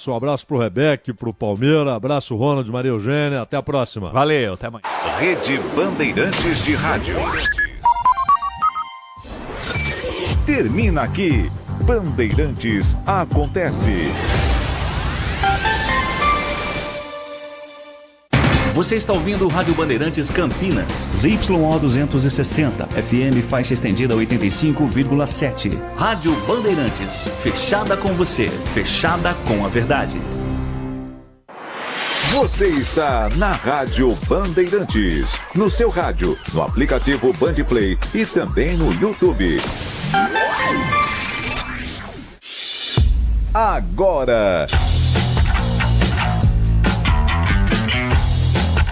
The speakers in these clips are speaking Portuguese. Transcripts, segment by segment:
Um abraço pro Rebeca, pro Palmeiras, abraço Ronald, Maria Eugênia, até a próxima. Valeu, até amanhã. Rede Bandeirantes de Rádio. Termina aqui, Bandeirantes Acontece. Você está ouvindo o Rádio Bandeirantes Campinas. ZYO 260, FM faixa estendida 85,7. Rádio Bandeirantes, fechada com você, fechada com a verdade. Você está na Rádio Bandeirantes, no seu rádio, no aplicativo Bandplay e também no YouTube. Agora,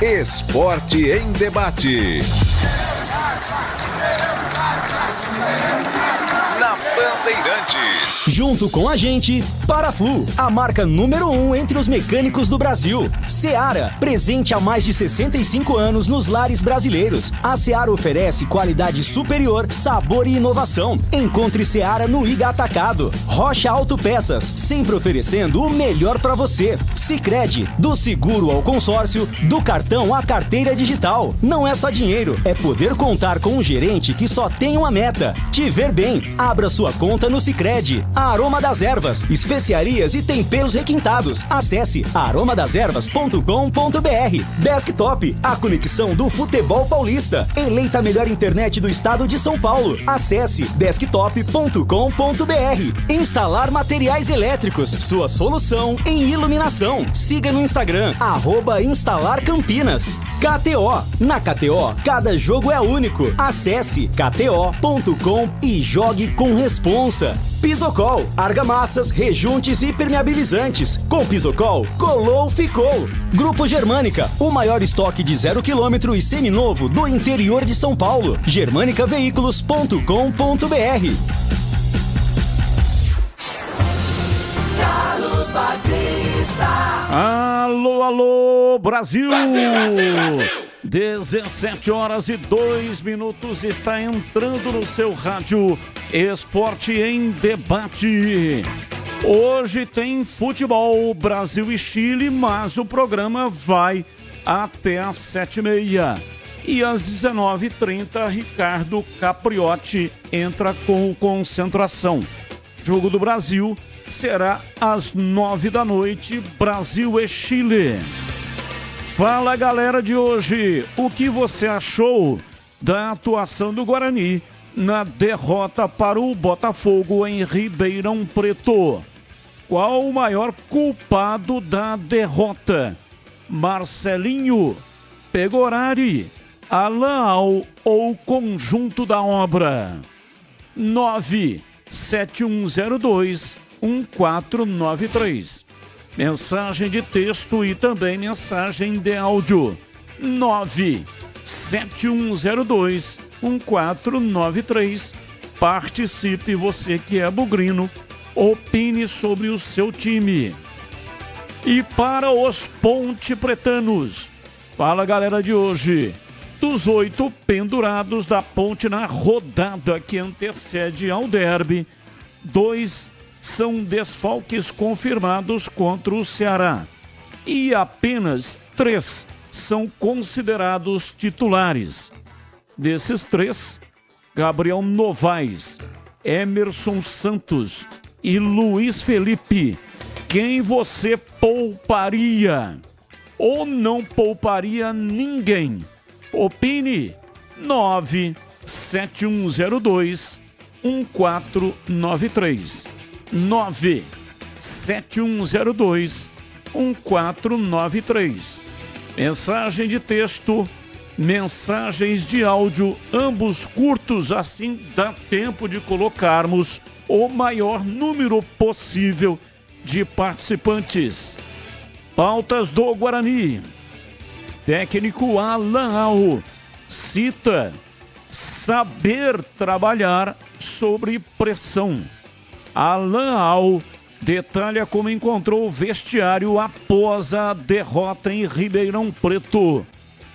Esporte em Debate. Na Bandeirantes. Junto com a gente, Paraflu, a marca número 1 entre os mecânicos do Brasil. Seara, presente há mais de 65 anos nos lares brasileiros. A Seara oferece qualidade superior, sabor e inovação. Encontre Seara no Iga Atacado. Rocha Autopeças, sempre oferecendo o melhor para você. Sicredi, do seguro ao consórcio, do cartão à carteira digital. Não é só dinheiro, é poder contar com um gerente que só tem uma meta: te ver bem. Abra sua conta no Sicredi. A Aroma das Ervas, especiarias e temperos requintados. Acesse aromadeservas.com.br. Desktop, a conexão do futebol paulista. Eleita a melhor internet do estado de São Paulo. Acesse desktop.com.br. Instalar materiais elétricos, sua solução em iluminação. Siga no Instagram, @instalarcampinas. KTO, na KTO, cada jogo é único. Acesse kto.com e jogue com responsa. Pisocol, argamassas, rejuntes e permeabilizantes. Com Pisocol, colou, ficou. Grupo Germânica, o maior estoque de 0 km e seminovo do interior de São Paulo. germanicaveículos.com.br. Carlos Batista. Alô, alô, Brasil! Brasil, Brasil, Brasil! 17h02 está entrando no seu rádio Esporte em Debate. Hoje tem futebol, Brasil e Chile, mas o programa vai até às 7h30. E às 19h30, Ricardo Capriotti entra com o Concentração. Jogo do Brasil será às 9 da noite, Brasil e Chile. Fala, galera de hoje, o que você achou da atuação do Guarani na derrota para o Botafogo em Ribeirão Preto? Qual o maior culpado da derrota? Marcelinho, Pegorari, Alain ou conjunto da obra? 97102-1493. Mensagem de texto e também mensagem de áudio. 97102-1493. Participe, você que é bugrino, opine sobre o seu time. E para os Ponte Pretanos, fala, galera de hoje, dos 8 pendurados da Ponte na rodada que antecede ao derby, 2 são desfalques confirmados contra o Ceará e apenas 3 são considerados titulares. Desses 3, Gabriel Novaes, Emerson Santos e Luiz Felipe. Quem você pouparia? Ou não pouparia ninguém? Opine. 97102-1493. 97102-1493. Mensagem de texto, mensagens de áudio, ambos curtos, assim dá tempo de colocarmos o maior número possível de participantes. Pautas do Guarani. Técnico Alain cita saber trabalhar sobre pressão. Alain detalha como encontrou o vestiário após a derrota em Ribeirão Preto.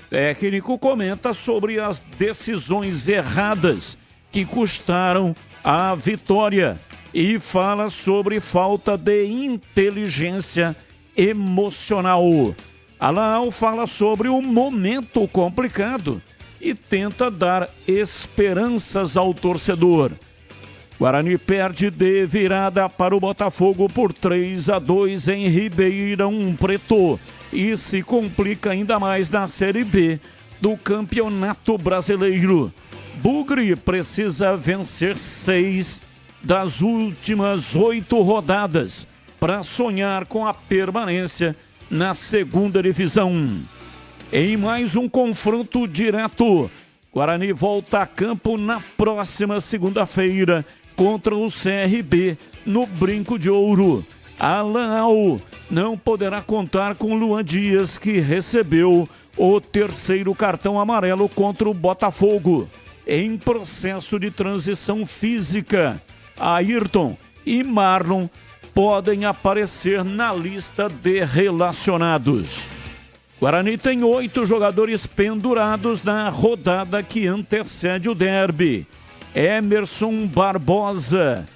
Técnico comenta sobre as decisões erradas que custaram a vitória e fala sobre falta de inteligência emocional. Alan fala sobre o momento complicado e tenta dar esperanças ao torcedor. Guarani perde de virada para o Botafogo por 3-2 em Ribeirão Preto e se complica ainda mais na Série B do Campeonato Brasileiro. Bugre precisa vencer 6 das últimas 8 rodadas para sonhar com a permanência na segunda divisão. Em mais um confronto direto, Guarani volta a campo na próxima segunda-feira contra o CRB no Brinco de Ouro. Alan não poderá contar com Luan Dias, que recebeu o terceiro cartão amarelo contra o Botafogo. Em processo de transição física, Ayrton e Marlon podem aparecer na lista de relacionados. Guarani tem 8 jogadores pendurados na rodada que antecede o derby. Emerson Barbosa,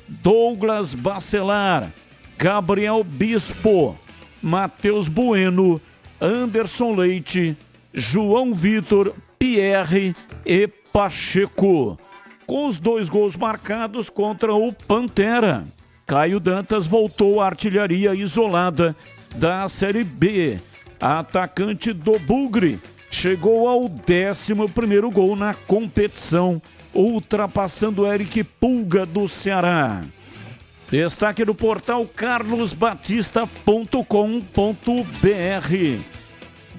Douglas Bacelar, Gabriel Bispo, Matheus Bueno, Anderson Leite, João Vitor, Pierre e Pacheco. Com os 2 gols marcados contra o Pantera, Caio Dantas voltou à artilharia isolada da Série B. Atacante do Bugre chegou ao 11º gol na competição, ultrapassando Eric Pulga do Ceará. Destaque do portal carlosbatista.com.br.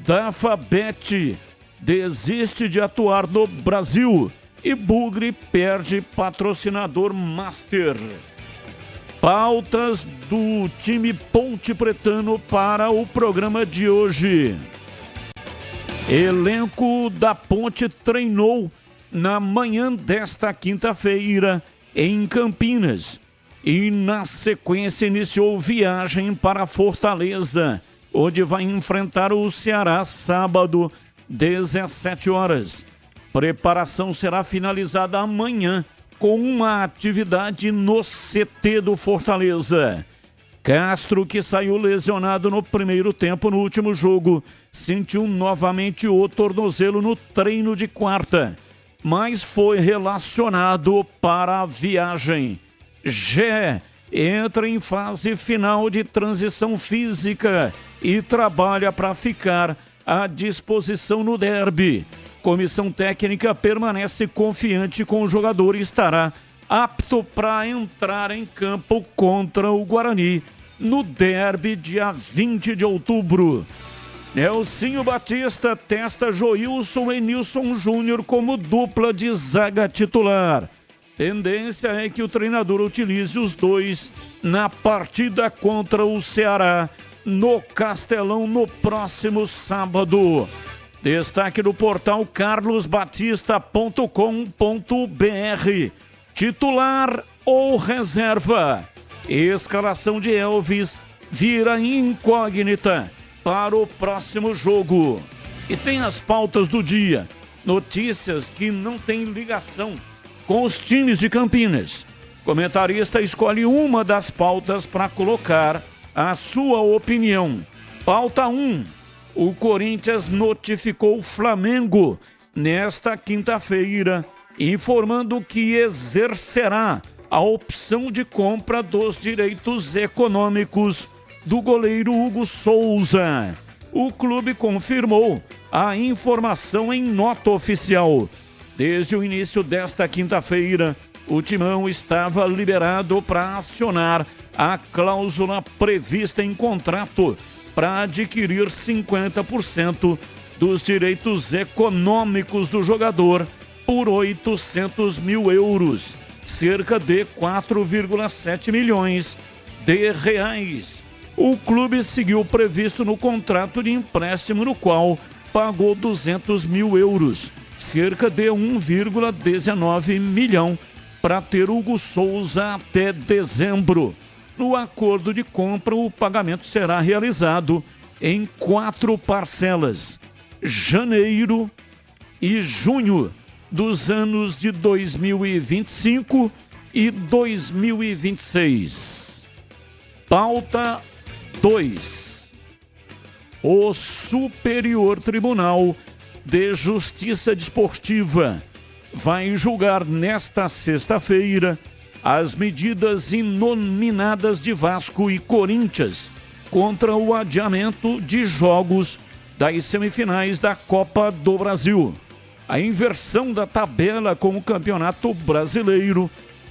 Dafabet desiste de atuar no Brasil e Bugre perde patrocinador master. Pautas do time Ponte Pretano para o programa de hoje. Elenco da Ponte treinou na manhã desta quinta-feira em Campinas e na sequência iniciou viagem para Fortaleza, onde vai enfrentar o Ceará sábado, 17 horas. Preparação será finalizada amanhã com uma atividade no CT do Fortaleza. Castro, que saiu lesionado no primeiro tempo no último jogo, sentiu novamente o tornozelo no treino de quarta, mas foi relacionado para a viagem. Gé entra em fase final de transição física e trabalha para ficar à disposição no derby. Comissão técnica permanece confiante com o jogador e estará apto para entrar em campo contra o Guarani no derby dia 20 de outubro. Nelsinho Batista testa Joilson e Nilson Júnior como dupla de zaga titular. Tendência é que o treinador utilize os dois na partida contra o Ceará no Castelão no próximo sábado. Destaque do portal carlosbatista.com.br. Titular ou reserva? Escalação de Elvis vira incógnita para o próximo jogo. E tem as pautas do dia. Notícias que não têm ligação com os times de Campinas. Comentarista escolhe uma das pautas para colocar a sua opinião. Pauta 1. O Corinthians notificou o Flamengo nesta quinta-feira, informando que exercerá a opção de compra dos direitos econômicos do goleiro Hugo Souza. O clube confirmou a informação em nota oficial. Desde o início desta quinta-feira, o Timão estava liberado para acionar a cláusula prevista em contrato para adquirir 50% dos direitos econômicos do jogador por 800 mil euros, cerca de 4,7 milhões de reais. O clube seguiu o previsto no contrato de empréstimo, no qual pagou 200 mil euros, cerca de 1,19 milhão, para ter Hugo Souza até dezembro. No acordo de compra, o pagamento será realizado em 4 parcelas: janeiro e junho dos anos de 2025 e 2026. Pauta 2. O Superior Tribunal de Justiça Desportiva vai julgar nesta sexta-feira as medidas inominadas de Vasco e Corinthians contra o adiamento de jogos das semifinais da Copa do Brasil. A inversão da tabela com o Campeonato Brasileiro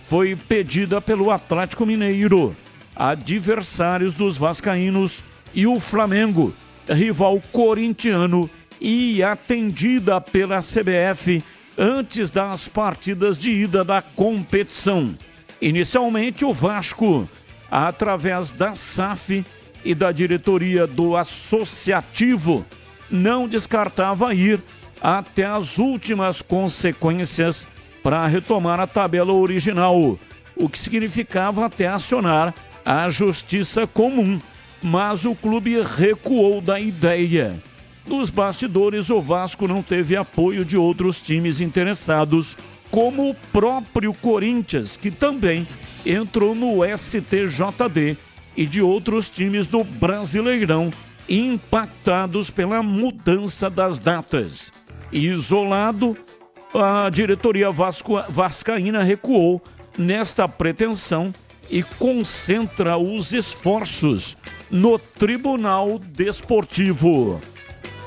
foi pedida pelo Atlético Mineiro, adversários dos vascaínos, e o Flamengo, rival corintiano, e atendida pela CBF antes das partidas de ida da competição. Inicialmente, o Vasco, através da SAF e da diretoria do Associativo, não descartava ir até as últimas consequências para retomar a tabela original, o que significava até acionar a Justiça Comum, mas o clube recuou da ideia. Nos bastidores, o Vasco não teve apoio de outros times interessados, como o próprio Corinthians, que também entrou no STJD, e de outros times do Brasileirão, impactados pela mudança das datas. Isolado, a diretoria vascaína recuou nesta pretensão e concentra os esforços no Tribunal Desportivo.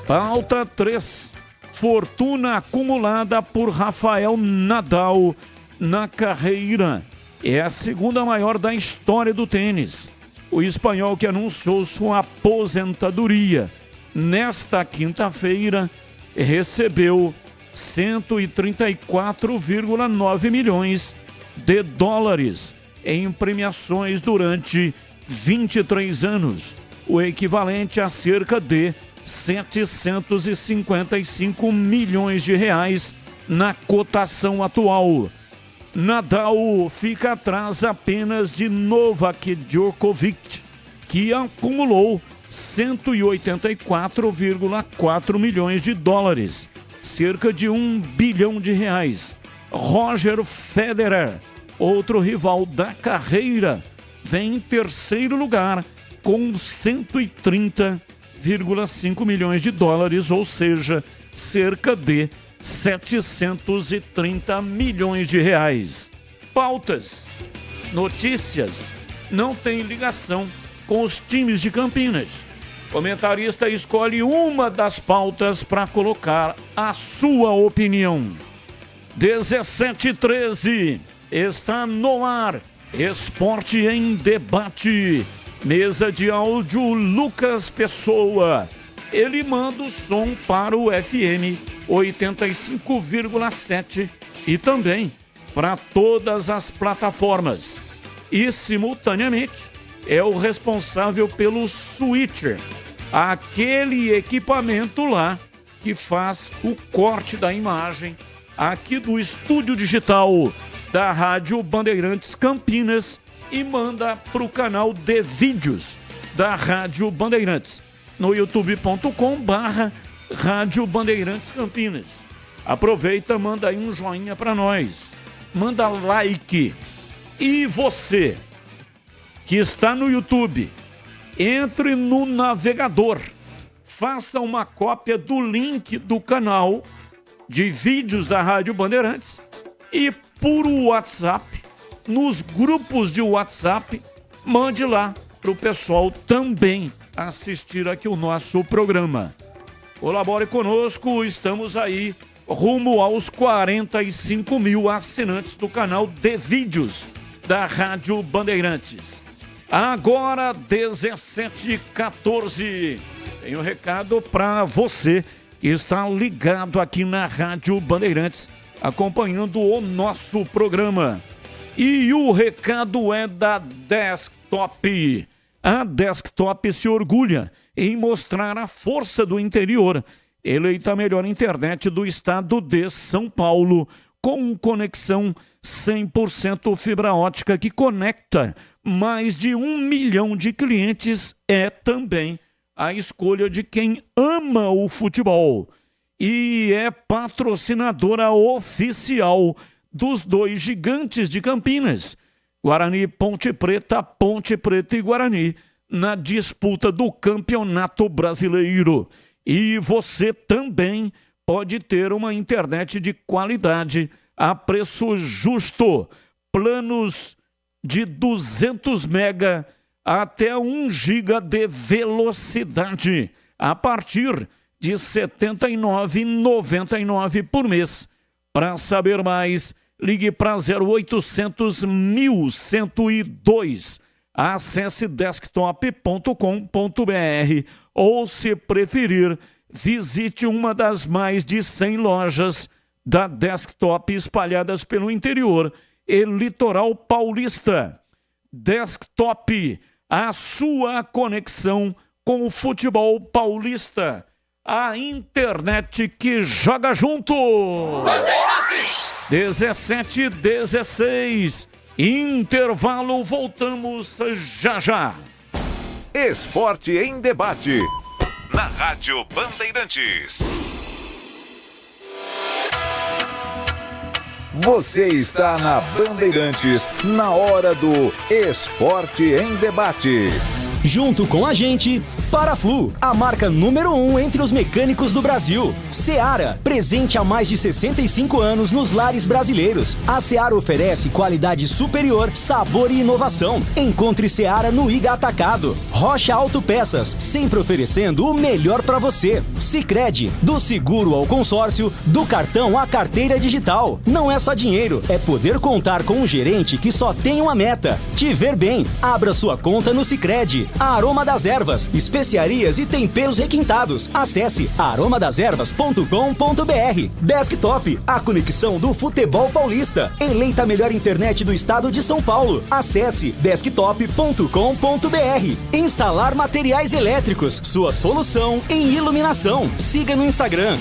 Pauta 3. Fortuna acumulada por Rafael Nadal na carreira. É a segunda maior da história do tênis. O espanhol, que anunciou sua aposentadoria nesta quinta-feira, recebeu 134,9 milhões de dólares em premiações durante 23 anos, o equivalente a cerca de 755 milhões de reais na cotação atual. Nadal fica atrás apenas de Novak Djokovic, que acumulou 184,4 milhões de dólares, cerca de 1 bilhão de reais. Roger Federer, outro rival da carreira, vem em terceiro lugar com 130,5 milhões de dólares, ou seja, cerca de 730 milhões de reais. Pautas, notícias, não tem ligação com os times de Campinas. O comentarista escolhe uma das pautas para colocar a sua opinião. 17h13, está no ar, Esporte em Debate. Mesa de áudio, Lucas Pessoa. Ele manda o som para o FM 85,7 e também para todas as plataformas. E, simultaneamente, é o responsável pelo switcher, aquele equipamento lá que faz o corte da imagem aqui do estúdio digital da Rádio Bandeirantes Campinas e manda para o canal de vídeos da Rádio Bandeirantes no youtube.com/Rádio Bandeirantes Campinas. Aproveita, manda aí um joinha para nós, manda like. E você que está no YouTube, entre no navegador, faça uma cópia do link do canal de vídeos da Rádio Bandeirantes e por WhatsApp, nos grupos de WhatsApp, mande lá para o pessoal também assistir aqui o nosso programa. Colabore conosco, estamos aí rumo aos 45 mil assinantes do canal de vídeos da Rádio Bandeirantes. Agora 17h14, tem um recado para você que está ligado aqui na Rádio Bandeirantes, acompanhando o nosso programa. E o recado é da Desktop. A Desktop se orgulha em mostrar a força do interior. Eleita a melhor internet do estado de São Paulo, com conexão 100% fibra ótica que conecta mais de 1 milhão de clientes. É também a escolha de quem ama o futebol e é patrocinadora oficial dos dois gigantes de Campinas, Guarani, Ponte Preta e Guarani, na disputa do Campeonato Brasileiro. E você também pode ter uma internet de qualidade a preço justo. Planos de 200 mega até 1 giga de velocidade a partir de R$ 79,99 por mês. Para saber mais, ligue para 0800 1102. Acesse desktop.com.br ou, se preferir, visite uma das mais de 100 lojas da Desktop espalhadas pelo interior e litoral paulista. Desktop, a sua conexão com o futebol paulista. A internet que joga junto. 17:16. Intervalo, voltamos já. Esporte em debate. Na Rádio Bandeirantes. Você está na Bandeirantes, na hora do Esporte em Debate. Junto com a gente, Paraflu, a marca número 1 entre os mecânicos do Brasil. Seara, presente há mais de 65 anos nos lares brasileiros. A Seara oferece qualidade superior, sabor e inovação. Encontre Seara no Iga Atacado. Rocha Autopeças, sempre oferecendo o melhor para você. Sicredi, do seguro ao consórcio, do cartão à carteira digital. Não é só dinheiro, é poder contar com um gerente que só tem uma meta: te ver bem. Abra sua conta no Sicredi. A Aroma das Ervas, especiarias e temperos requintados. Acesse aromadeservas.com.br. Desktop, a conexão do futebol paulista. Eleita a melhor internet do estado de São Paulo. Acesse desktop.com.br. Instalar materiais elétricos, sua solução em iluminação. Siga no Instagram,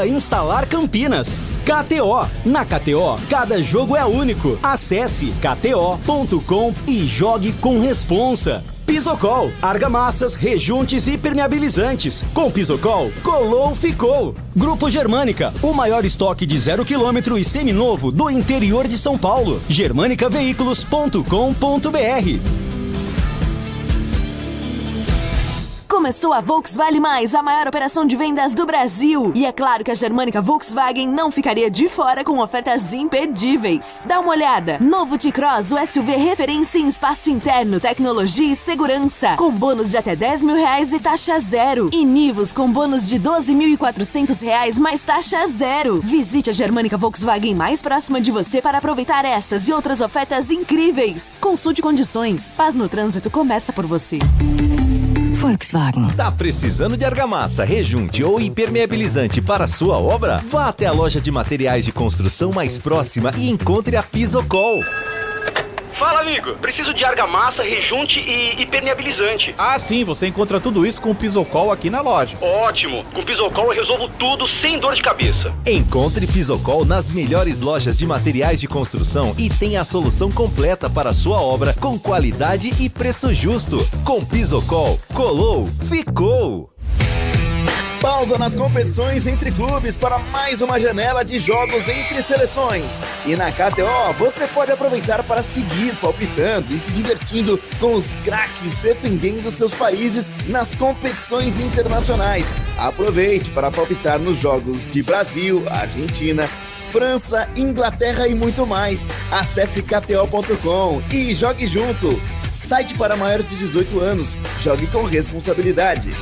@instalarcampinas. KTO, na KTO, cada jogo é único. Acesse kto.com e jogue com responsa. Pisocol, argamassas, rejuntes e permeabilizantes. Com Pisocol, colou, ficou. Grupo Germânica, o maior estoque de 0 km e seminovo do interior de São Paulo. germanicaveículos.com.br. Começou a Volkswagen Mais, a maior operação de vendas do Brasil. E é claro que a Germânica Volkswagen não ficaria de fora com ofertas imperdíveis. Dá uma olhada. Novo T-Cross, o SUV referência em espaço interno, tecnologia e segurança. Com bônus de até R$10.000 e taxa zero. E Nivus com bônus de R$12.400 mais taxa zero. Visite a Germânica Volkswagen mais próxima de você para aproveitar essas e outras ofertas incríveis. Consulte condições. Paz no trânsito começa por você. Volkswagen. Tá precisando de argamassa, rejunte ou impermeabilizante para sua obra? Vá até a loja de materiais de construção mais próxima e encontre a Pisocol. Fala, amigo. Preciso de argamassa, rejunte e impermeabilizante. Ah, sim. Você encontra tudo isso com o Pisocol aqui na loja. Ótimo. Com o Pisocol eu resolvo tudo sem dor de cabeça. Encontre Pisocol nas melhores lojas de materiais de construção e tenha a solução completa para a sua obra com qualidade e preço justo. Com Pisocol, colou, ficou. Pausa nas competições entre clubes para mais uma janela de jogos entre seleções. E na KTO você pode aproveitar para seguir palpitando e se divertindo com os craques defendendo seus países nas competições internacionais. Aproveite para palpitar nos jogos de Brasil, Argentina, França, Inglaterra e muito mais. Acesse kto.com e jogue junto. Site para maiores de 18 anos. Jogue com responsabilidade.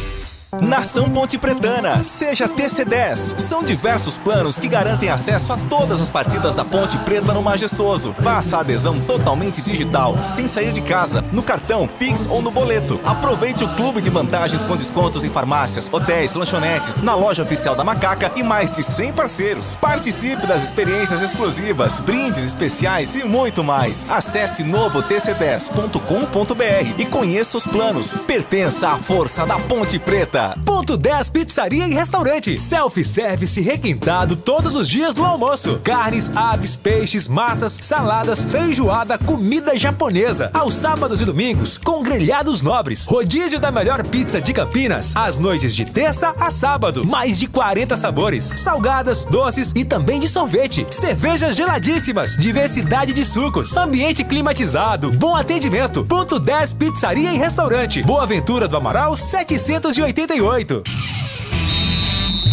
Nação Ponte Pretana, seja TC10. São diversos planos que garantem acesso a todas as partidas da Ponte Preta no Majestoso. Faça a adesão totalmente digital, sem sair de casa, no cartão, Pix ou no boleto. Aproveite o clube de vantagens com descontos em farmácias, hotéis, lanchonetes, na loja oficial da Macaca e mais de 100 parceiros. Participe das experiências exclusivas, brindes especiais e muito mais. Acesse novotc10.com.br e conheça os planos. Pertença à força da Ponte Preta. Pizza. Ponto 10 Pizzaria e Restaurante. Self-service requintado todos os dias do almoço. Carnes, aves, peixes, massas, saladas, feijoada, comida japonesa. Aos sábados e domingos, com grelhados nobres. Rodízio da melhor pizza de Campinas. Às noites de terça a sábado. Mais de 40 sabores. Salgadas, doces e também de sorvete. Cervejas geladíssimas. Diversidade de sucos. Ambiente climatizado. Bom atendimento. Ponto 10 Pizzaria e Restaurante. Boa Ventura do Amaral 788.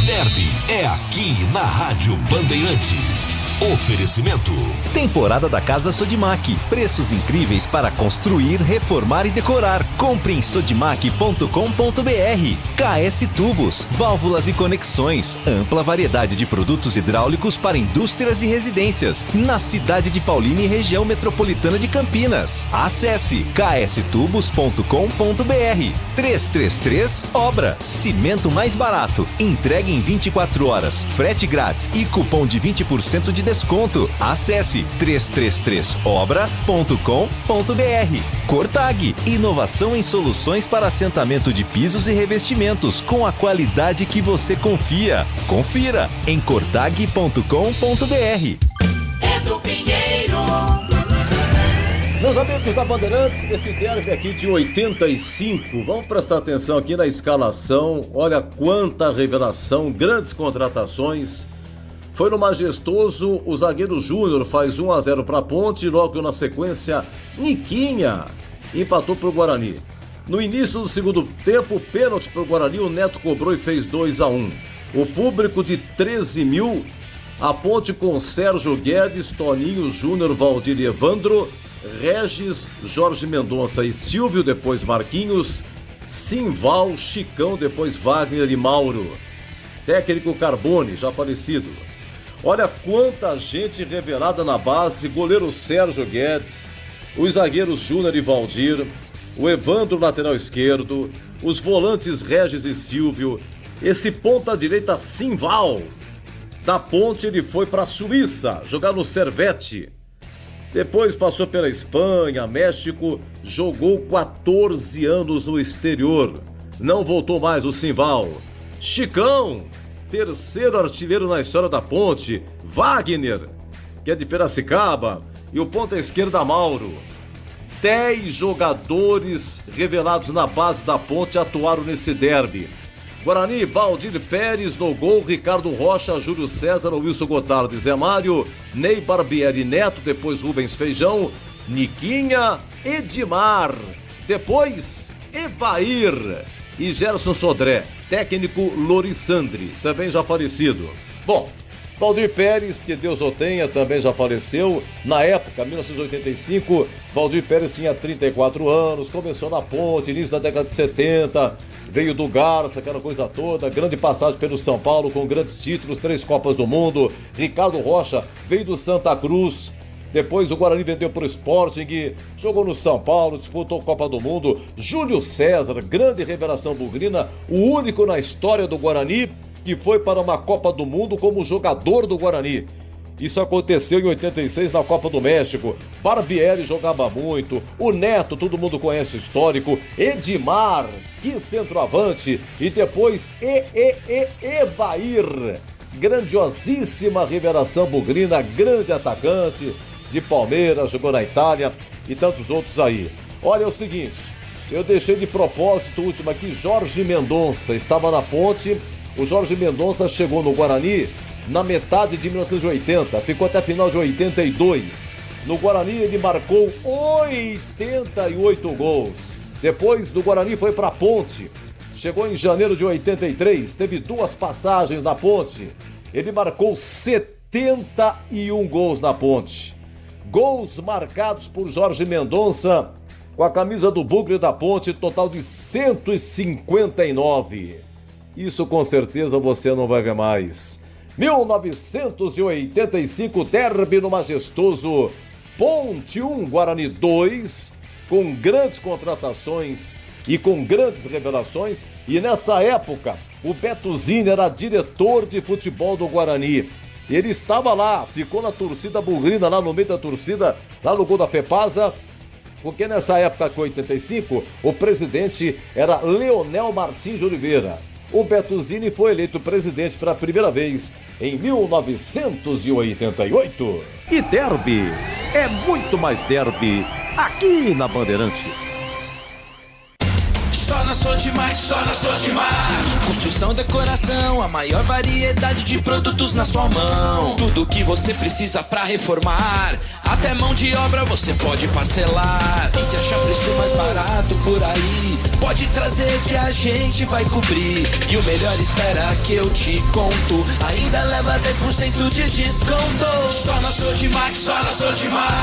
Derby é aqui na Rádio Bandeirantes. Oferecimento. Temporada da Casa Sodimac. Preços incríveis para construir, reformar e decorar. Compre em sodimac.com.br. KS Tubos, válvulas e conexões. Ampla variedade de produtos hidráulicos para indústrias e residências. Na cidade de Paulínia e região metropolitana de Campinas. Acesse kstubos.com.br. 333 Obra. Cimento mais barato. Entregue em 24 horas. Frete grátis e cupom de 20% de desconto. Acesse 333obra.com.br. Cortag, inovação em soluções para assentamento de pisos e revestimentos com a qualidade que você confia. Confira em cortag.com.br. Edu Pinheiro. Meus amigos da Bandeirantes, esse derby aqui de 85, vamos prestar atenção aqui na escalação. Olha quanta revelação, grandes contratações. Foi no Majestoso, o zagueiro Júnior faz 1-0 para a Ponte, logo na sequência, Niquinha empatou para o Guarani. No início do segundo tempo, pênalti para o Guarani, o Neto cobrou e fez 2-1. O público de 13 mil, a Ponte com Sérgio Guedes, Toninho, Júnior, Valdir e Evandro, Regis, Jorge Mendonça e Silvio, depois Marquinhos, Simval, Chicão, depois Wagner e Mauro. Técnico Carbone, já falecido. Olha quanta gente revelada na base, goleiro Sérgio Guedes, os zagueiros Júnior e Valdir, o Evandro, lateral esquerdo, os volantes Regis e Silvio, esse ponta-direita Simval. Da Ponte ele foi para a Suíça, jogar no Servette. Depois passou pela Espanha, México, jogou 14 anos no exterior. Não voltou mais o Simval. Chicão, terceiro artilheiro na história da Ponte. Wagner, que é de Piracicaba. E o ponta esquerda Mauro. 10 jogadores revelados na base da Ponte atuaram nesse derby. Guarani, Valdir Pérez no gol, Ricardo Rocha, Júlio César, Wilson Gotardo, Zé Mário, Ney Barbieri Neto, depois Rubens Feijão, Niquinha, Edmar, depois Evair e Gerson Sodré, técnico Lorissandri, também já falecido. Bom, Valdir Pérez, que Deus o tenha, também já faleceu. Na época, 1985, Valdir Pérez tinha 34 anos, começou na Ponte, início da década de 70, veio do Garça, aquela coisa toda, grande passagem pelo São Paulo com grandes títulos, 3 Copas do Mundo. Ricardo Rocha veio do Santa Cruz, depois o Guarani vendeu para o Sporting, jogou no São Paulo, disputou a Copa do Mundo. Júlio César, grande revelação bugrina, o único na história do Guarani que foi para uma Copa do Mundo como jogador do Guarani. Isso aconteceu em 86 na Copa do México. Barbieri jogava muito, o Neto, todo mundo conhece o histórico, Edmar, que centroavante, e depois Evair, grandiosíssima revelação bugrina, grande atacante de Palmeiras, jogou na Itália e tantos outros aí. Olha, é o seguinte, eu deixei de propósito o último aqui, Jorge Mendonça, estava na Ponte. O Jorge Mendonça chegou no Guarani na metade de 1980, ficou até a final de 82. No Guarani ele marcou 88 gols. Depois do Guarani foi para a Ponte. Chegou em janeiro de 83, teve 2 passagens na Ponte. Ele marcou 71 gols na Ponte. Gols marcados por Jorge Mendonça com a camisa do Bugre da Ponte, total de 159. Isso com certeza você não vai ver mais. 1985, derby no Majestoso. Ponte 1, Guarani 2, com grandes contratações e com grandes revelações. E nessa época, o Beto Zini era diretor de futebol do Guarani. Ele estava lá, ficou na torcida bugrina, lá no meio da torcida, lá no gol da Fepasa. Porque nessa época, com 85, o presidente era Leonel Martins de Oliveira. O Bertuzzini foi eleito presidente pela primeira vez em 1988. E derby é muito mais derby aqui na Bandeirantes. Só na Sodimac, só na Sodimac. Construção, decoração, a maior variedade de produtos na sua mão. Tudo que você precisa pra reformar, até mão de obra você pode parcelar. E se achar preço mais barato por aí, pode trazer que a gente vai cobrir. E o melhor, espera que eu te conto, ainda leva 10% de desconto. Só na Sodimac, só na Sodimac.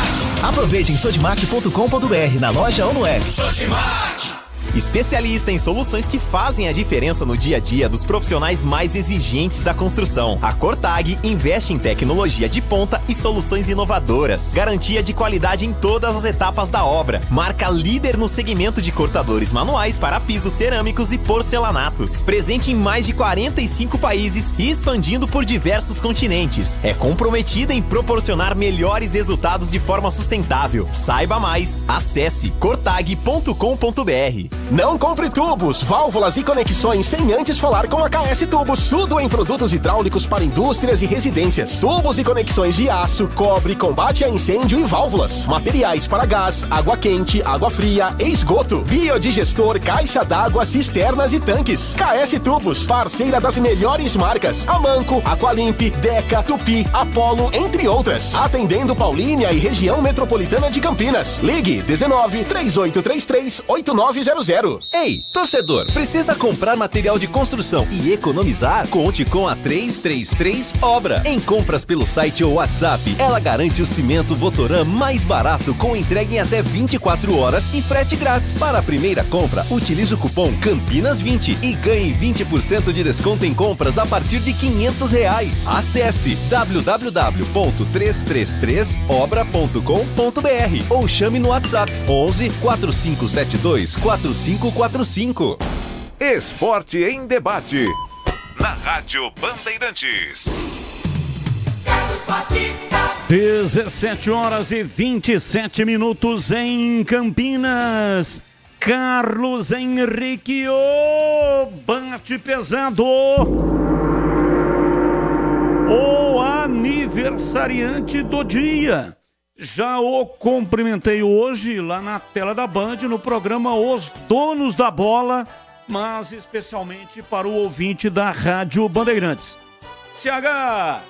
Aproveite em sodimac.com.br, na loja ou no app. Sodimac. Especialista em soluções que fazem a diferença no dia a dia dos profissionais mais exigentes da construção. A Cortag investe em tecnologia de ponta e soluções inovadoras. Garantia de qualidade em todas as etapas da obra. Marca líder no segmento de cortadores manuais para pisos cerâmicos e porcelanatos. Presente em mais de 45 países e expandindo por diversos continentes. É comprometida em proporcionar melhores resultados de forma sustentável. Saiba mais. Acesse cortag.com.br. Não compre tubos, válvulas e conexões sem antes falar com a KS Tubos. Tudo em produtos hidráulicos para indústrias e residências. Tubos e conexões de aço, cobre, combate a incêndio e válvulas. Materiais para gás, água quente, água fria e esgoto. Biodigestor, caixa d'água, cisternas e tanques. KS Tubos, parceira das melhores marcas. Amanco, Aqualimp, Deca, Tupi, Apollo, entre outras. Atendendo Paulínia e região metropolitana de Campinas. Ligue 19 3833 8900. Ei, torcedor, precisa comprar material de construção e economizar? Conte com a 333 Obra. Em compras pelo site ou WhatsApp, ela garante o cimento Votoran mais barato com entrega em até 24 horas e frete grátis. Para a primeira compra, utilize o cupom Campinas20 e ganhe 20% de desconto em compras a partir de R$500. Acesse www.333obra.com.br ou chame no WhatsApp 11 4572 4545. Esporte em debate. Na Rádio Bandeirantes. 17h27 em Campinas. Carlos Henrique, o bate pesado. O aniversariante do dia. Já o cumprimentei hoje lá na tela da Band, no programa Os Donos da Bola, mas especialmente para o ouvinte da Rádio Bandeirantes. CH,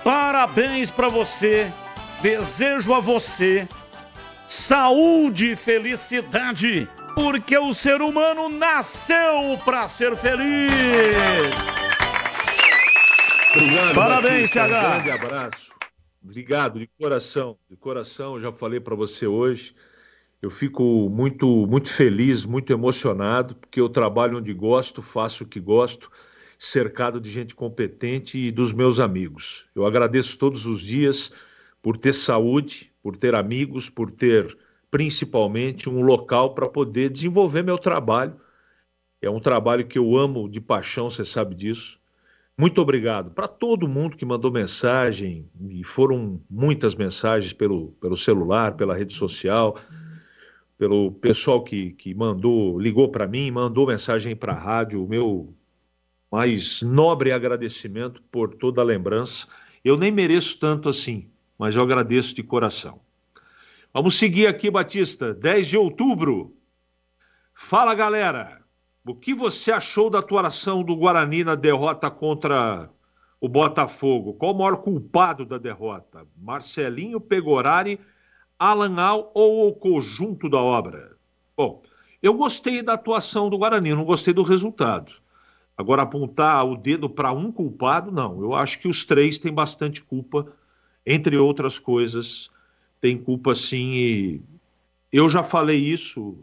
parabéns para você, desejo a você saúde e felicidade, porque o ser humano nasceu para ser feliz. Obrigado, parabéns, Batista, CH. Um grande abraço. Obrigado, de coração, eu já falei para você hoje, eu fico muito feliz, muito emocionado, porque eu trabalho onde gosto, faço o que gosto, cercado de gente competente e dos meus amigos. Eu agradeço todos os dias por ter saúde, por ter amigos, por ter principalmente um local para poder desenvolver meu trabalho. É um trabalho que eu amo de paixão, você sabe disso. Muito obrigado para todo mundo que mandou mensagem, e foram muitas mensagens pelo celular, pela rede social, pelo pessoal que ligou para mim, mandou mensagem para a rádio. O meu mais nobre agradecimento por toda a lembrança. Eu nem mereço tanto assim, mas eu agradeço de coração. Vamos seguir aqui, Batista, 10 de outubro. Fala, galera! O que você achou da atuação do Guarani na derrota contra o Botafogo? Qual o maior culpado da derrota? Marcelinho, Pegorari, Alan Al ou o conjunto da obra? Bom, eu gostei da atuação do Guarani, não gostei do resultado. Agora, apontar o dedo para um culpado, não. Eu acho que os três têm bastante culpa, entre outras coisas. Tem culpa, sim, e eu já falei isso...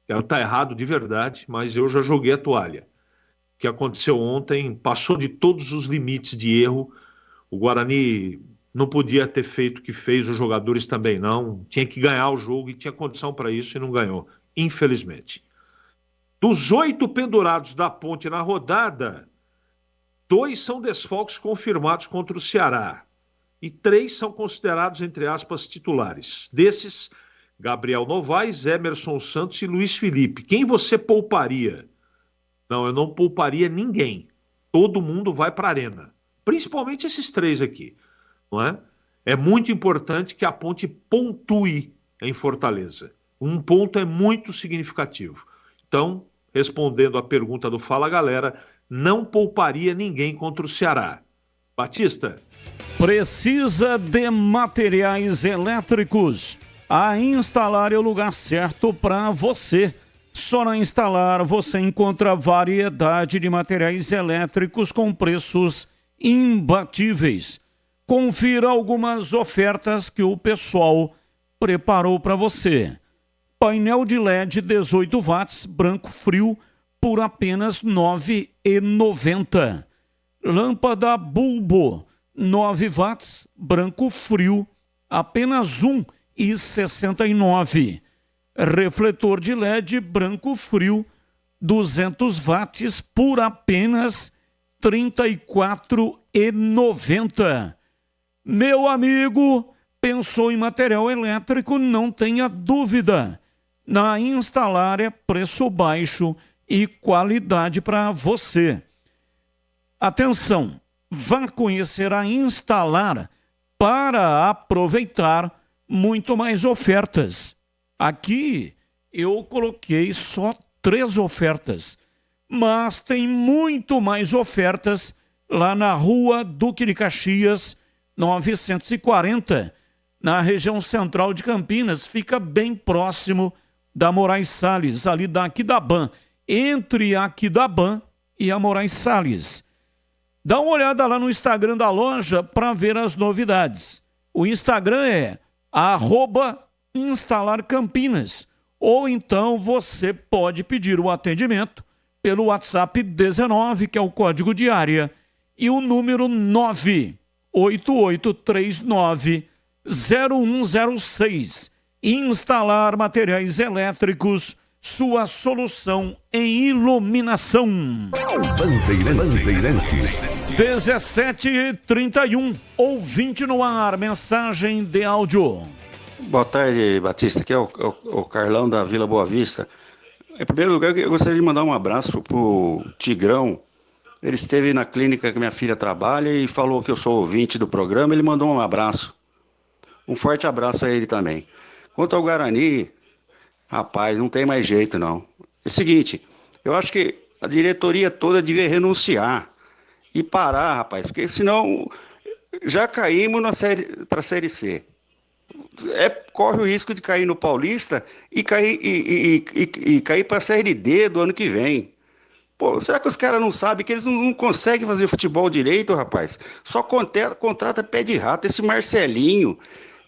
Quero estar errado de verdade, mas eu já joguei a toalha. O que aconteceu ontem passou de todos os limites de erro. O Guarani não podia ter feito o que fez, os jogadores também não. Tinha que ganhar o jogo e tinha condição para isso e não ganhou, infelizmente. Dos 8 pendurados da Ponte na rodada, 2 são desfalques confirmados contra o Ceará e 3 são considerados, entre aspas, titulares. Desses, Gabriel Novaes, Emerson Santos e Luiz Felipe. Quem você pouparia? Não, eu não pouparia ninguém. Todo mundo vai para a Arena. Principalmente esses 3 aqui, não é? É muito importante que a Ponte pontue em Fortaleza. Um ponto é muito significativo. Então, respondendo à pergunta do Fala Galera, não pouparia ninguém contra o Ceará. Batista? Precisa de materiais elétricos? A Instalar é o lugar certo para você. Só na Instalar você encontra variedade de materiais elétricos com preços imbatíveis. Confira algumas ofertas que o pessoal preparou para você. Painel de LED 18 watts, branco frio, por apenas R$ 9,90. Lâmpada bulbo, 9 watts, branco frio, apenas R$ 1,69. Refletor de LED branco frio, 200 watts, por apenas R$ 34,90. Meu amigo, pensou em material elétrico? Não tenha dúvida. Na Instalar é preço baixo e qualidade para você. Atenção, vá conhecer a Instalar para aproveitar muito mais ofertas. Aqui eu coloquei só 3 ofertas, mas tem muito mais ofertas lá na Rua Duque de Caxias, 940, na região central de Campinas, fica bem próximo da Moraes Salles, ali da Aquidaban, entre a Aquidaban e a Moraes Salles. Dá uma olhada lá no Instagram da loja para ver as novidades. O Instagram é @instalarcampinas, ou então você pode pedir o atendimento pelo WhatsApp 19, que é o código de área, e o número 988390106. Instalar Materiais Elétricos, sua solução em iluminação. Bandeirantes. 17h31, ouvinte no ar, mensagem de áudio. Boa tarde, Batista. Aqui é o Carlão da Vila Boa Vista. Em primeiro lugar, eu gostaria de mandar um abraço pro Tigrão. Ele esteve na clínica que minha filha trabalha e falou que eu sou ouvinte do programa. Ele mandou um abraço. Um forte abraço a ele também. Quanto ao Guarani, rapaz, não tem mais jeito não. É o seguinte, eu acho que a diretoria toda devia renunciar e parar, rapaz, porque senão já caímos para a Série C. Corre o risco de cair no Paulista e cair para a Série D do ano que vem. Pô, será que os caras não sabem que eles não conseguem fazer futebol direito, rapaz? Só contrata pé de rato, esse Marcelinho,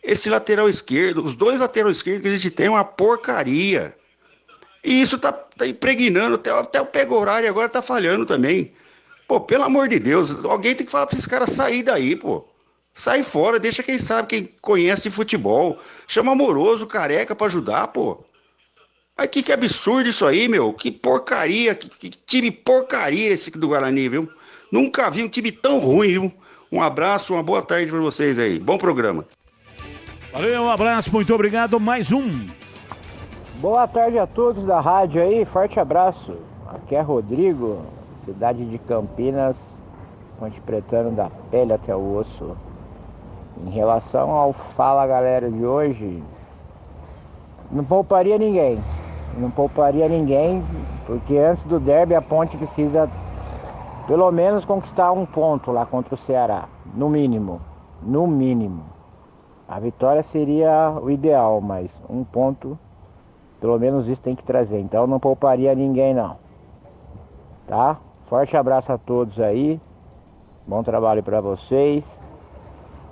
esse lateral esquerdo, os 2 laterais esquerdos que a gente tem é uma porcaria. E isso tá impregnando, até o pego horário agora tá falhando também. Pô, pelo amor de Deus, alguém tem que falar pra esses caras sair daí, pô. Sai fora, deixa quem sabe, quem conhece futebol. Chama Amoroso, Careca pra ajudar, pô. Aí que absurdo isso aí, meu. Que porcaria, que time porcaria esse do Guarani, viu? Nunca vi um time tão ruim, viu? Um abraço, uma boa tarde pra vocês aí. Bom programa. Valeu, um abraço, muito obrigado. Mais um. Boa tarde a todos da rádio aí, forte abraço. Aqui é Rodrigo, cidade de Campinas, Ponte Pretano da pele até o osso. Em relação ao Fala Galera de hoje, não pouparia ninguém. Não pouparia ninguém, porque antes do derby a Ponte precisa pelo menos conquistar um ponto lá contra o Ceará, no mínimo. No mínimo. A vitória seria o ideal, mas um ponto, pelo menos isso tem que trazer. Então não pouparia ninguém não. Tá? Forte abraço a todos aí. Bom trabalho pra vocês.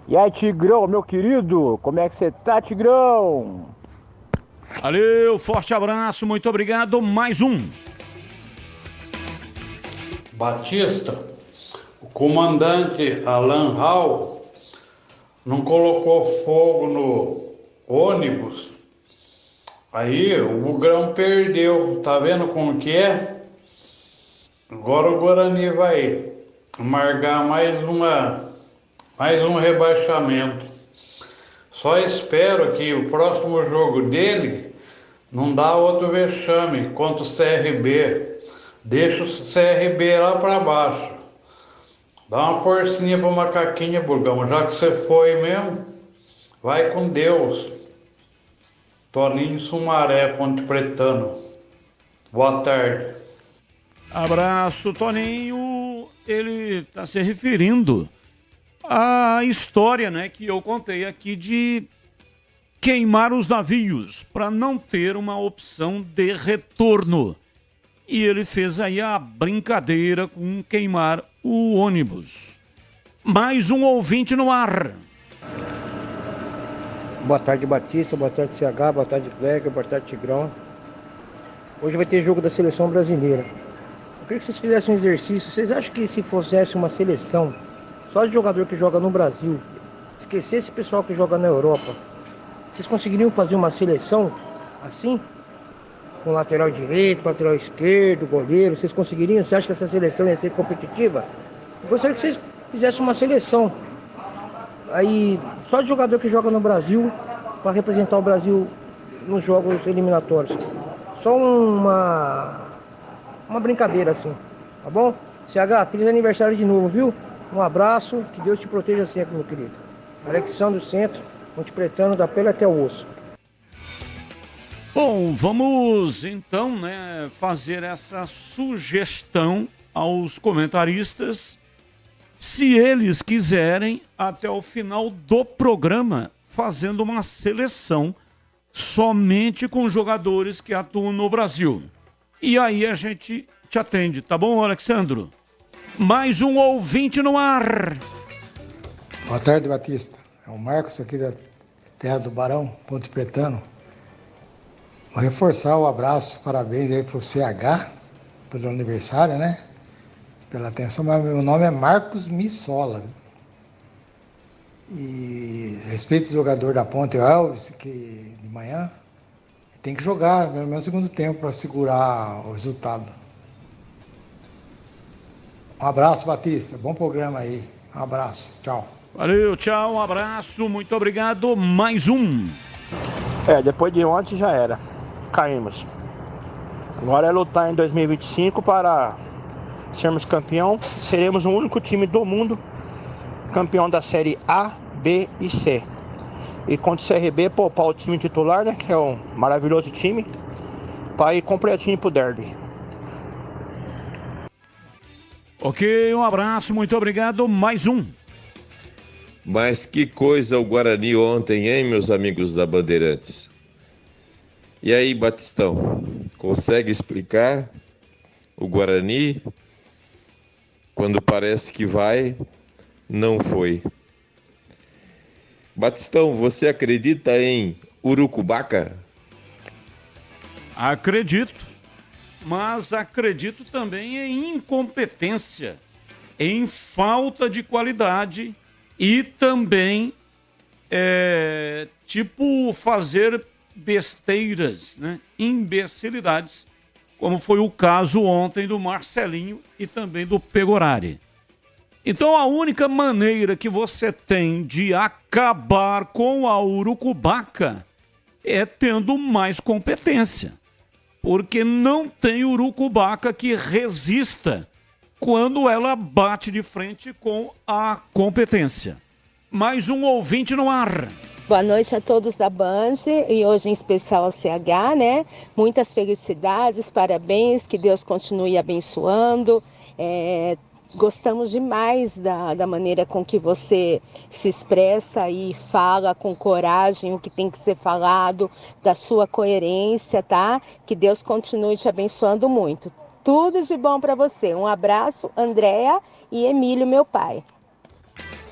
E aí, Tigrão, meu querido, como é que você tá, Tigrão? Valeu, forte abraço, muito obrigado. Mais um. Batista, o comandante Alan Hall não colocou fogo no ônibus, aí o Bugrão perdeu, tá vendo como que é? Agora o Guarani vai amargar mais um rebaixamento. Só espero que o próximo jogo dele não dá outro vexame contra o CRB. Deixa o CRB lá para baixo. Dá uma forcinha pro Macaquinha, Burgão. Já que você foi mesmo, vai com Deus. Toninho Sumaré, Ponte Pretano. Boa tarde. Abraço, Toninho. Ele está se referindo à história, né, que eu contei aqui de queimar os navios para não ter uma opção de retorno. E ele fez aí a brincadeira com queimar o ônibus. Mais um ouvinte no ar. Boa tarde, Batista. Boa tarde, CH. Boa tarde, Kleber. Boa tarde, Tigrão. Hoje vai ter jogo da seleção brasileira. Eu queria que vocês fizessem um exercício. Vocês acham que se fizesse uma seleção só de jogador que joga no Brasil, esquecesse esse pessoal que joga na Europa, vocês conseguiriam fazer uma seleção assim? Com lateral direito, lateral esquerdo, goleiro, vocês conseguiriam? Você acha que essa seleção ia ser competitiva? Eu gostaria que vocês fizessem uma seleção aí, só de jogador que joga no Brasil, para representar o Brasil nos jogos eliminatórios. Só uma brincadeira assim, tá bom? CH, feliz aniversário de novo, viu? Um abraço, que Deus te proteja sempre, meu querido. Alexandre Centro, Monte Pretano, da pele até o osso. Bom, vamos então, né, fazer essa sugestão aos comentaristas, se eles quiserem, até o final do programa, fazendo uma seleção somente com jogadores que atuam no Brasil. E aí a gente te atende, tá bom, Alexandro? Mais um ouvinte no ar. Boa tarde, Batista. É o Marcos aqui da Terra do Barão, Ponte Pretano. Vou reforçar o abraço, parabéns aí pro CH, pelo aniversário, né? Pela atenção, mas meu nome é Marcos Missola. E respeito o jogador da Ponte, o Elvis, que de manhã tem que jogar pelo menos segundo tempo para segurar o resultado. Um abraço, Batista. Bom programa aí. Um abraço. Tchau. Valeu, tchau, um abraço, muito obrigado. Mais um. Depois de ontem já era. Caímos. Agora é lutar em 2025 para sermos campeão. Seremos o único time do mundo campeão da Série A, B e C. E contra o CRB, poupar o time titular, né? Que é um maravilhoso time, para ir completinho pro derby. Ok, um abraço, muito obrigado. Mais um. Mas que coisa o Guarani ontem, hein, meus amigos da Bandeirantes? E aí, Batistão, consegue explicar o Guarani? Quando parece que vai, não foi. Batistão, você acredita em Urucubaca? Acredito, mas acredito também em incompetência, em falta de qualidade e também, fazer besteiras, né? Imbecilidades, como foi o caso ontem do Marcelinho e também do Pegorari. Então a única maneira que você tem de acabar com a Urucubaca é tendo mais competência. Porque não tem Urucubaca que resista quando ela bate de frente com a competência. Mais um ouvinte no ar. Boa noite a todos da Band e hoje em especial ao CH, né? Muitas felicidades, parabéns, que Deus continue abençoando. Gostamos demais da maneira com que você se expressa e fala com coragem o que tem que ser falado, da sua coerência, tá? Que Deus continue te abençoando muito. Tudo de bom para você. Um abraço, Andréa e Emílio, meu pai.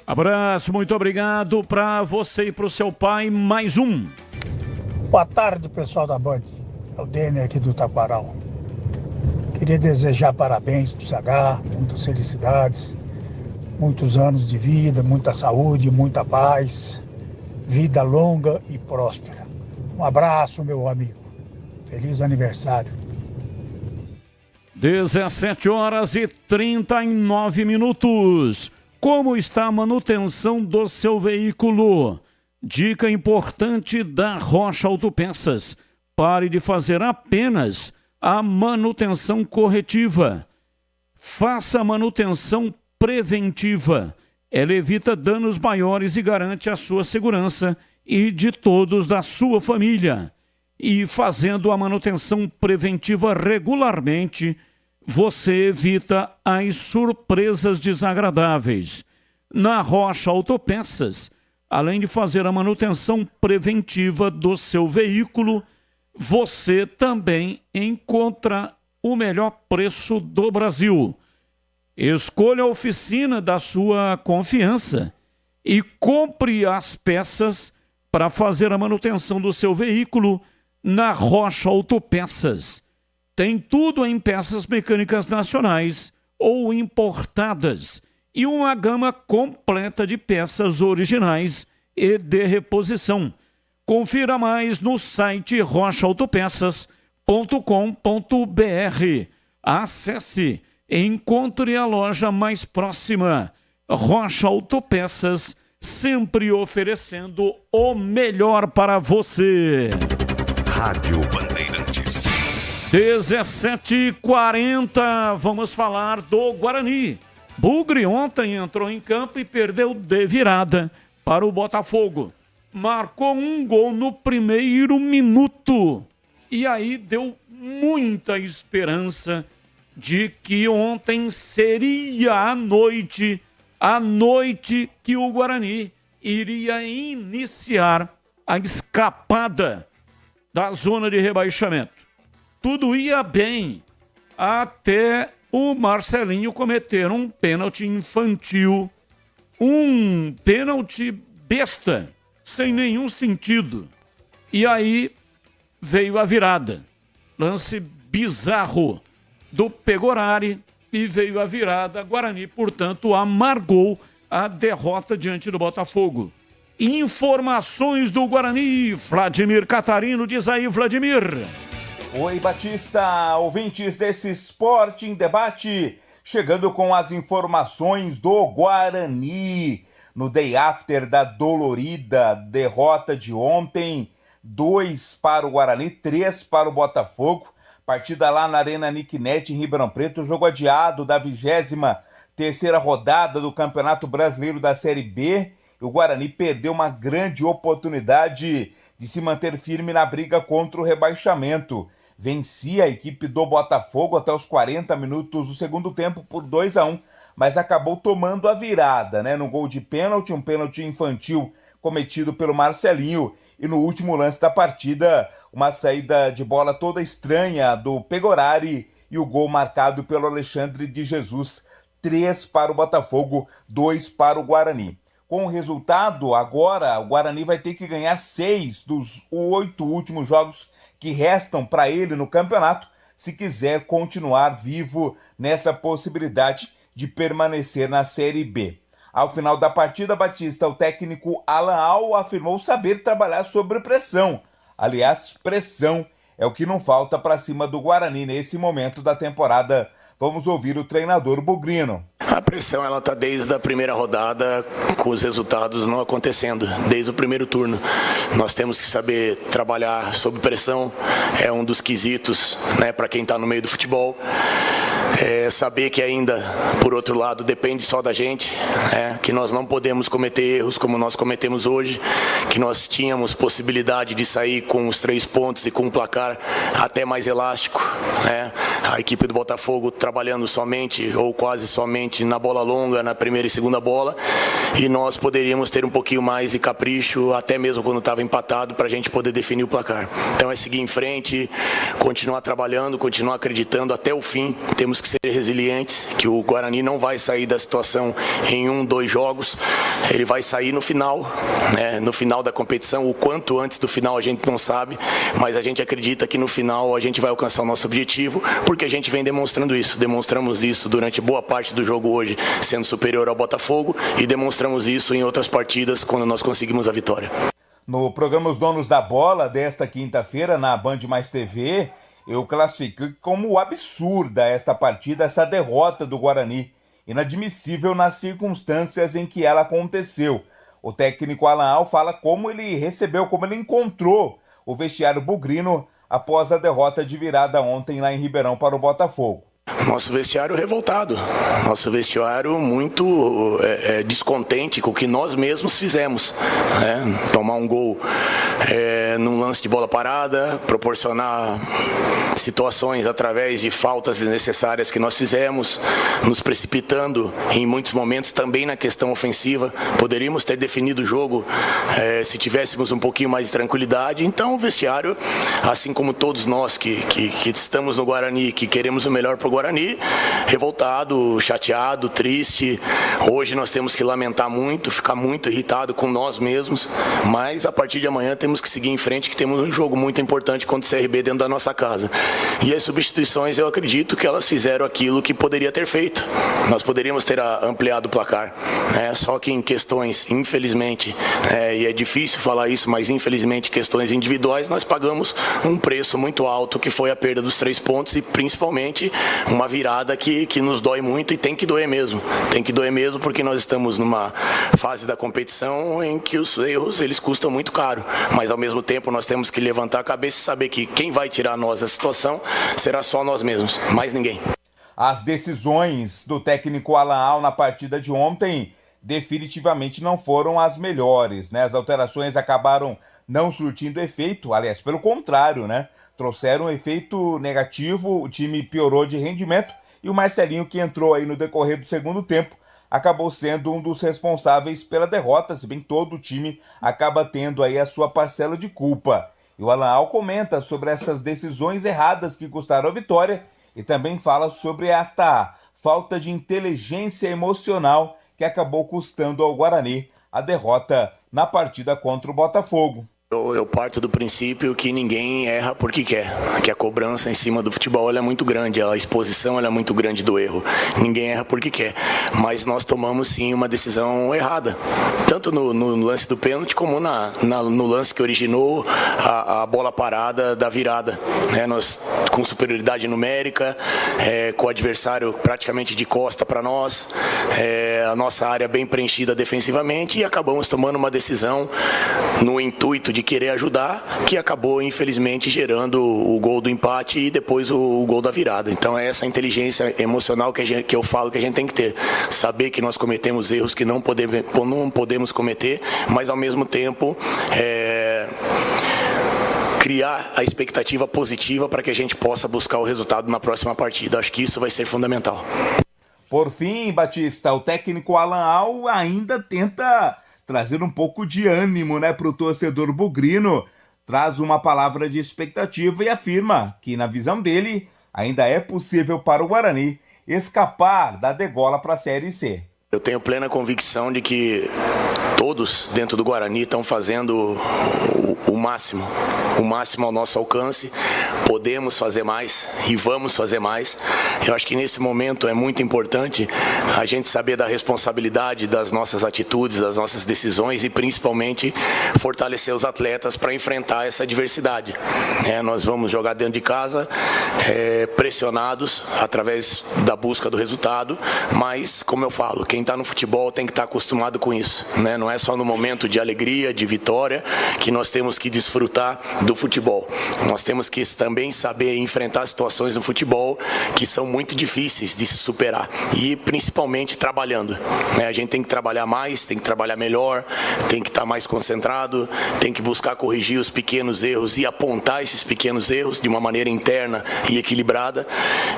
Abraço, muito obrigado para você e para o seu pai. Mais um. Boa tarde, pessoal da Band. É o Denner aqui do Taquaral. Queria desejar parabéns para o CH, muitas felicidades, muitos anos de vida, muita saúde, muita paz, vida longa e próspera. Um abraço, meu amigo. Feliz aniversário. 17h39. Como está a manutenção do seu veículo? Dica importante da Rocha Autopeças. Pare de fazer apenas a manutenção corretiva. Faça a manutenção preventiva. Ela evita danos maiores e garante a sua segurança e de todos da sua família. E fazendo a manutenção preventiva regularmente, você evita as surpresas desagradáveis. Na Rocha Autopeças, além de fazer a manutenção preventiva do seu veículo, você também encontra o melhor preço do Brasil. Escolha a oficina da sua confiança e compre as peças para fazer a manutenção do seu veículo na Rocha Autopeças. Tem tudo em peças mecânicas nacionais ou importadas e uma gama completa de peças originais e de reposição. Confira mais no site rochaautopeças.com.br. Acesse e encontre a loja mais próxima. Rocha Autopeças, sempre oferecendo o melhor para você. Rádio Bandeirantes. 17h40, vamos falar do Guarani. Bugre ontem entrou em campo e perdeu de virada para o Botafogo. Marcou um gol no primeiro minuto. E aí deu muita esperança de que ontem seria a noite que o Guarani iria iniciar a escapada da zona de rebaixamento. Tudo ia bem até o Marcelinho cometer um pênalti infantil, um pênalti besta, sem nenhum sentido. E aí veio a virada. Lance bizarro do Pegorari e veio a virada. Guarani, portanto, amargou a derrota diante do Botafogo. Informações do Guarani, Vladimir Catarino, diz aí, Vladimir. Oi, Batista, ouvintes desse Esporte em Debate, chegando com as informações do Guarani. No day after da dolorida derrota de ontem, 2 para o Guarani, 3 para o Botafogo. Partida lá na Arena Nicknet, em Ribeirão Preto, jogo adiado da 23ª rodada do Campeonato Brasileiro da Série B. O Guarani perdeu uma grande oportunidade de se manter firme na briga contra o rebaixamento. Vencia a equipe do Botafogo até os 40 minutos do segundo tempo por 2-1, mas acabou tomando a virada, né? No gol de pênalti, um pênalti infantil cometido pelo Marcelinho, e no último lance da partida, uma saída de bola toda estranha do Pegorari e o gol marcado pelo Alexandre de Jesus. 3 para o Botafogo, 2 para o Guarani. Com o resultado, agora o Guarani vai ter que ganhar 6 dos 8 últimos jogos que restam para ele no campeonato, se quiser continuar vivo nessa possibilidade de permanecer na Série B. Ao final da partida, Batista, o técnico Alan Al afirmou saber trabalhar sob pressão. Aliás, pressão é o que não falta para cima do Guarani nesse momento da temporada. Vamos ouvir o treinador bugrino. A pressão ela está desde a primeira rodada, com os resultados não acontecendo, desde o primeiro turno. Nós temos que saber trabalhar sob pressão, é um dos quesitos, né, para quem está no meio do futebol. Saber que ainda, por outro lado, depende só da gente, que nós não podemos cometer erros como nós cometemos hoje, que nós tínhamos possibilidade de sair com os 3 pontos e com um placar até mais elástico. A equipe do Botafogo trabalhando somente ou quase somente na bola longa, na primeira e segunda bola, e nós poderíamos ter um pouquinho mais de capricho, até mesmo quando estava empatado, para a gente poder definir o placar. Então é seguir em frente, continuar trabalhando, continuar acreditando até o fim. Temos que ser resilientes, que o Guarani não vai sair da situação em 1, 2 jogos, ele vai sair no final, no final da competição. O quanto antes do final a gente não sabe, mas a gente acredita que no final a gente vai alcançar o nosso objetivo, porque a gente vem demonstrando isso. Demonstramos isso durante boa parte do jogo hoje, sendo superior ao Botafogo, e demonstramos isso em outras partidas quando nós conseguimos a vitória. No programa Os Donos da Bola desta quinta-feira na Band Mais TV, eu classifiquei como absurda esta partida, essa derrota do Guarani, inadmissível nas circunstâncias em que ela aconteceu. O técnico Alan Al fala como ele encontrou o vestiário bugrino após a derrota de virada ontem lá em Ribeirão para o Botafogo. Nosso vestiário revoltado, nosso vestiário muito descontente com o que nós mesmos fizemos, né? Tomar um gol num lance de bola parada, proporcionar situações através de faltas desnecessárias que nós fizemos, nos precipitando em muitos momentos também na questão ofensiva. Poderíamos ter definido o jogo se tivéssemos um pouquinho mais de tranquilidade. Então o vestiário, assim como todos nós que estamos no Guarani, que queremos o melhor para o Guarani, revoltado, chateado, triste. Hoje nós temos que lamentar muito, ficar muito irritado com nós mesmos, mas a partir de amanhã temos que seguir em frente, que temos um jogo muito importante contra o CRB dentro da nossa casa. E as substituições, eu acredito que elas fizeram aquilo que poderia ter feito. Nós poderíamos ter ampliado o placar, né? Só que em questões, infelizmente, e é difícil falar isso, mas infelizmente questões individuais, nós pagamos um preço muito alto, que foi a perda dos 3 pontos e principalmente uma virada que nos dói muito e tem que doer mesmo. Tem que doer mesmo porque nós estamos numa fase da competição em que os erros eles custam muito caro, mas ao mesmo tempo nós temos que levantar a cabeça e saber que quem vai tirar nós da situação será só nós mesmos, mais ninguém. As decisões do técnico Alan Al na partida de ontem definitivamente não foram as melhores, né? As alterações acabaram não surtindo efeito, aliás, pelo contrário, né? Trouxeram um efeito negativo, o time piorou de rendimento e o Marcelinho, que entrou aí no decorrer do segundo tempo, acabou sendo um dos responsáveis pela derrota, se bem que todo o time acaba tendo aí a sua parcela de culpa. E o Alan Al comenta sobre essas decisões erradas que custaram a vitória e também fala sobre esta falta de inteligência emocional que acabou custando ao Guarani a derrota na partida contra o Botafogo. Eu parto do princípio que ninguém erra porque quer, que a cobrança em cima do futebol ela é muito grande, a exposição ela é muito grande do erro. Ninguém erra porque quer, mas nós tomamos sim uma decisão errada, tanto no lance do pênalti como no lance que originou a bola parada da virada, né? Nós com superioridade numérica, com o adversário praticamente de costa para nós, a nossa área bem preenchida defensivamente e acabamos tomando uma decisão no intuito de querer ajudar, que acabou infelizmente gerando o gol do empate e depois o gol da virada. Então é essa inteligência emocional que eu falo que a gente tem que ter, saber que nós cometemos erros que não podemos cometer, mas ao mesmo tempo criar a expectativa positiva para que a gente possa buscar o resultado na próxima partida. Acho que isso vai ser fundamental. Por fim, Batista, o técnico Alan Al ainda tenta trazer um pouco de ânimo, né, para o torcedor bugrino, traz uma palavra de expectativa e afirma que, na visão dele, ainda é possível para o Guarani escapar da degola para a Série C. Eu tenho plena convicção de que todos dentro do Guarani estão fazendo o máximo ao nosso alcance. Podemos fazer mais e vamos fazer mais. Eu acho que nesse momento é muito importante a gente saber da responsabilidade das nossas atitudes, das nossas decisões e principalmente fortalecer os atletas para enfrentar essa adversidade. Nós vamos jogar dentro de casa, pressionados através da busca do resultado, mas, como eu falo, quem está no futebol tem que estar acostumado com isso, né? Não é só no momento de alegria, de vitória, que nós temos que desfrutar do futebol. Nós temos que também saber enfrentar situações no futebol que são muito difíceis de se superar e principalmente trabalhando, né? A gente tem que trabalhar mais, tem que trabalhar melhor, tem que estar mais concentrado, tem que buscar corrigir os pequenos erros e apontar esses pequenos erros de uma maneira interna e equilibrada.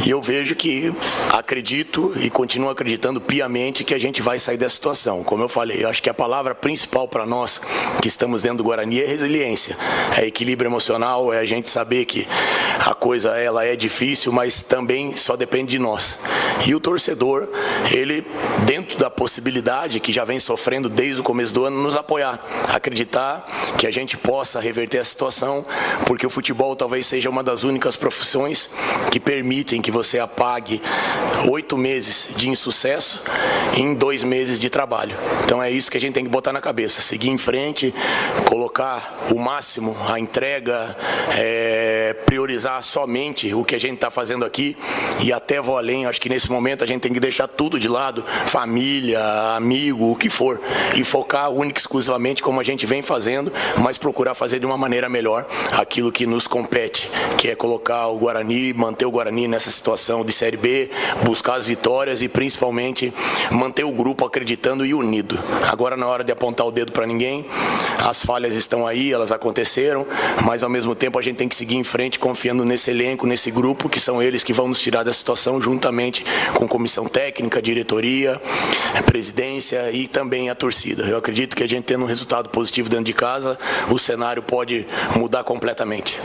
E eu vejo que acredito e continuo acreditando piamente que a gente vai sair dessa situação. Como eu falei, eu acho que a palavra principal para nós que estamos dentro do Guarani é resiliência, é equilíbrio emocional, é a gente saber que a coisa ela é difícil, mas também só depende de nós. E o torcedor, ele, dentro da possibilidade que já vem sofrendo desde o começo do ano, nos apoiar, acreditar que a gente possa reverter a situação, porque o futebol talvez seja uma das únicas profissões que permitem que você apague 8 meses de insucesso em 2 meses de trabalho. Então é isso que a gente tem tem que botar na cabeça, seguir em frente, colocar o máximo, a entrega, priorizar somente o que a gente está fazendo aqui e até vou além. Acho que nesse momento a gente tem que deixar tudo de lado, família, amigo, o que for, e focar única e exclusivamente como a gente vem fazendo, mas procurar fazer de uma maneira melhor aquilo que nos compete, que é colocar o Guarani, manter o Guarani nessa situação de Série B, buscar as vitórias e principalmente manter o grupo acreditando e unido. Agora na hora de apontar o dedo para ninguém, as falhas estão aí, elas aconteceram, mas ao mesmo tempo a gente tem que seguir em frente confiando nesse elenco, nesse grupo, que são eles que vão nos tirar dessa situação juntamente com comissão técnica, diretoria, presidência e também a torcida. Eu acredito que a gente tendo um resultado positivo dentro de casa, o cenário pode mudar completamente.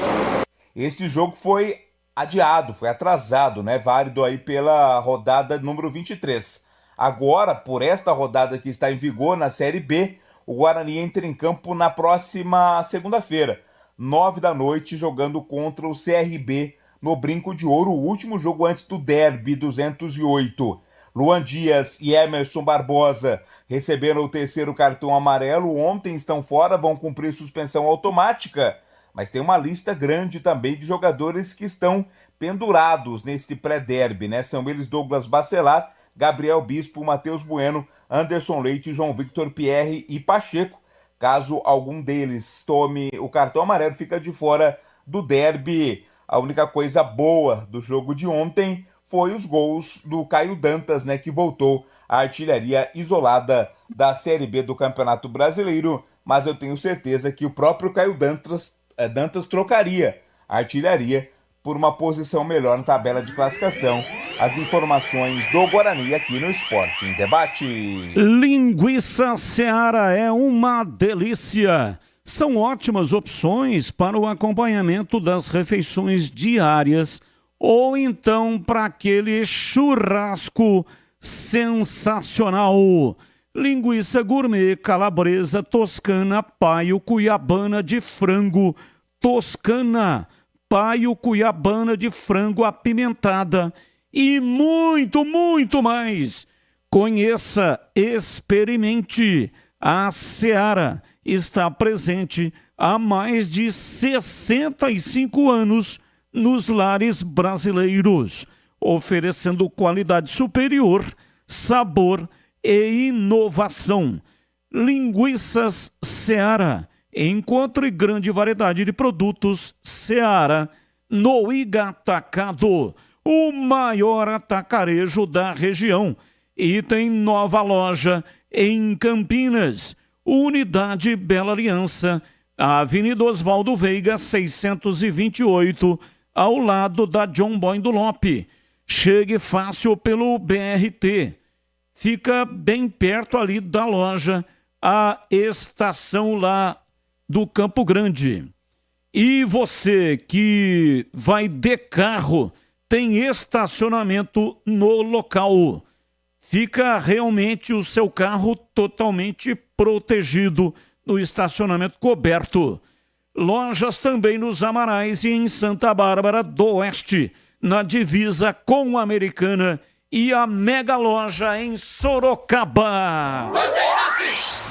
Este jogo foi adiado, foi atrasado, né? Válido aí pela rodada número 23. Agora, por esta rodada que está em vigor na Série B, o Guarani entra em campo na próxima segunda-feira, 21h, jogando contra o CRB no Brinco de Ouro, o último jogo antes do Derby 208. Luan Dias e Emerson Barbosa receberam o terceiro cartão amarelo, ontem estão fora, vão cumprir suspensão automática, mas tem uma lista grande também de jogadores que estão pendurados neste pré-derby, né? São eles Douglas Bacelar, Gabriel Bispo, Matheus Bueno, Anderson Leite, João Victor Pierre e Pacheco. Caso algum deles tome o cartão amarelo, fica de fora do derby. A única coisa boa do jogo de ontem foi os gols do Caio Dantas, né, que voltou à artilharia isolada da Série B do Campeonato Brasileiro, mas eu tenho certeza que o próprio Caio Dantas trocaria a artilharia por uma posição melhor na tabela de classificação. As informações do Guarani aqui no Esporte em Debate. Linguiça Seara é uma delícia. São ótimas opções para o acompanhamento das refeições diárias ou então para aquele churrasco sensacional. Linguiça gourmet, calabresa, toscana, paio, cuiabana de frango, toscana, paio, cuiabana de frango apimentada e muito, muito mais. Conheça, experimente. A Seara está presente há mais de 65 anos nos lares brasileiros, oferecendo qualidade superior, sabor e inovação. Linguiças Seara. Encontre grande variedade de produtos Seara no Igatacado, o maior atacarejo da região. E tem nova loja em Campinas, Unidade Bela Aliança, Avenida Oswaldo Veiga, 628, ao lado da John Boy do Lope. Chegue fácil pelo BRT. Fica bem perto ali da loja, a estação lá do Campo Grande. E você que vai de carro, tem estacionamento no local. Fica realmente o seu carro totalmente protegido no estacionamento coberto. Lojas também nos Amarais e em Santa Bárbara do Oeste, na divisa com a Americana, e a mega loja em Sorocaba.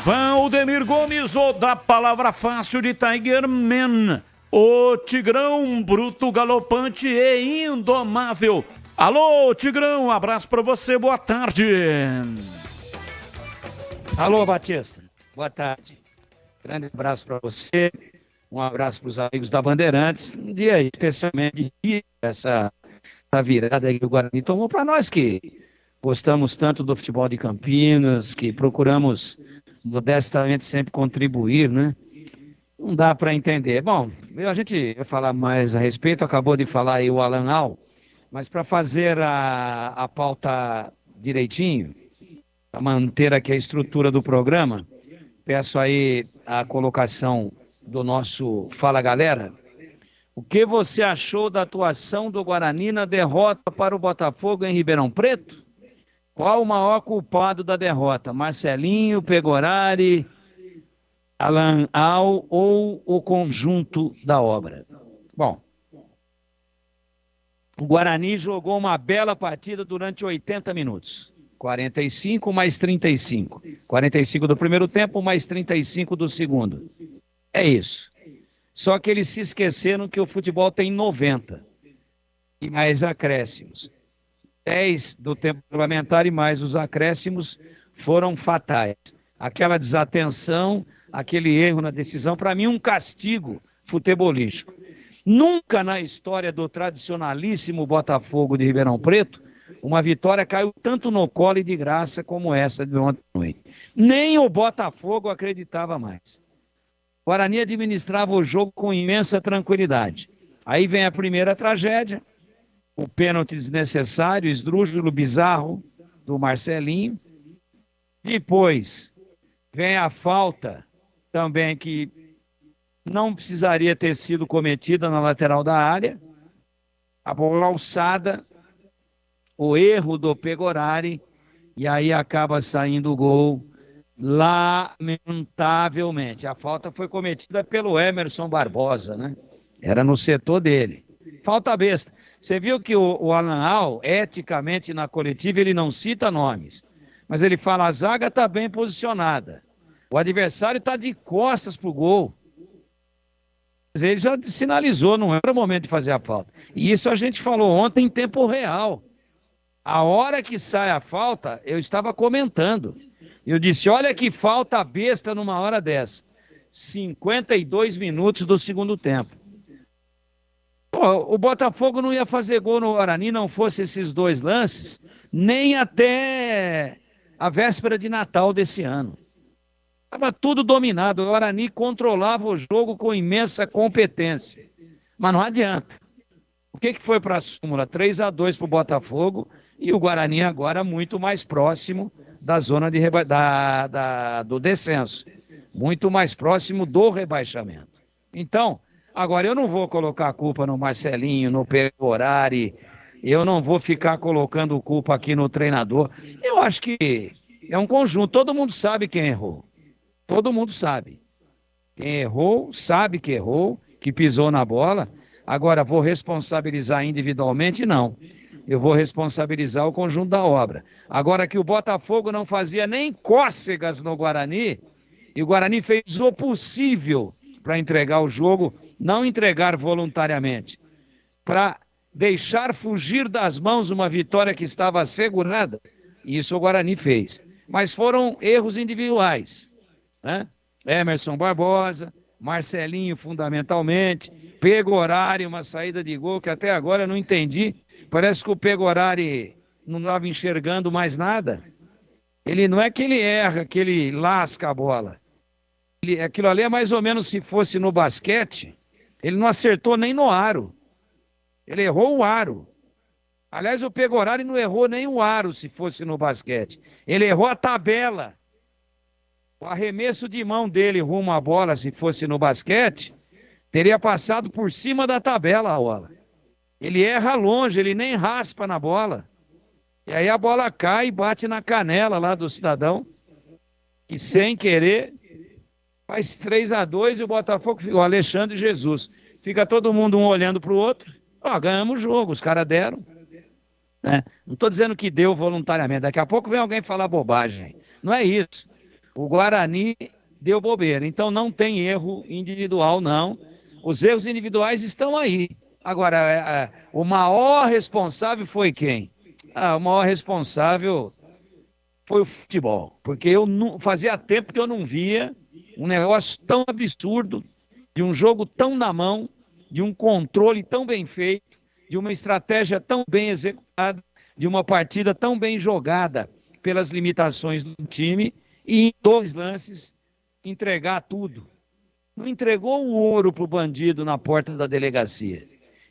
Valdemir Gomes, o da palavra fácil de Tiger Man, o Tigrão bruto, galopante e indomável. Alô, Tigrão, um abraço pra você, boa tarde. Alô, Batista, boa tarde. Grande abraço pra você, um abraço pros amigos da Bandeirantes. Um dia especialmente essa virada aí que o Guarani tomou pra nós que gostamos tanto do futebol de Campinas, que procuramos modestamente sempre contribuir, né? Não dá para entender. Bom, a gente vai falar mais a respeito, acabou de falar aí o Alan Al, mas para fazer a pauta direitinho, para manter aqui a estrutura do programa, peço aí a colocação do nosso Fala Galera. O que você achou da atuação do Guarani na derrota para o Botafogo em Ribeirão Preto? Qual o maior culpado da derrota? Marcelinho, Pegorari, Alan Al ou o conjunto da obra? Bom, o Guarani jogou uma bela partida durante 80 minutos. 45 mais 35. 45 do primeiro tempo mais 35 do segundo. É isso. Só que eles se esqueceram que o futebol tem 90. E mais acréscimos. 10 do tempo regulamentar e mais os acréscimos foram fatais. Aquela desatenção, aquele erro na decisão, para mim um castigo futebolístico. Nunca na história do tradicionalíssimo Botafogo de Ribeirão Preto, uma vitória caiu tanto no colo e de graça como essa de ontem à noite. Nem o Botafogo acreditava mais. O Guarani administrava o jogo com imensa tranquilidade. Aí vem a primeira tragédia, o pênalti desnecessário, esdrúxulo, bizarro, do Marcelinho. Depois vem a falta também que não precisaria ter sido cometida na lateral da área. A bola alçada, o erro do Pegorari, e aí acaba saindo o gol, lamentavelmente. A falta foi cometida pelo Emerson Barbosa, né? Era no setor dele. Falta besta. Você viu que o Alan Al, eticamente na coletiva, ele não cita nomes, mas ele fala, a zaga está bem posicionada. O adversário está de costas pro gol. Ele já sinalizou, não era o momento de fazer a falta. E isso a gente falou ontem em tempo real. A hora que sai a falta, eu estava comentando. Eu disse, olha que falta besta numa hora dessa. 52 minutos do segundo tempo. Pô, o Botafogo não ia fazer gol no Guarani, não fosse esses dois lances, nem até a véspera de Natal desse ano. Estava tudo dominado, o Guarani controlava o jogo com imensa competência. Mas não adianta. O que foi para a súmula? 3-2 para o Botafogo e o Guarani agora muito mais próximo da zona de do descenso. Muito mais próximo do rebaixamento. Então, agora eu não vou colocar a culpa no Marcelinho, no Pegorari, eu não vou ficar colocando culpa aqui no treinador. Eu acho que é um conjunto, todo mundo sabe quem errou. Todo mundo sabe. Quem errou, sabe que errou, que pisou na bola. Agora, vou responsabilizar individualmente? Não. Eu vou responsabilizar o conjunto da obra. Agora que o Botafogo não fazia nem cócegas no Guarani, e o Guarani fez o possível para entregar o jogo, não entregar voluntariamente, para deixar fugir das mãos uma vitória que estava assegurada, isso o Guarani fez. Mas foram erros individuais, né? Emerson Barbosa, Marcelinho fundamentalmente, Pegorari, uma saída de gol que até agora eu não entendi. Parece que o Pegorari não estava enxergando mais nada. Ele não é que ele erra, que ele lasca a bola. Aquilo ali é mais ou menos se fosse no basquete, ele não acertou nem no aro. Ele errou o aro. Aliás, o Pegorari não errou nem o aro se fosse no basquete. Ele errou a tabela. O arremesso de mão dele rumo à bola, se fosse no basquete, teria passado por cima da tabela a bola. Ele erra longe, ele nem raspa na bola. E aí a bola cai e bate na canela lá do cidadão, que sem querer faz 3-2 e o Botafogo, o Alexandre Jesus. Fica todo mundo um olhando para o outro. Ó, ganhamos o jogo, os caras deram. Né? Não estou dizendo que deu voluntariamente. Daqui a pouco vem alguém falar bobagem. Não é isso. O Guarani deu bobeira. Então não tem erro individual, não. Os erros individuais estão aí. Agora, o maior responsável foi quem? O maior responsável foi o futebol. Porque eu não, fazia tempo que eu não via um negócio tão absurdo, de um jogo tão na mão, de um controle tão bem feito, de uma estratégia tão bem executada, de uma partida tão bem jogada pelas limitações do time e em 2 lances entregar tudo. Não entregou o ouro para o bandido na porta da delegacia.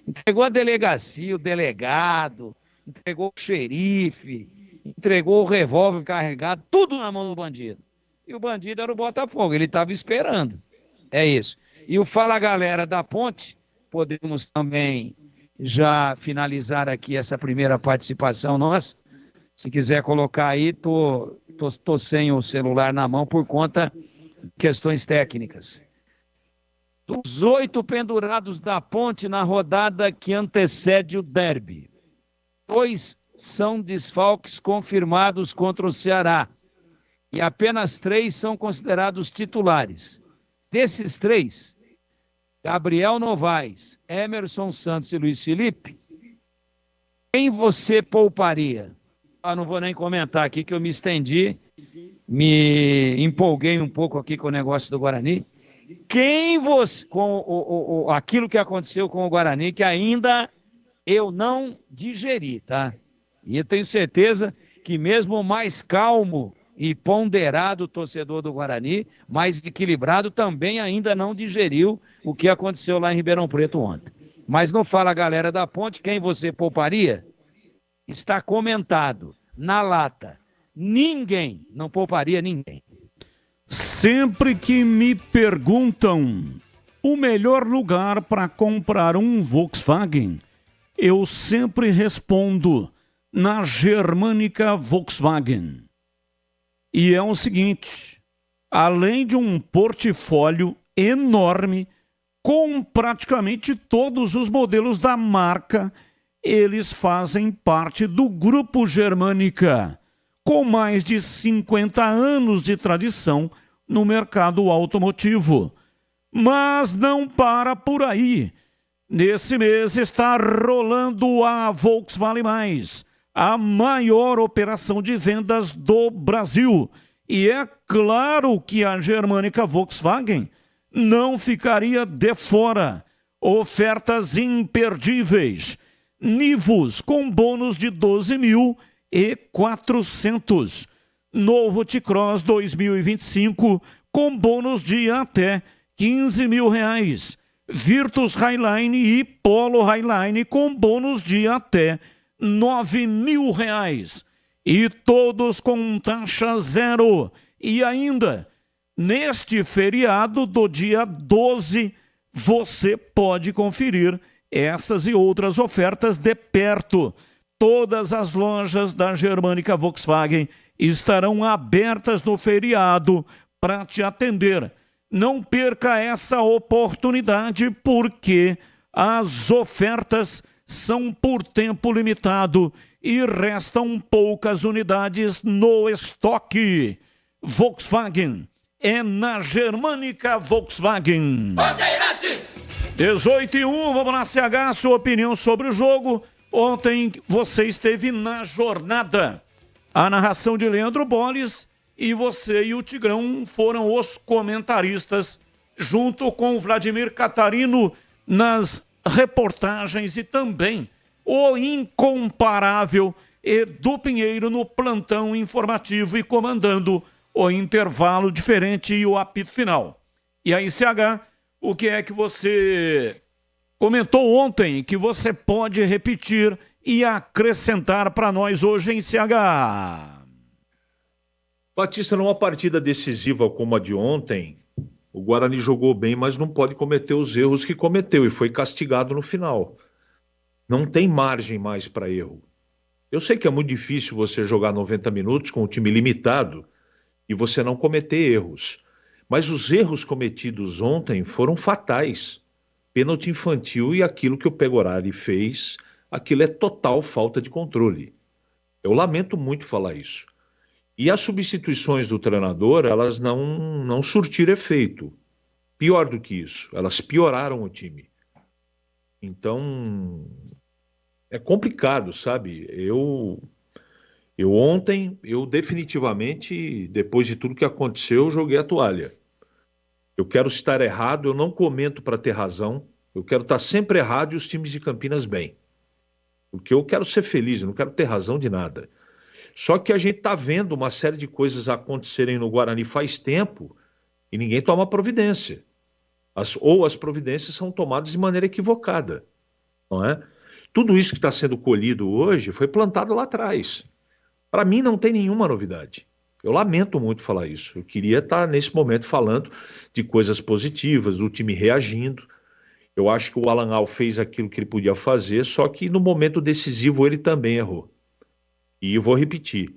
Entregou a delegacia, o delegado, entregou o xerife, entregou o revólver carregado, tudo na mão do bandido. E o bandido era o Botafogo, ele estava esperando. É isso. E o Fala Galera da Ponte, podemos também já finalizar aqui essa primeira participação nossa. Se quiser colocar aí, tô sem o celular na mão por conta de questões técnicas. Dos 8 pendurados da Ponte na rodada que antecede o derby, 2 são desfalques confirmados contra o Ceará e apenas 3 são considerados titulares. Desses 3, Gabriel Novaes, Emerson Santos e Luiz Felipe, quem você pouparia? Não vou nem comentar aqui que eu me estendi, me empolguei um pouco aqui com o negócio do Guarani. Quem você, com aquilo que aconteceu com o Guarani, que ainda eu não digeri, tá? E eu tenho certeza que mesmo o mais calmo e ponderado torcedor do Guarani, mais equilibrado, também ainda não digeriu o que aconteceu lá em Ribeirão Preto ontem. Mas não fala, galera da Ponte, quem você pouparia? Está comentado, na lata. Ninguém, não pouparia ninguém. Sempre que me perguntam o melhor lugar para comprar um Volkswagen, eu sempre respondo na Germânica Volkswagen. E é o seguinte, além de um portfólio enorme, com praticamente todos os modelos da marca, eles fazem parte do Grupo Germânica, com mais de 50 anos de tradição no mercado automotivo. Mas não para por aí. Nesse mês está rolando a Volkswagen Mais, a maior operação de vendas do Brasil. E é claro que a Germânica Volkswagen não ficaria de fora. Ofertas imperdíveis. Nivus com bônus de 12.400. Novo T-Cross 2025 com bônus de até R$15.000. Virtus Highline e Polo Highline com bônus de até R$9.000. E todos com taxa zero. E ainda, neste feriado do dia 12, você pode conferir essas e outras ofertas de perto. Todas as lojas da Germânica Volkswagen estarão abertas no feriado para te atender. Não perca essa oportunidade, porque as ofertas são por tempo limitado e restam poucas unidades no estoque. Volkswagen é na Germânica Volkswagen. Bandeirantes! 18:01, vamos lá, CH, sua opinião sobre o jogo. Ontem você esteve na jornada. A narração de Leandro Bolles e você e o Tigrão foram os comentaristas, junto com o Vladimir Catarino nas reportagens e também o incomparável Edu Pinheiro no plantão informativo e comandando o intervalo diferente e o apito final. E aí, CH, o que é que você comentou ontem que você pode repetir e acrescentar para nós hoje em CH? Batista, numa partida decisiva como a de ontem, o Guarani jogou bem, mas não pode cometer os erros que cometeu e foi castigado no final. Não tem margem mais para erro. Eu sei que é muito difícil você jogar 90 minutos com um time limitado e você não cometer erros. Mas os erros cometidos ontem foram fatais. Pênalti infantil e aquilo que o Pegorari fez, aquilo é total falta de controle. Eu lamento muito falar isso. E as substituições do treinador, elas não surtiram efeito. Pior do que isso, elas pioraram o time. Então, é complicado, sabe? Eu ontem, definitivamente, depois de tudo que aconteceu, joguei a toalha. Eu quero estar errado, eu não comento para ter razão. Eu quero estar sempre errado e os times de Campinas bem. Porque eu quero ser feliz, eu não quero ter razão de nada. Só que a gente está vendo uma série de coisas acontecerem no Guarani faz tempo e ninguém toma providência. Ou as providências são tomadas de maneira equivocada, não é? Tudo isso que está sendo colhido hoje foi plantado lá atrás. Para mim não tem nenhuma novidade. Eu lamento muito falar isso. Eu queria estar nesse momento falando de coisas positivas, do time reagindo. Eu acho que o Alan Al fez aquilo que ele podia fazer, só que no momento decisivo ele também errou. E eu vou repetir,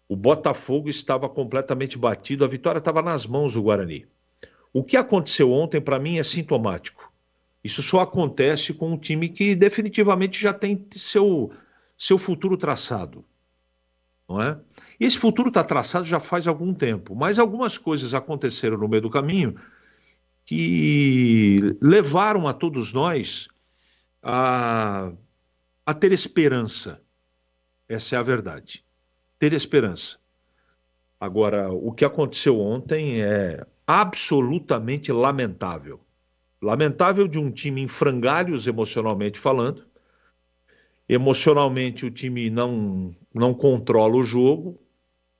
o Botafogo estava completamente batido, a vitória estava nas mãos do Guarani. O que aconteceu ontem, para mim, é sintomático. Isso só acontece com um time que definitivamente já tem seu futuro traçado, não é? E esse futuro está traçado já faz algum tempo, mas algumas coisas aconteceram no meio do caminho que levaram a todos nós a ter esperança. Essa é a verdade. Ter esperança. Agora, o que aconteceu ontem é absolutamente lamentável. Lamentável de um time em frangalhos, emocionalmente falando. Emocionalmente, o time não controla o jogo.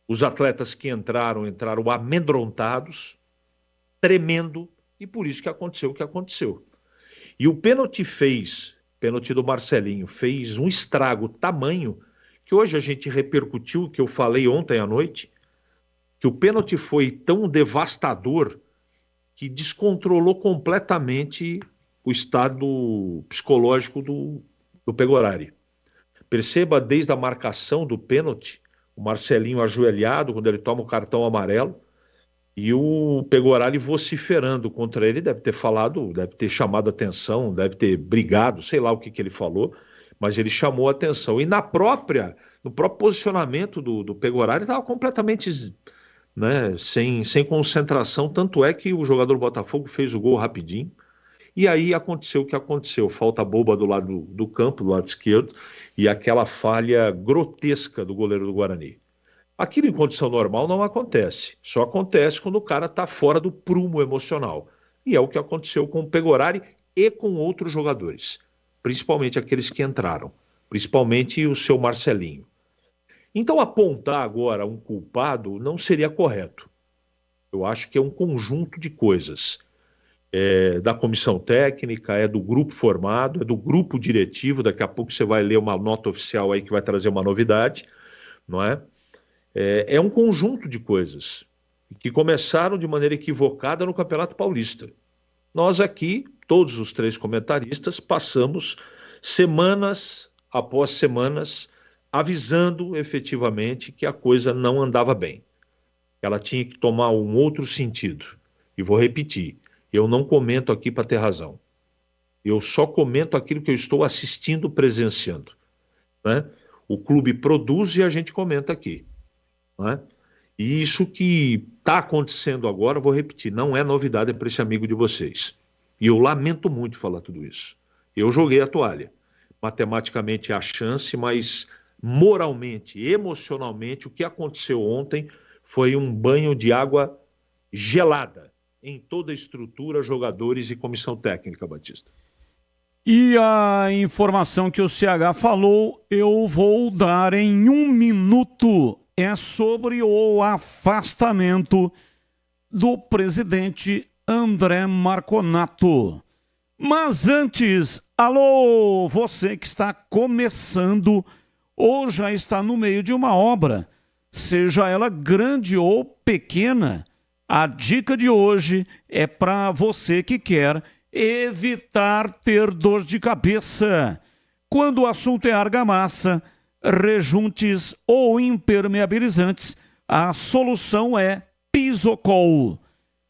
Os atletas que entraram amedrontados, tremendo, e por isso que aconteceu o que aconteceu. E o pênalti do Marcelinho, fez um estrago tamanho que hoje a gente repercutiu, que eu falei ontem à noite, que o pênalti foi tão devastador que descontrolou completamente o estado psicológico do Pegorari. Perceba, desde a marcação do pênalti, o Marcelinho ajoelhado quando ele toma o cartão amarelo, e o Pegorari vociferando contra ele, deve ter falado, deve ter chamado atenção, deve ter brigado, sei lá o que ele falou, mas ele chamou a atenção. E no próprio posicionamento do Pegorari estava completamente, né, sem concentração, tanto é que o jogador do Botafogo fez o gol rapidinho, e aí aconteceu o que aconteceu, falta boba do lado do campo, do lado esquerdo, e aquela falha grotesca do goleiro do Guarani. Aquilo em condição normal não acontece, só acontece quando o cara está fora do prumo emocional, e é o que aconteceu com o Pegorari e com outros jogadores, principalmente aqueles que entraram, principalmente o seu Marcelinho. Então apontar agora um culpado não seria correto. Eu acho que é um conjunto de coisas. É da comissão técnica, é do grupo formado, é do grupo diretivo. Daqui a pouco você vai ler uma nota oficial aí que vai trazer uma novidade, não é? É um conjunto de coisas que começaram de maneira equivocada no Campeonato Paulista. Nós aqui, todos os 3 comentaristas, passamos semanas após semanas avisando efetivamente que a coisa não andava bem. Ela tinha que tomar um outro sentido. E vou repetir, eu não comento aqui para ter razão. Eu só comento aquilo que eu estou assistindo, presenciando, né? O clube produz e a gente comenta aqui, né? E isso que está acontecendo agora, vou repetir, não é novidade para esse amigo de vocês. E eu lamento muito falar tudo isso. Eu joguei a toalha. Matematicamente é a chance, mas moralmente, emocionalmente, o que aconteceu ontem foi um banho de água gelada em toda a estrutura, jogadores e comissão técnica, Batista. E a informação que o CH falou, eu vou dar em 1 minuto. É sobre o afastamento do presidente André Marconato. Mas antes, alô, você que está começando ou já está no meio de uma obra, seja ela grande ou pequena, a dica de hoje é para você que quer evitar ter dor de cabeça. Quando o assunto é argamassa, rejuntes ou impermeabilizantes, a solução é Pisocol.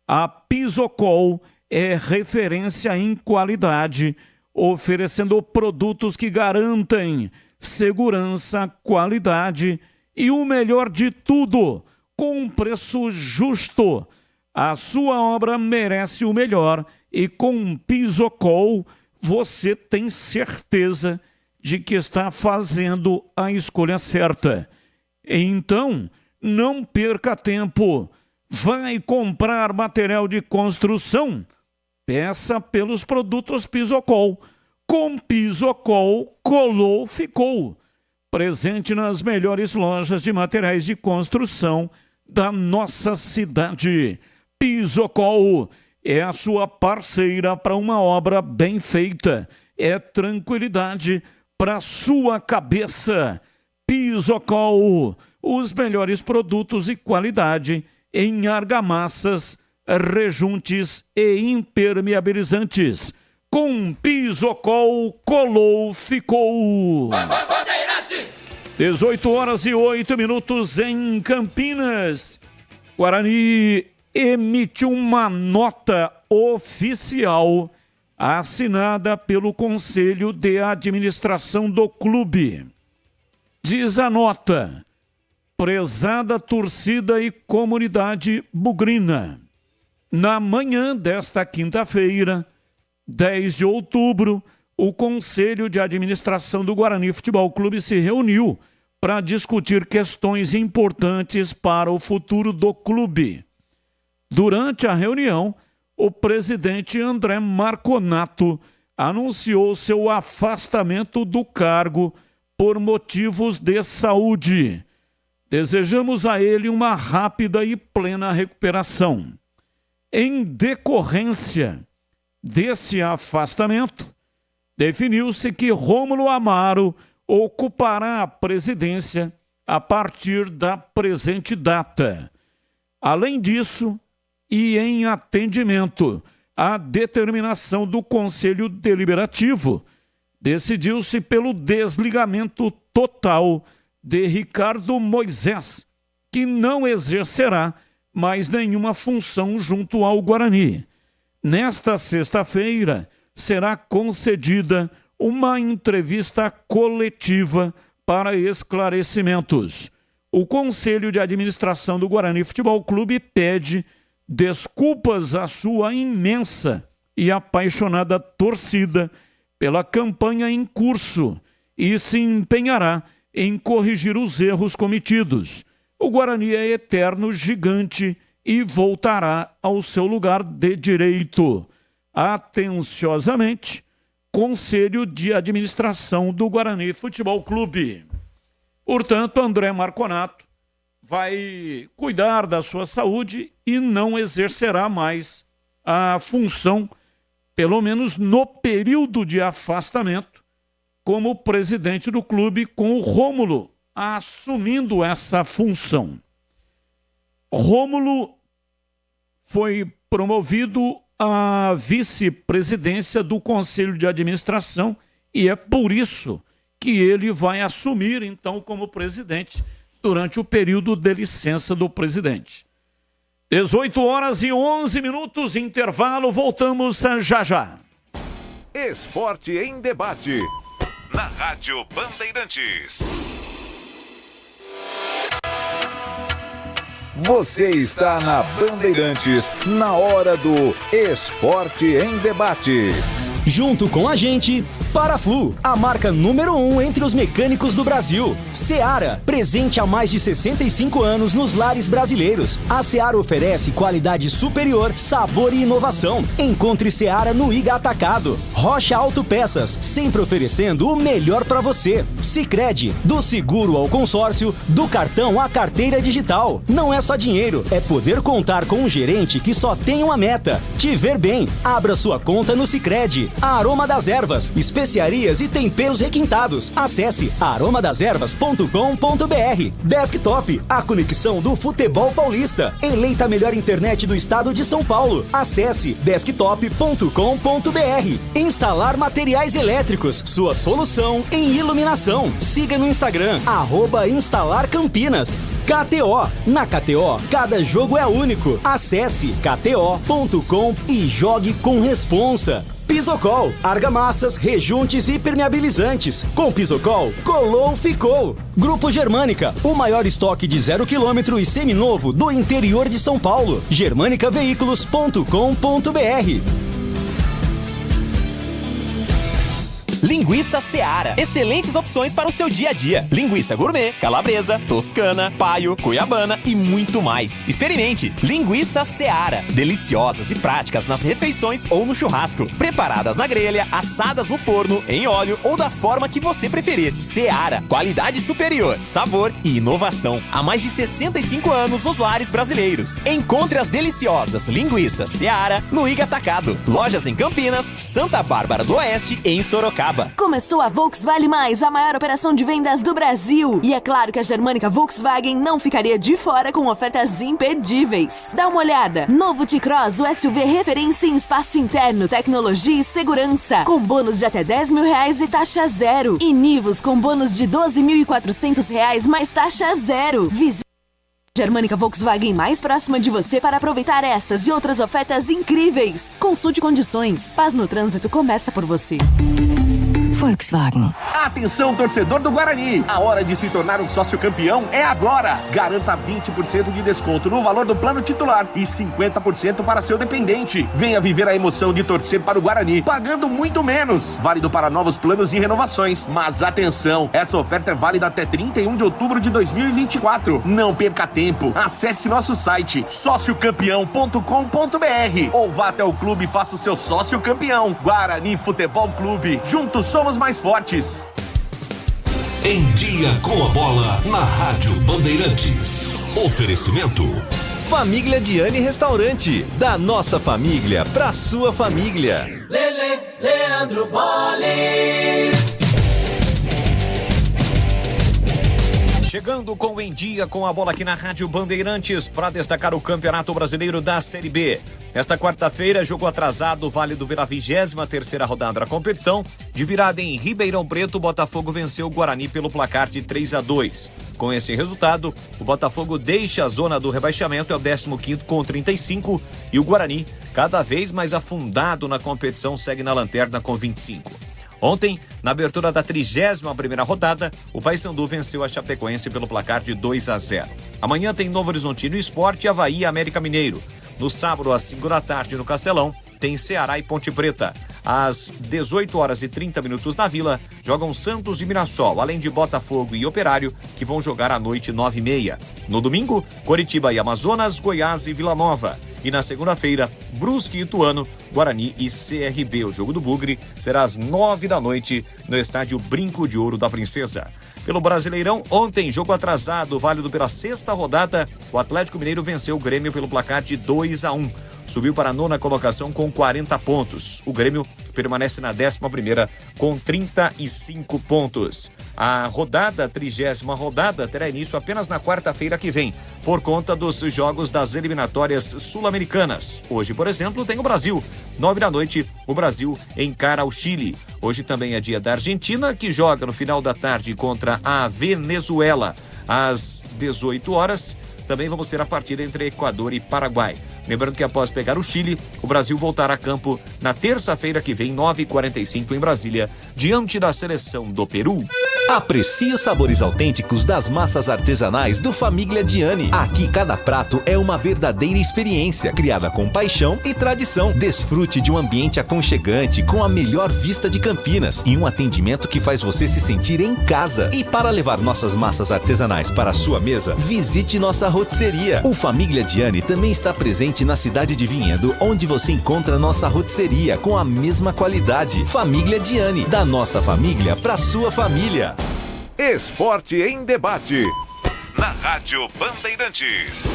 A Pisocol é referência em qualidade, oferecendo produtos que garantem segurança, qualidade e o melhor de tudo, com um preço justo. A sua obra merece o melhor e com Pisocol você tem certeza de que está fazendo a escolha certa. Então, não perca tempo. Vai comprar material de construção? Peça pelos produtos Pisocol. Com Pisocol, colou, ficou. Presente nas melhores lojas de materiais de construção da nossa cidade. Pisocol é a sua parceira para uma obra bem feita. É tranquilidade para sua cabeça. Pisocol, os melhores produtos e qualidade em argamassas, rejuntes e impermeabilizantes. Com Pisocol, colou, ficou. 18h08 em Campinas. Guarani emite uma nota oficial assinada pelo Conselho de Administração do clube. Diz a nota: prezada torcida e comunidade bugrina, na manhã desta quinta-feira, 10 de outubro, o Conselho de Administração do Guarani Futebol Clube se reuniu para discutir questões importantes para o futuro do clube. Durante a reunião, o presidente André Marconato anunciou seu afastamento do cargo por motivos de saúde. Desejamos a ele uma rápida e plena recuperação. Em decorrência desse afastamento, definiu-se que Rômulo Amaro ocupará a presidência a partir da presente data. Além disso, e em atendimento à determinação do Conselho Deliberativo, decidiu-se pelo desligamento total de Ricardo Moisés, que não exercerá mais nenhuma função junto ao Guarani. Nesta sexta-feira, será concedida uma entrevista coletiva para esclarecimentos. O Conselho de Administração do Guarani Futebol Clube pede desculpas à sua imensa e apaixonada torcida pela campanha em curso e se empenhará em corrigir os erros cometidos. O Guarani é eterno gigante e voltará ao seu lugar de direito. Atenciosamente, Conselho de Administração do Guarani Futebol Clube. Portanto, André Marconato vai cuidar da sua saúde e não exercerá mais a função, pelo menos no período de afastamento, como presidente do clube, com o Rômulo assumindo essa função. Rômulo foi promovido à vice-presidência do Conselho de Administração e é por isso que ele vai assumir, então, como presidente durante o período de licença do presidente. 18h11, intervalo, voltamos já já. Esporte em debate, na Rádio Bandeirantes. Você está na Bandeirantes, na hora do Esporte em Debate. Junto com a gente, Paraflu, a marca número 1 entre os mecânicos do Brasil. Seara, presente há mais de 65 anos nos lares brasileiros. A Seara oferece qualidade superior, sabor e inovação. Encontre Seara no Iga Atacado. Rocha Autopeças, sempre oferecendo o melhor para você. Sicredi, do seguro ao consórcio, do cartão à carteira digital. Não é só dinheiro, é poder contar com um gerente que só tem uma meta: te ver bem. Abra sua conta no Sicredi. A Aroma das Ervas, especiarias e temperos requintados. Acesse aromadeservas.com.br. Desktop, a conexão do futebol paulista. Eleita a melhor internet do estado de São Paulo. Acesse desktop.com.br. Instalar materiais elétricos, sua solução em iluminação. Siga no Instagram, @instalarcampinas. KTO, na KTO, cada jogo é único. Acesse kto.com e jogue com responsa. Pisocol, argamassas, rejuntes e impermeabilizantes. Com Pisocol, colou, ficou. Grupo Germânica, o maior estoque de 0 km e seminovo do interior de São Paulo. germanicaveículos.com.br. Linguiça Seara. Excelentes opções para o seu dia a dia. Linguiça gourmet, calabresa, toscana, paio, cuiabana e muito mais. Experimente. Linguiça Seara. Deliciosas e práticas nas refeições ou no churrasco. Preparadas na grelha, assadas no forno, em óleo ou da forma que você preferir. Seara. Qualidade superior, sabor e inovação. Há mais de 65 anos nos lares brasileiros. Encontre as deliciosas linguiças Seara no Iga Atacado. Lojas em Campinas, Santa Bárbara do Oeste e em Sorocaba. Começou a Volkswagen Mais, a maior operação de vendas do Brasil. E é claro que a Germânica Volkswagen não ficaria de fora com ofertas imperdíveis. Dá uma olhada. Novo T-Cross, o SUV referência em espaço interno, tecnologia e segurança. Com bônus de até R$10.000 e taxa zero. E Nivus com bônus de R$12.400 mais taxa zero. Visite a Germânica Volkswagen mais próxima de você para aproveitar essas e outras ofertas incríveis. Consulte condições. Paz no trânsito começa por você. Volkswagen. Atenção, torcedor do Guarani! A hora de se tornar um sócio campeão é agora! Garanta 20% de desconto no valor do plano titular e 50% para seu dependente. Venha viver a emoção de torcer para o Guarani, pagando muito menos. Válido para novos planos e renovações. Mas atenção, essa oferta é válida até 31 de outubro de 2024. Não perca tempo. Acesse nosso site sociocampeão.com.br ou vá até o clube e faça o seu sócio campeão. Guarani Futebol Clube. Juntos somos mais fortes. Em Dia com a Bola na Rádio Bandeirantes. Oferecimento Família Diani Restaurante. Da nossa família pra sua família. Leandro Boles. Chegando com o Em Dia com a Bola aqui na Rádio Bandeirantes para destacar o Campeonato Brasileiro da Série B. Nesta quarta-feira, jogo atrasado, válido pela 23ª rodada da competição. De virada em Ribeirão Preto, o Botafogo venceu o Guarani pelo placar de 3-2. Com esse resultado, o Botafogo deixa a zona do rebaixamento, é o 15º com 35, e o Guarani, cada vez mais afundado na competição, segue na lanterna com 25. Ontem, na abertura da 31ª rodada, o Paysandu venceu a Chapecoense pelo placar de 2-0. Amanhã tem Novo Horizontino Sport, Avaí e América Mineiro. No sábado, às 5 da tarde, no Castelão, tem Ceará e Ponte Preta. Às 18h30 na Vila, jogam Santos e Mirassol, além de Botafogo e Operário, que vão jogar à noite 9h30. No domingo, Coritiba e Amazonas, Goiás e Vila Nova. E na segunda-feira, Brusque e Ituano, Guarani e CRB. O jogo do Bugre será às 9 da noite no estádio Brinco de Ouro da Princesa. Pelo Brasileirão, ontem, jogo atrasado, válido pela 6ª rodada, o Atlético Mineiro venceu o Grêmio pelo placar de 2-1. Subiu para a 9ª colocação com 40 pontos. O Grêmio permanece na 11ª com 35 pontos. A 30ª rodada, terá início apenas na quarta-feira que vem, por conta dos jogos das eliminatórias sul-americanas. Hoje, por exemplo, tem o Brasil. 9 da noite, o Brasil encara o Chile. Hoje também é dia da Argentina, que joga no final da tarde contra a Venezuela. Às 18 horas, também vamos ter a partida entre Equador e Paraguai. Lembrando que após pegar o Chile, o Brasil voltará a campo na terça-feira que vem, 9h45 em Brasília, diante da seleção do Peru. Aprecie os sabores autênticos das massas artesanais do Família Diani. Aqui cada prato é uma verdadeira experiência, criada com paixão e tradição. Desfrute de um ambiente aconchegante, com a melhor vista de Campinas e um atendimento que faz você se sentir em casa. E para levar nossas massas artesanais para a sua mesa, visite nossa rotisseria. O Família Diani também está presente na cidade de Vinhedo, onde você encontra nossa rotisseria com a mesma qualidade. Família Diani, da nossa família para sua família. Esporte em Debate, na Rádio Bandeirantes.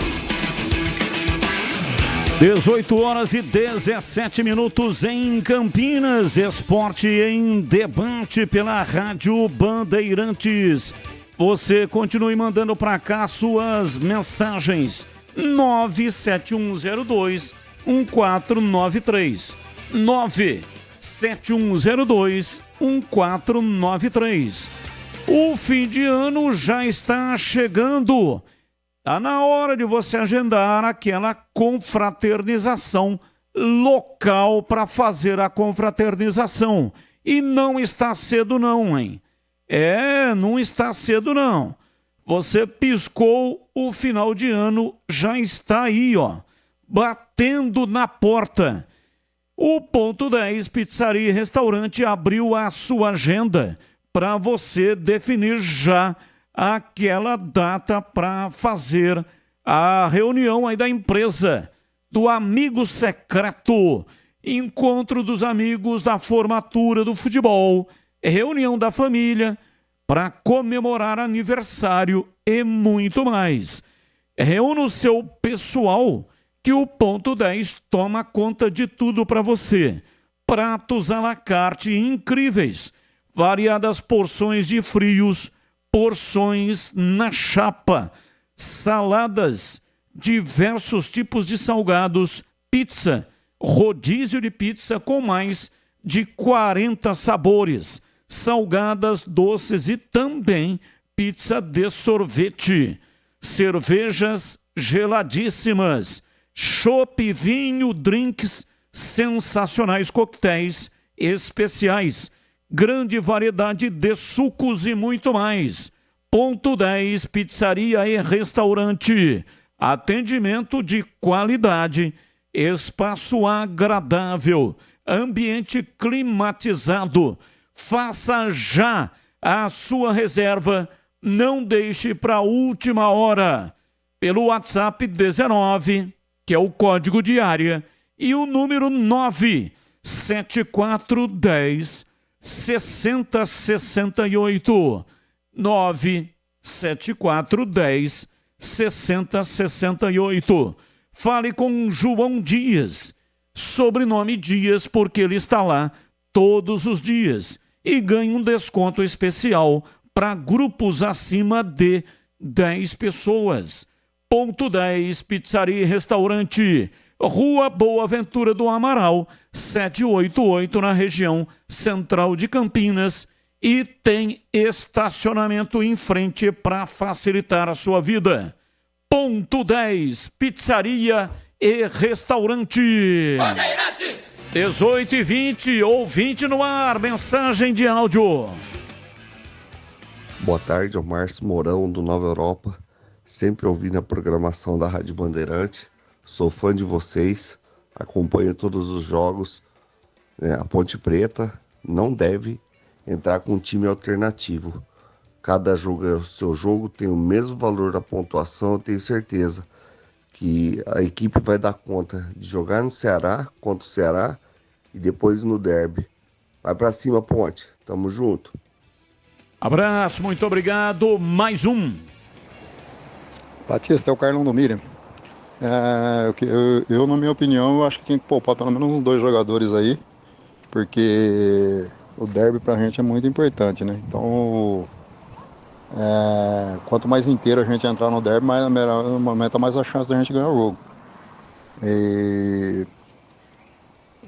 18h17 em Campinas. Esporte em Debate pela Rádio Bandeirantes. Você continue mandando para cá suas mensagens. 97102-1493. 97102-1493. O fim de ano já está chegando. Está na hora de você agendar aquela confraternização local para fazer a confraternização. E não está cedo não, hein? Não está cedo não. Você piscou, o final de ano já está aí, ó, batendo na porta. O Ponto 10 Pizzaria e Restaurante abriu a sua agenda para você definir já aquela data para fazer a reunião aí da empresa, do amigo secreto, encontro dos amigos da formatura do futebol, reunião da família, para comemorar aniversário e muito mais. Reúna o seu pessoal que o Ponto 10 toma conta de tudo para você. Pratos à la carte incríveis, variadas porções de frios, porções na chapa, saladas, diversos tipos de salgados, pizza, rodízio de pizza com mais de 40 sabores, salgadas, doces e também pizza de sorvete, cervejas geladíssimas, chopp, vinho, drinks, sensacionais coquetéis especiais, grande variedade de sucos e muito mais. Ponto 10, pizzaria e restaurante. Atendimento de qualidade, espaço agradável, ambiente climatizado. Faça já a sua reserva, não deixe para a última hora. Pelo WhatsApp 19, que é o código de área, e o número 97410 6068. 97410 6068. Fale com João Dias, sobrenome Dias, porque ele está lá todos os dias e ganha um desconto especial para grupos acima de 10 pessoas. Ponto 10, pizzaria e restaurante, Rua Boa Ventura do Amaral, 788, na região central de Campinas, e tem estacionamento em frente para facilitar a sua vida. Ponto 10, pizzaria e restaurante. 18h20, ouvinte no ar, mensagem de áudio. Boa tarde, é o Márcio Mourão, do Nova Europa, sempre ouvindo a programação da Rádio Bandeirante. Sou fã de vocês, acompanho todos os jogos. A Ponte Preta não deve entrar com um time alternativo. Cada jogo é o seu jogo, tem o mesmo valor da pontuação. Eu tenho certeza que a equipe vai dar conta de jogar no Ceará, contra o Ceará, e depois no derby. Vai pra cima, Ponte. Tamo junto. Abraço, muito obrigado. Mais um. Batista, é o Carlão do Miriam. Eu, na minha opinião, eu acho que tem que poupar pelo menos uns 2 jogadores aí, porque o derby pra gente é muito importante, né? Então, quanto mais inteiro a gente entrar no derby, aumenta mais a chance da gente ganhar o jogo. E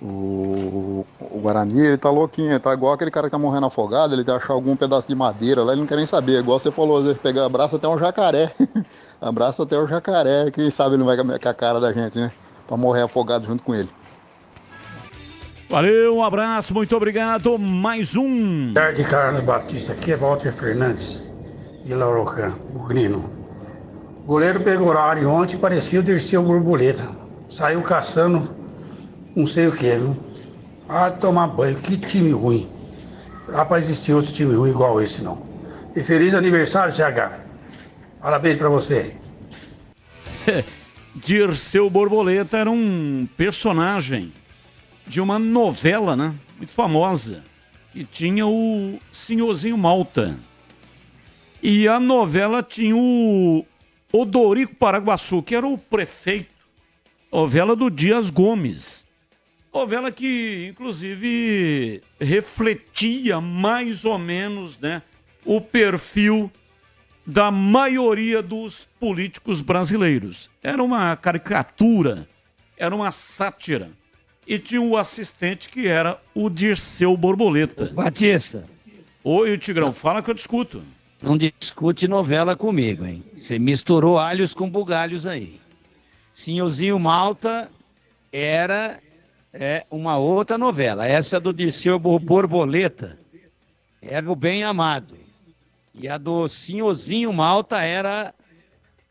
o Guarani, ele tá louquinho, ele tá igual aquele cara que tá morrendo afogado, ele tem que achar algum pedaço de madeira lá, ele não quer nem saber, igual você falou, ele pega, abraça até um jacaré, abraça até o jacaré, quem sabe ele não vai com a cara da gente, né? Pra morrer afogado junto com ele. Valeu, um abraço, muito obrigado. Mais um. Boa tarde, Carlos Batista. Aqui é Walter Fernandes, de Laurocan, Bugrino. O goleiro pegou horário ontem e parecia o Dirceu Borboleta. Saiu caçando não sei o que, viu? Tomar banho, que time ruim. Dá pra existir outro time ruim igual esse, não. E feliz aniversário, CH. Parabéns pra você. Dirceu Borboleta era um personagem de uma novela, né? Muito famosa, que tinha o Senhorzinho Malta. E a novela tinha o Odorico Paraguaçu, que era o prefeito. Novela do Dias Gomes. Novela que, inclusive, refletia mais ou menos, né, o perfil da maioria dos políticos brasileiros. Era uma caricatura, era uma sátira. E tinha um assistente que era o Dirceu Borboleta. Batista. Oi, Tigrão, fala que eu discuto. Não discute novela comigo, hein? Você misturou alhos com bugalhos aí. Senhorzinho Malta era uma outra novela. Essa do Dirceu Borboleta era o Bem Amado. E a do Senhorzinho Malta era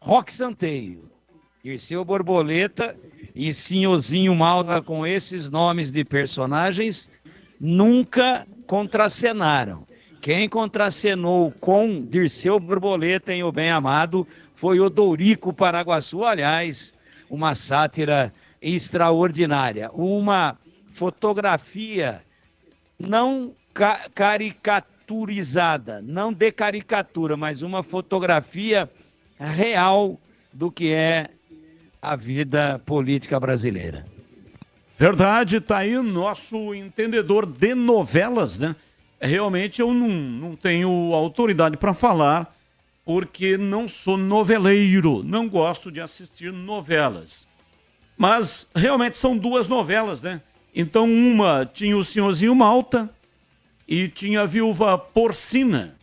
Roque Santeio. Dirceu Borboleta e Senhorzinho Malta, com esses nomes de personagens, nunca contracenaram. Quem contracenou com Dirceu Borboleta em O Bem Amado foi Odorico Paraguaçu. Aliás, uma sátira extraordinária. Uma fotografia não caricaturizada, não de caricatura, mas uma fotografia real do que é a vida política brasileira. Verdade, tá aí o nosso entendedor de novelas, né? Realmente eu não tenho autoridade para falar, porque não sou noveleiro, não gosto de assistir novelas. Mas realmente são 2 novelas, né? Então uma tinha o Senhorzinho Malta e tinha a Viúva Porcina.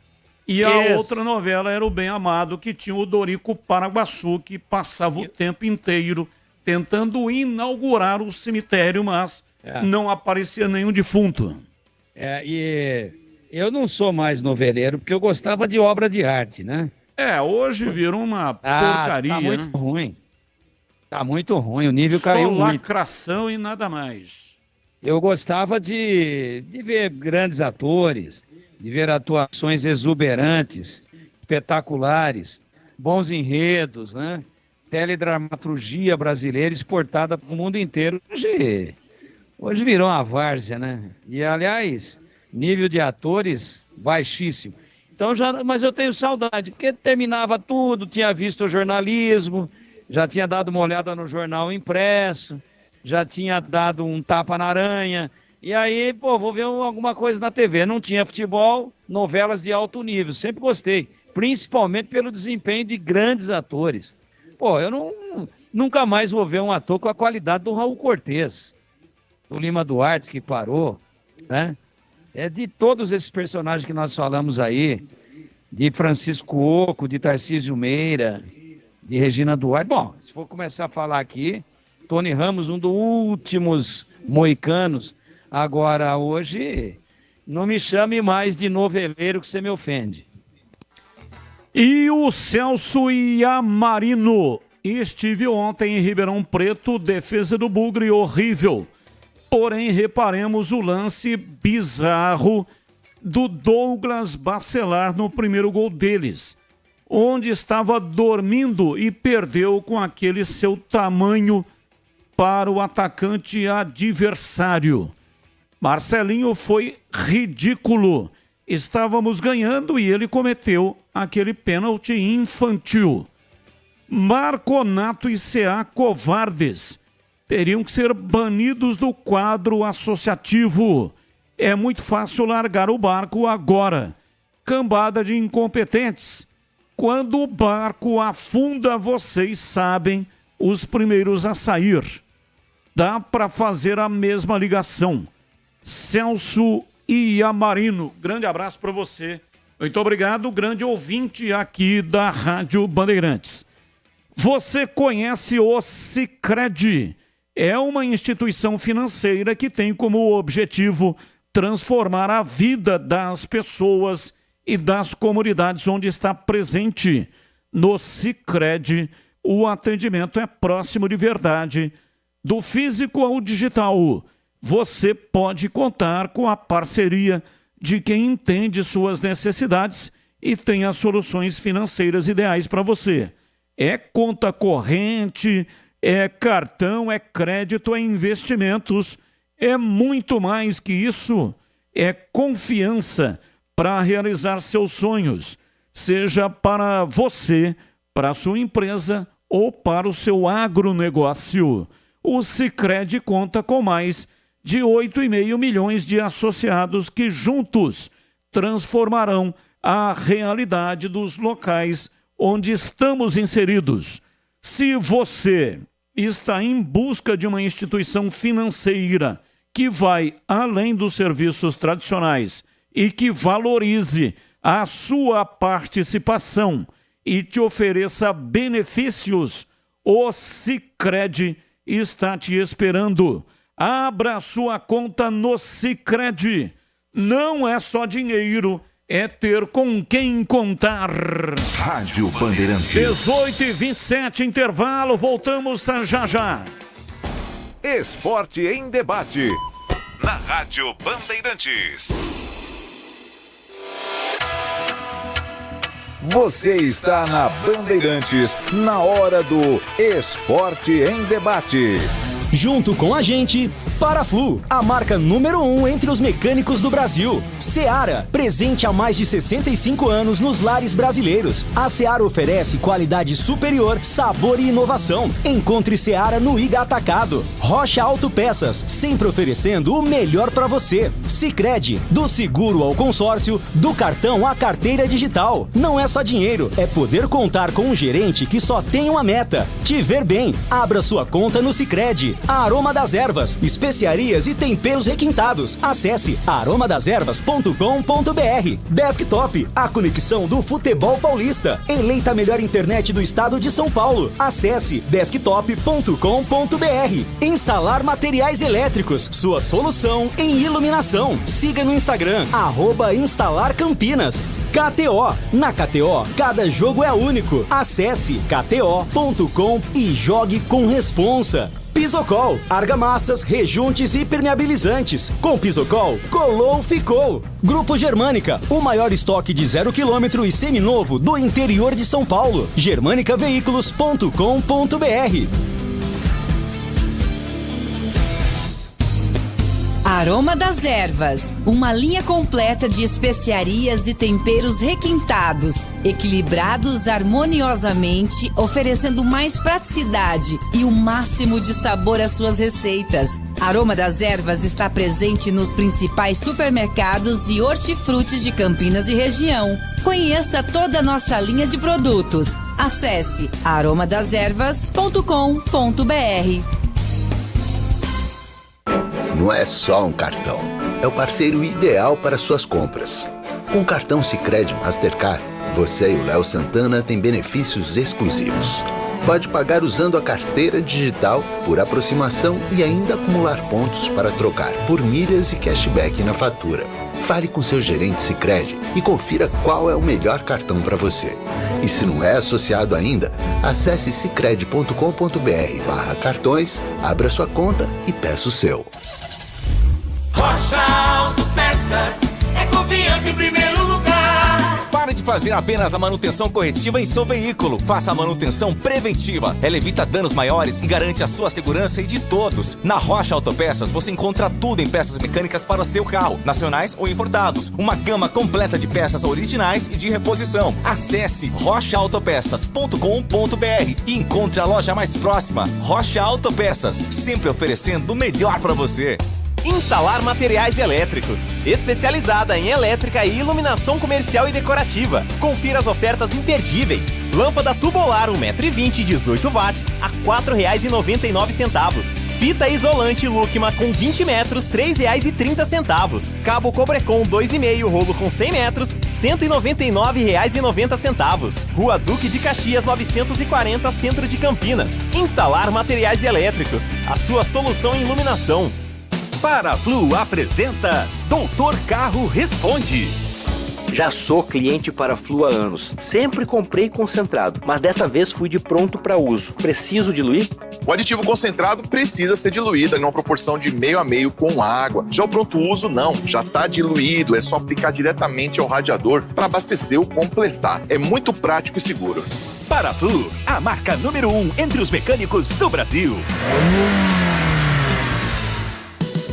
E a outra novela era o Bem Amado, que tinha o Odorico Paraguaçu, que passava o tempo inteiro tentando inaugurar o cemitério, mas não aparecia nenhum defunto. E eu não sou mais noveleiro, porque eu gostava de obra de arte, né? Hoje virou uma porcaria, tá muito ruim. Tá muito ruim, o nível caiu muito. Só lacração e nada mais. Eu gostava de ver grandes atores, de ver atuações exuberantes, espetaculares, bons enredos, né? Teledramaturgia brasileira exportada para o mundo inteiro. Hoje virou uma várzea, né? E, aliás, nível de atores baixíssimo. Então, mas eu tenho saudade, porque terminava tudo, tinha visto o jornalismo, já tinha dado uma olhada no jornal impresso, já tinha dado um tapa na aranha, e aí, vou ver alguma coisa na TV. Não tinha futebol, novelas de alto nível, sempre gostei, principalmente pelo desempenho de grandes atores. Eu nunca mais vou ver um ator com a qualidade do Raul Cortez, do Lima Duarte, que parou, né? De todos esses personagens que nós falamos aí, de Francisco Oco, de Tarcísio Meira, de Regina Duarte. Bom, se for começar a falar aqui, Tony Ramos, um dos últimos moicanos. Agora, hoje, não me chame mais de noveleiro que você me ofende. E o Celso Iamarino. Estive ontem em Ribeirão Preto, defesa do Bugre horrível. Porém, reparemos o lance bizarro do Douglas Bacelar no primeiro gol deles, onde estava dormindo e perdeu com aquele seu tamanho para o atacante adversário. Marcelinho foi ridículo. Estávamos ganhando e ele cometeu aquele pênalti infantil. Marconato e CA covardes. Teriam que ser banidos do quadro associativo. É muito fácil largar o barco agora. Cambada de incompetentes. Quando o barco afunda, vocês sabem, os primeiros a sair. Dá para fazer a mesma ligação. Celso Iamarino, grande abraço para você. Muito obrigado, grande ouvinte aqui da Rádio Bandeirantes. Você conhece o Sicredi? É uma instituição financeira que tem como objetivo transformar a vida das pessoas e das comunidades onde está presente. No Sicredi, o atendimento é próximo de verdade, do físico ao digital. Você pode contar com a parceria de quem entende suas necessidades e tem as soluções financeiras ideais para você. É conta corrente, é cartão, é crédito, é investimentos, é muito mais que isso. É confiança para realizar seus sonhos, seja para você, para a sua empresa ou para o seu agronegócio. O Sicredi conta com mais de 8,5 milhões de associados que juntos transformarão a realidade dos locais onde estamos inseridos. Se você está em busca de uma instituição financeira que vai além dos serviços tradicionais e que valorize a sua participação e te ofereça benefícios, o Sicredi está te esperando. Abra sua conta no Sicredi. Não é só dinheiro, é ter com quem contar. Rádio Bandeirantes. 18h27, intervalo, voltamos já já. Esporte em debate. Na Rádio Bandeirantes. Você está na Bandeirantes, na hora do Esporte em Debate. Junto com a gente, Paraflu, a marca número 1 entre os mecânicos do Brasil. Seara, presente há mais de 65 anos nos lares brasileiros. A Seara oferece qualidade superior, sabor e inovação. Encontre Seara no Iga Atacado. Rocha Autopeças, sempre oferecendo o melhor para você. Sicredi, do seguro ao consórcio, do cartão à carteira digital. Não é só dinheiro, é poder contar com um gerente que só tem uma meta: te ver bem. Abra sua conta no Sicredi. A Aroma das Ervas, especialista especiarias e temperos requintados. Acesse aromadeservas.com.br. Desktop, a conexão do futebol paulista. Eleita a melhor internet do estado de São Paulo. Acesse desktop.com.br. Instalar materiais elétricos, sua solução em iluminação. Siga no Instagram, @instalarcampinas. KTO. Na KTO, cada jogo é único. Acesse kto.com e jogue com responsa. Pisocol, argamassas, rejuntes e impermeabilizantes. Com Pisocol, colou, ficou. Grupo Germânica, o maior estoque de 0 km e seminovo do interior de São Paulo. germanicaveículos.com.br. Aroma das Ervas, uma linha completa de especiarias e temperos requintados, equilibrados harmoniosamente, oferecendo mais praticidade e o máximo de sabor às suas receitas. Aroma das Ervas está presente nos principais supermercados e hortifrutis de Campinas e região. Conheça toda a nossa linha de produtos. Acesse aromadeservas.com.br. Não é só um cartão, é o parceiro ideal para suas compras. Com o cartão Sicredi Mastercard, você e o Léo Santana têm benefícios exclusivos. Pode pagar usando a carteira digital, por aproximação e ainda acumular pontos para trocar por milhas e cashback na fatura. Fale com seu gerente Sicredi e confira qual é o melhor cartão para você. E se não é associado ainda, acesse sicredi.com.br/cartões, abra sua conta e peça o seu. Rocha Autopeças é confiança em primeiro lugar. Pare de fazer apenas a manutenção corretiva em seu veículo. Faça a manutenção preventiva. Ela evita danos maiores e garante a sua segurança e de todos. Na Rocha Autopeças você encontra tudo em peças mecânicas para o seu carro, nacionais ou importados. Uma gama completa de peças originais e de reposição. Acesse rochaautopeças.com.br e encontre a loja mais próxima. Rocha Autopeças, sempre oferecendo o melhor para você. Instalar materiais elétricos, especializada em elétrica e iluminação comercial e decorativa. Confira as ofertas imperdíveis. Lâmpada tubular 1,20 m 18 watts a R$ 4,99. Fita isolante Lucma com 20 metros, R$ 3,30. Cabo Cobrecon 2,5 rolo com 100 metros, R$ 199,90. Rua Duque de Caxias 940, Centro de Campinas. Instalar materiais elétricos, a sua solução em iluminação. Paraflu apresenta Doutor Carro Responde. Já sou cliente Paraflu há anos. Sempre comprei concentrado, mas desta vez fui de pronto para uso. Preciso diluir? O aditivo concentrado precisa ser diluído em uma proporção de meio a meio com água. Já o pronto uso não, já está diluído, é só aplicar diretamente ao radiador para abastecer ou completar. É muito prático e seguro. Paraflu, a marca número 1 entre os mecânicos do Brasil.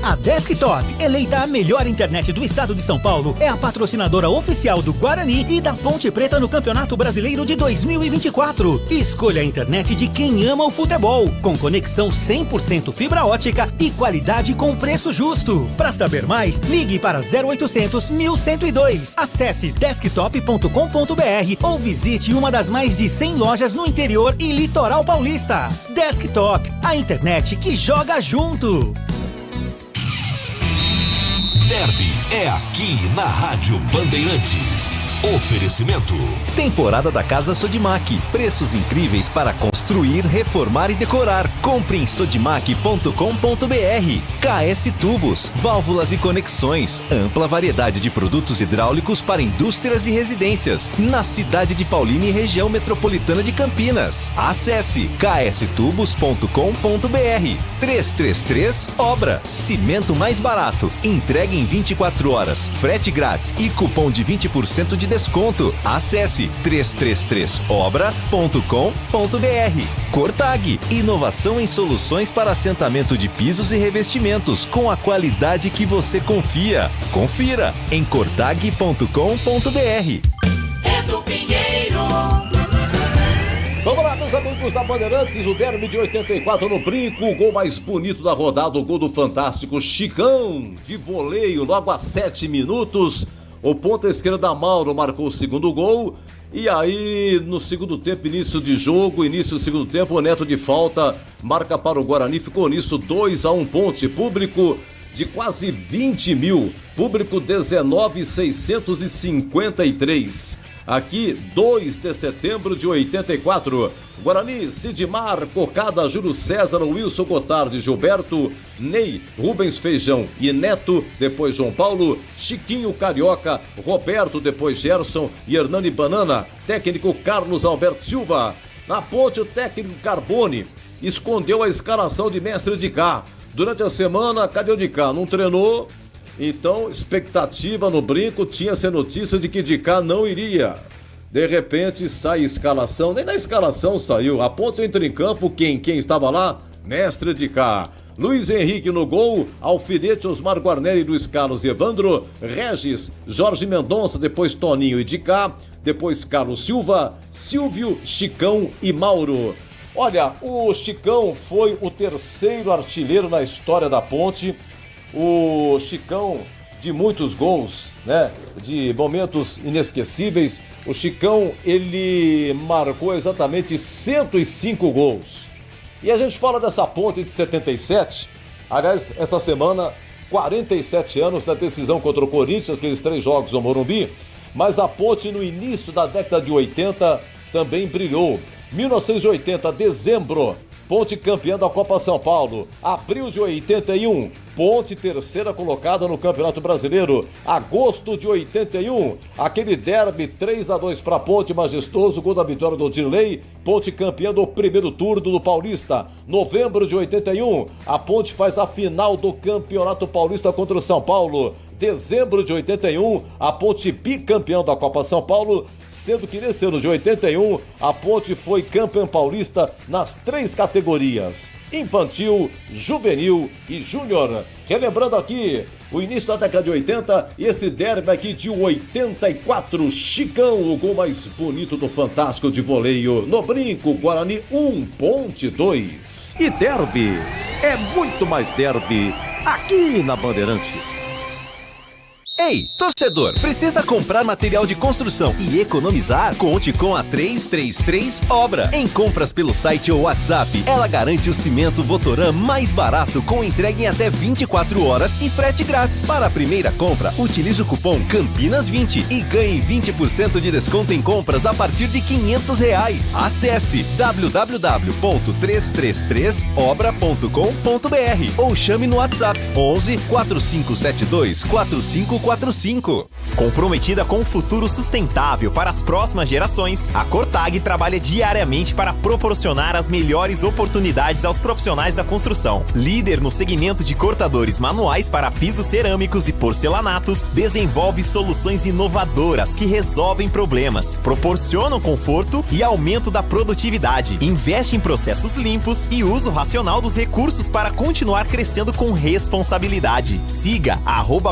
A Desktop, eleita a melhor internet do estado de São Paulo, é a patrocinadora oficial do Guarani e da Ponte Preta no Campeonato Brasileiro de 2024. Escolha a internet de quem ama o futebol, com conexão 100% fibra ótica e qualidade com preço justo. Para saber mais, ligue para 0800 1102. Acesse desktop.com.br ou visite uma das mais de 100 lojas no interior e litoral paulista. Desktop, a internet que joga junto. Derby é aqui na Rádio Bandeirantes. Oferecimento. Temporada da Casa Sodimac. Preços incríveis para construir, reformar e decorar. Compre em sodimac.com.br. KS Tubos, válvulas e conexões. Ampla variedade de produtos hidráulicos para indústrias e residências. Na cidade de Paulínia e região metropolitana de Campinas. Acesse kstubos.com.br. 333 Obra. Cimento mais barato. Entregue em 24 horas. Frete grátis e cupom de 20% de desconto. Acesse 333obra.com.br. Cortag, inovação em soluções para assentamento de pisos e revestimentos com a qualidade que você confia. Confira em cortag.com.br. Edu Pinheiro. Vamos lá, meus amigos da Bandeirantes, o derby de 84 no Brinco, o gol mais bonito da rodada, o gol do fantástico Chicão, de voleio, logo a 7 minutos. O ponta esquerda Mauro marcou o segundo gol. E aí, no segundo tempo, início do segundo tempo, o Neto de falta marca para o Guarani, ficou nisso 2-1 Ponte, público de quase 20 mil, público 19.653. Aqui, 2 de setembro de 84. Guarani, Sidmar, Cocada, Júlio César, Wilson Gotardi, Gilberto, Ney, Rubens Feijão e Neto, depois João Paulo, Chiquinho Carioca, Roberto, depois Gerson e Hernani Banana, técnico Carlos Alberto Silva. Na Ponte, o técnico Carbone escondeu a escalação de mestre de cá. Durante a semana, cadê o de cá? Não treinou? Então, expectativa no brinco, tinha-se a notícia de que de cá não iria. De repente, sai escalação, nem na escalação saiu. A Ponte entra em campo, quem estava lá? Mestre de cá. Luiz Henrique no gol, Alfinete, Osmar Guarneri, Luiz Carlos e Evandro, Regis, Jorge Mendonça, depois Toninho e de cá, depois Carlos Silva, Silvio, Chicão e Mauro. Olha, o Chicão foi o terceiro artilheiro na história da Ponte. O Chicão, de muitos gols, né? De momentos inesquecíveis. O Chicão, ele marcou exatamente 105 gols. E a gente fala dessa Ponte de 77. Aliás, essa semana, 47 anos da decisão contra o Corinthians, aqueles 3 jogos no Morumbi. Mas a Ponte, no início da década de 80, também brilhou. 1980, dezembro, Ponte campeã da Copa São Paulo. Abril de 81, Ponte terceira colocada no Campeonato Brasileiro. Agosto de 81, aquele derby 3-2 para Ponte, majestoso, gol da vitória do Dirley. Ponte campeã do primeiro turno do Paulista. Novembro de 81, a Ponte faz a final do Campeonato Paulista contra o São Paulo. Dezembro de 81, a Ponte bicampeão da Copa São Paulo, sendo que nesse ano de 81, a Ponte foi campeã paulista nas 3 categorias: infantil, juvenil e júnior. Relembrando aqui o início da década de 80, esse derby aqui de 84, Chicão, o gol mais bonito do Fantástico de voleio. No brinco, Guarani 1, Ponte 2. E derby é muito mais derby aqui na Bandeirantes. Ei, torcedor, precisa comprar material de construção e economizar? Conte com a 333 Obra. Em compras pelo site ou WhatsApp, ela garante o cimento Votoran mais barato, com entrega em até 24 horas e frete grátis. Para a primeira compra, utilize o cupom Campinas20 e ganhe 20% de desconto em compras a partir de R$500. Acesse www.333obra.com.br ou chame no WhatsApp 11 4572 4545. Comprometida com um futuro sustentável para as próximas gerações, a Cortag trabalha diariamente para proporcionar as melhores oportunidades aos profissionais da construção. Líder no segmento de cortadores manuais para pisos cerâmicos e porcelanatos, desenvolve soluções inovadoras que resolvem problemas, proporcionam conforto e aumento da produtividade. Investe em processos limpos e uso racional dos recursos para continuar crescendo com responsabilidade. Siga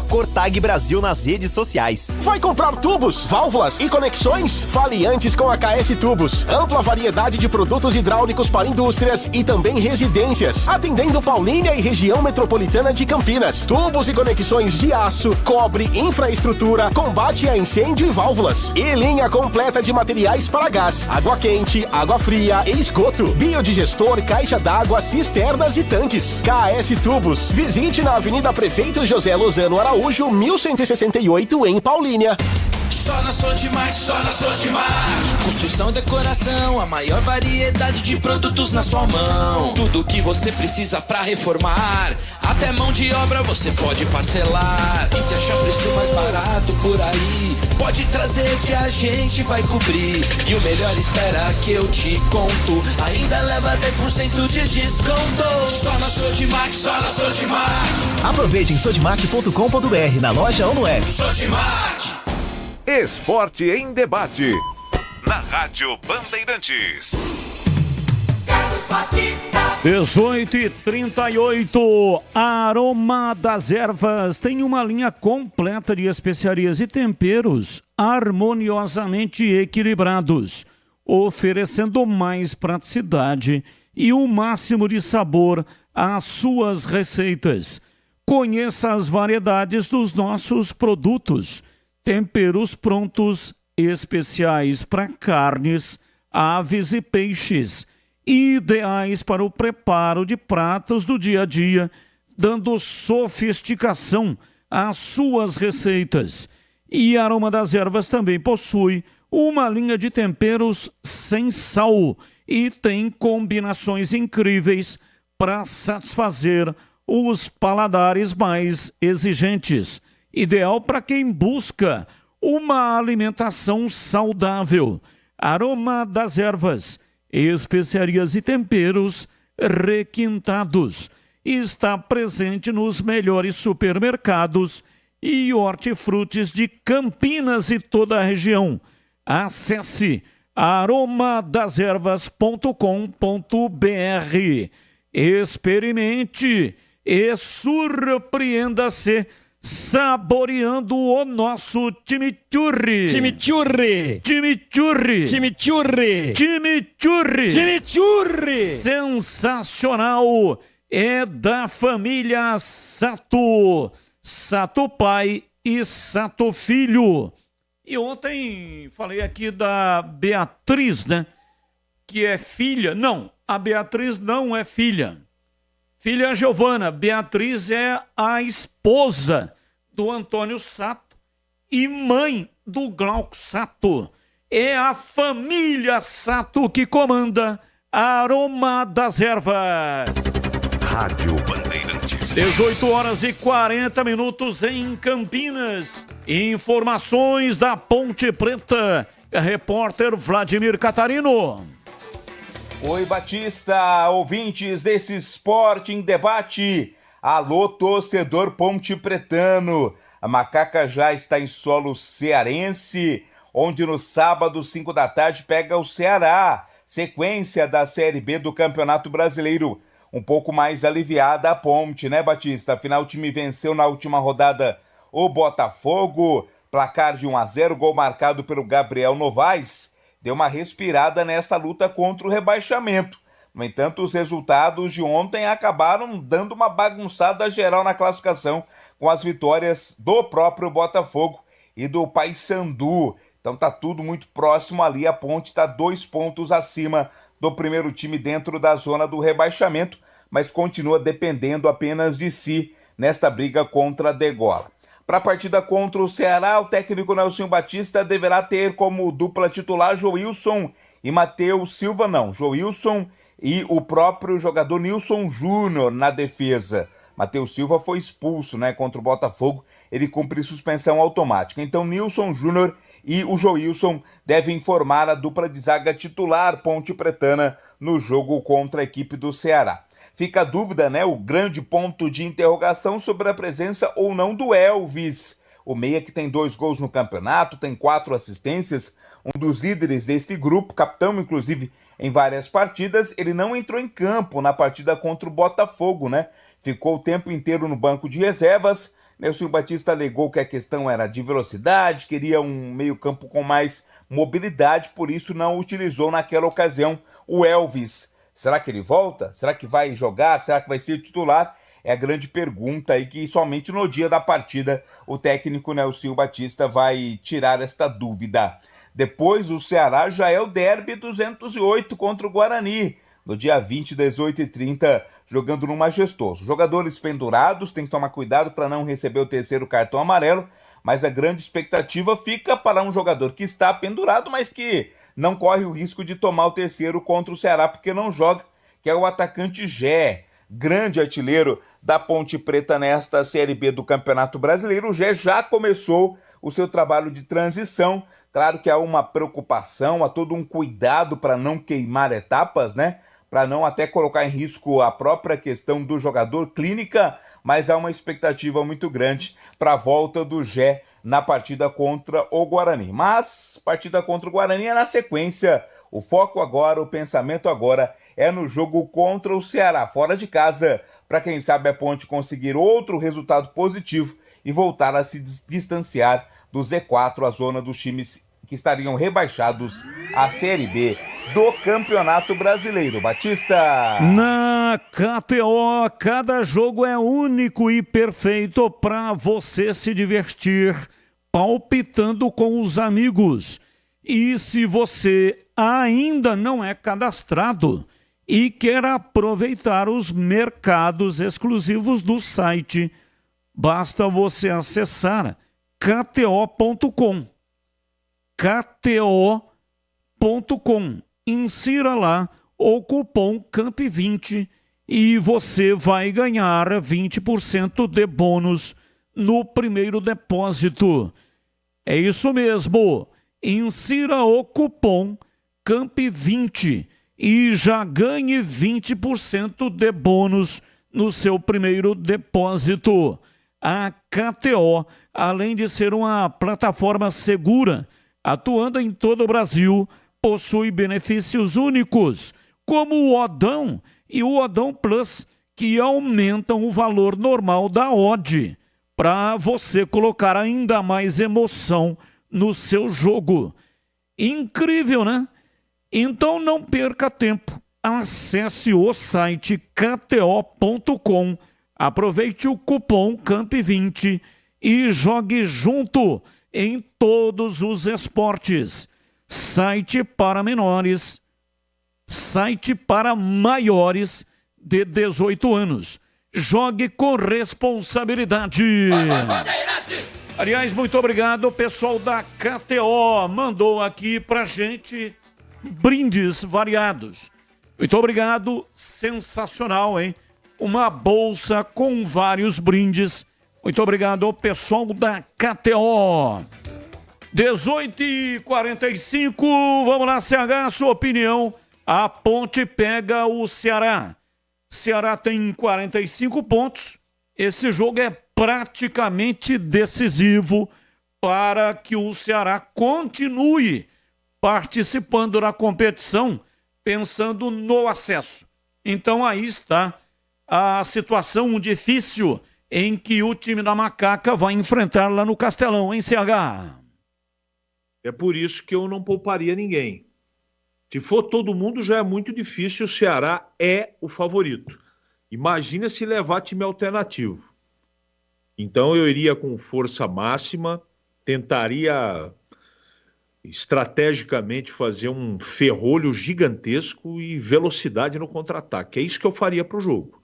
@Cortag Brasil nas redes sociais. Vai comprar tubos, válvulas e conexões? Fale antes com a KS Tubos. Ampla variedade de produtos hidráulicos para indústrias e também residências, atendendo Paulínia e região metropolitana de Campinas. Tubos e conexões de aço, cobre, infraestrutura, combate a incêndio e válvulas. E linha completa de materiais para gás, água quente, água fria e esgoto, biodigestor, caixa d'água, cisternas e tanques. KS Tubos. Visite na Avenida Prefeito José Lozano Araújo, 1168 em Paulínia. Só na Sodimac, só na Sodimac. Construção e decoração, a maior variedade de produtos na sua mão. Tudo que você precisa pra reformar, até mão de obra você pode parcelar. E se achar preço mais barato por aí, pode trazer que a gente vai cobrir. E o melhor, espera que eu te conto, ainda leva 10% de desconto. Só na Sodimac, só na Sodimac. Aproveite em sodimac.com.br, na loja ou no app. Sodimac. Esporte em debate. Na Rádio Bandeirantes. 18h38, Aroma das Ervas tem uma linha completa de especiarias e temperos harmoniosamente equilibrados, oferecendo mais praticidade e o máximo de sabor às suas receitas. Conheça as variedades dos nossos produtos, temperos prontos especiais para carnes, aves e peixes, ideais para o preparo de pratos do dia a dia, dando sofisticação às suas receitas. E Aroma das Ervas também possui uma linha de temperos sem sal e tem combinações incríveis para satisfazer os paladares mais exigentes. Ideal para quem busca uma alimentação saudável. Aroma das Ervas, especiarias e temperos requintados. Está presente nos melhores supermercados e hortifrutis de Campinas e toda a região. Acesse aromadazervas.com.br. Experimente e surpreenda-se saboreando o nosso chimichurri. Chimichurri. Chimichurri. Chimichurri. Chimichurri. Chimichurri. Sensacional. É da família Sato. Sato pai e Sato filho. E ontem falei aqui da Beatriz, né? Que é filha. Não, a Beatriz não é filha. Filha é a Giovana. Beatriz é a esposa do Antônio Sato e mãe do Glauco Sato. É a família Sato que comanda Aroma das Ervas. Rádio Bandeirantes. 18 horas e 40 minutos em Campinas. Informações da Ponte Preta. Repórter Vladimir Catarino. Oi, Batista, ouvintes desse Esporte em Debate. Alô, torcedor ponte pretano. A Macaca já está em solo cearense, onde no sábado, 5 da tarde, pega o Ceará. Sequência da Série B do Campeonato Brasileiro. Um pouco mais aliviada a Ponte, né, Batista? Afinal, o time venceu na última rodada o Botafogo. Placar de 1-0, gol marcado pelo Gabriel Novaes. Deu uma respirada nesta luta contra o rebaixamento. No entanto, os resultados de ontem acabaram dando uma bagunçada geral na classificação, com as vitórias do próprio Botafogo e do Paysandu. Então tá tudo muito próximo ali, a Ponte está 2 pontos acima do primeiro time dentro da zona do rebaixamento, mas continua dependendo apenas de si nesta briga contra a degola. Para a partida contra o Ceará, o técnico Nelson Batista deverá ter como dupla titular Joilson e Matheus Silva, não. Joilson e o próprio jogador Nilson Júnior na defesa. Matheus Silva foi expulso, né, contra o Botafogo, ele cumpre suspensão automática. Então Nilson Júnior e o Joilson devem formar a dupla de zaga titular ponte pretana no jogo contra a equipe do Ceará. Fica a dúvida, né, o grande ponto de interrogação sobre a presença ou não do Elvis. O meia que tem 2 gols no campeonato, tem 4 assistências, um dos líderes deste grupo, capitão inclusive em várias partidas, ele não entrou em campo na partida contra o Botafogo, né? Ficou o tempo inteiro no banco de reservas. Nelson Batista alegou que a questão era de velocidade, queria um meio-campo com mais mobilidade, por isso não utilizou naquela ocasião o Elvis. Será que ele volta? Será que vai jogar? Será que vai ser titular? É a grande pergunta aí que somente no dia da partida o técnico Nelson Batista vai tirar esta dúvida. Depois o Ceará já é o derby 208 contra o Guarani, no dia 20, 18 e 30, jogando no Majestoso. Jogadores pendurados, tem que tomar cuidado para não receber o 3º cartão amarelo, mas a grande expectativa fica para um jogador que está pendurado, mas que não corre o risco de tomar o 3º contra o Ceará, porque não joga, que é o atacante Gé, grande artilheiro da Ponte Preta nesta Série B do Campeonato Brasileiro. O Gé já começou o seu trabalho de transição. Claro que há uma preocupação, há todo um cuidado para não queimar etapas, né? Para não até colocar em risco a própria questão do jogador clínica, mas há uma expectativa muito grande para a volta do Gé na partida contra o Guarani. Mas partida contra o Guarani é na sequência. O foco agora, o pensamento agora é no jogo contra o Ceará, fora de casa, para quem sabe a Ponte conseguir outro resultado positivo e voltar a se distanciar do Z4, a zona dos times que estariam rebaixados à Série B do Campeonato Brasileiro. Batista! Na KTO, cada jogo é único e perfeito para você se divertir palpitando com os amigos. E se você ainda não é cadastrado e quer aproveitar os mercados exclusivos do site, basta você acessar kto.com. kto.com. Insira lá o cupom CAMP20 e você vai ganhar 20% de bônus no primeiro depósito. É isso mesmo. Insira o cupom CAMP20 e já ganhe 20% de bônus no seu primeiro depósito. A KTO, além de ser uma plataforma segura, atuando em todo o Brasil, possui benefícios únicos, como o Odão e o Odão Plus, que aumentam o valor normal da odd, para você colocar ainda mais emoção no seu jogo. Incrível, né? Então não perca tempo. Acesse o site kto.com, aproveite o cupom CAMP20 e jogue junto em todos os esportes. Site para menores, site para maiores de 18 anos. Jogue com responsabilidade. Aliás, muito obrigado, o pessoal da KTO mandou aqui pra gente brindes variados. Muito obrigado, sensacional, hein? Uma bolsa com vários brindes. Muito obrigado ao pessoal da KTO. 18h45, vamos lá, CH, sua opinião. A Ponte pega o Ceará. Ceará tem 45 pontos. Esse jogo é praticamente decisivo para que o Ceará continue participando da competição, pensando no acesso. Então aí está a situação difícil em que o time da Macaca vai enfrentar lá no Castelão, hein, CH? É por isso que eu não pouparia ninguém. Se for todo mundo, já é muito difícil. O Ceará é o favorito. Imagina se levar time alternativo. Então eu iria com força máxima, tentaria estrategicamente fazer um ferrolho gigantesco e velocidade no contra-ataque. É isso que eu faria para o jogo.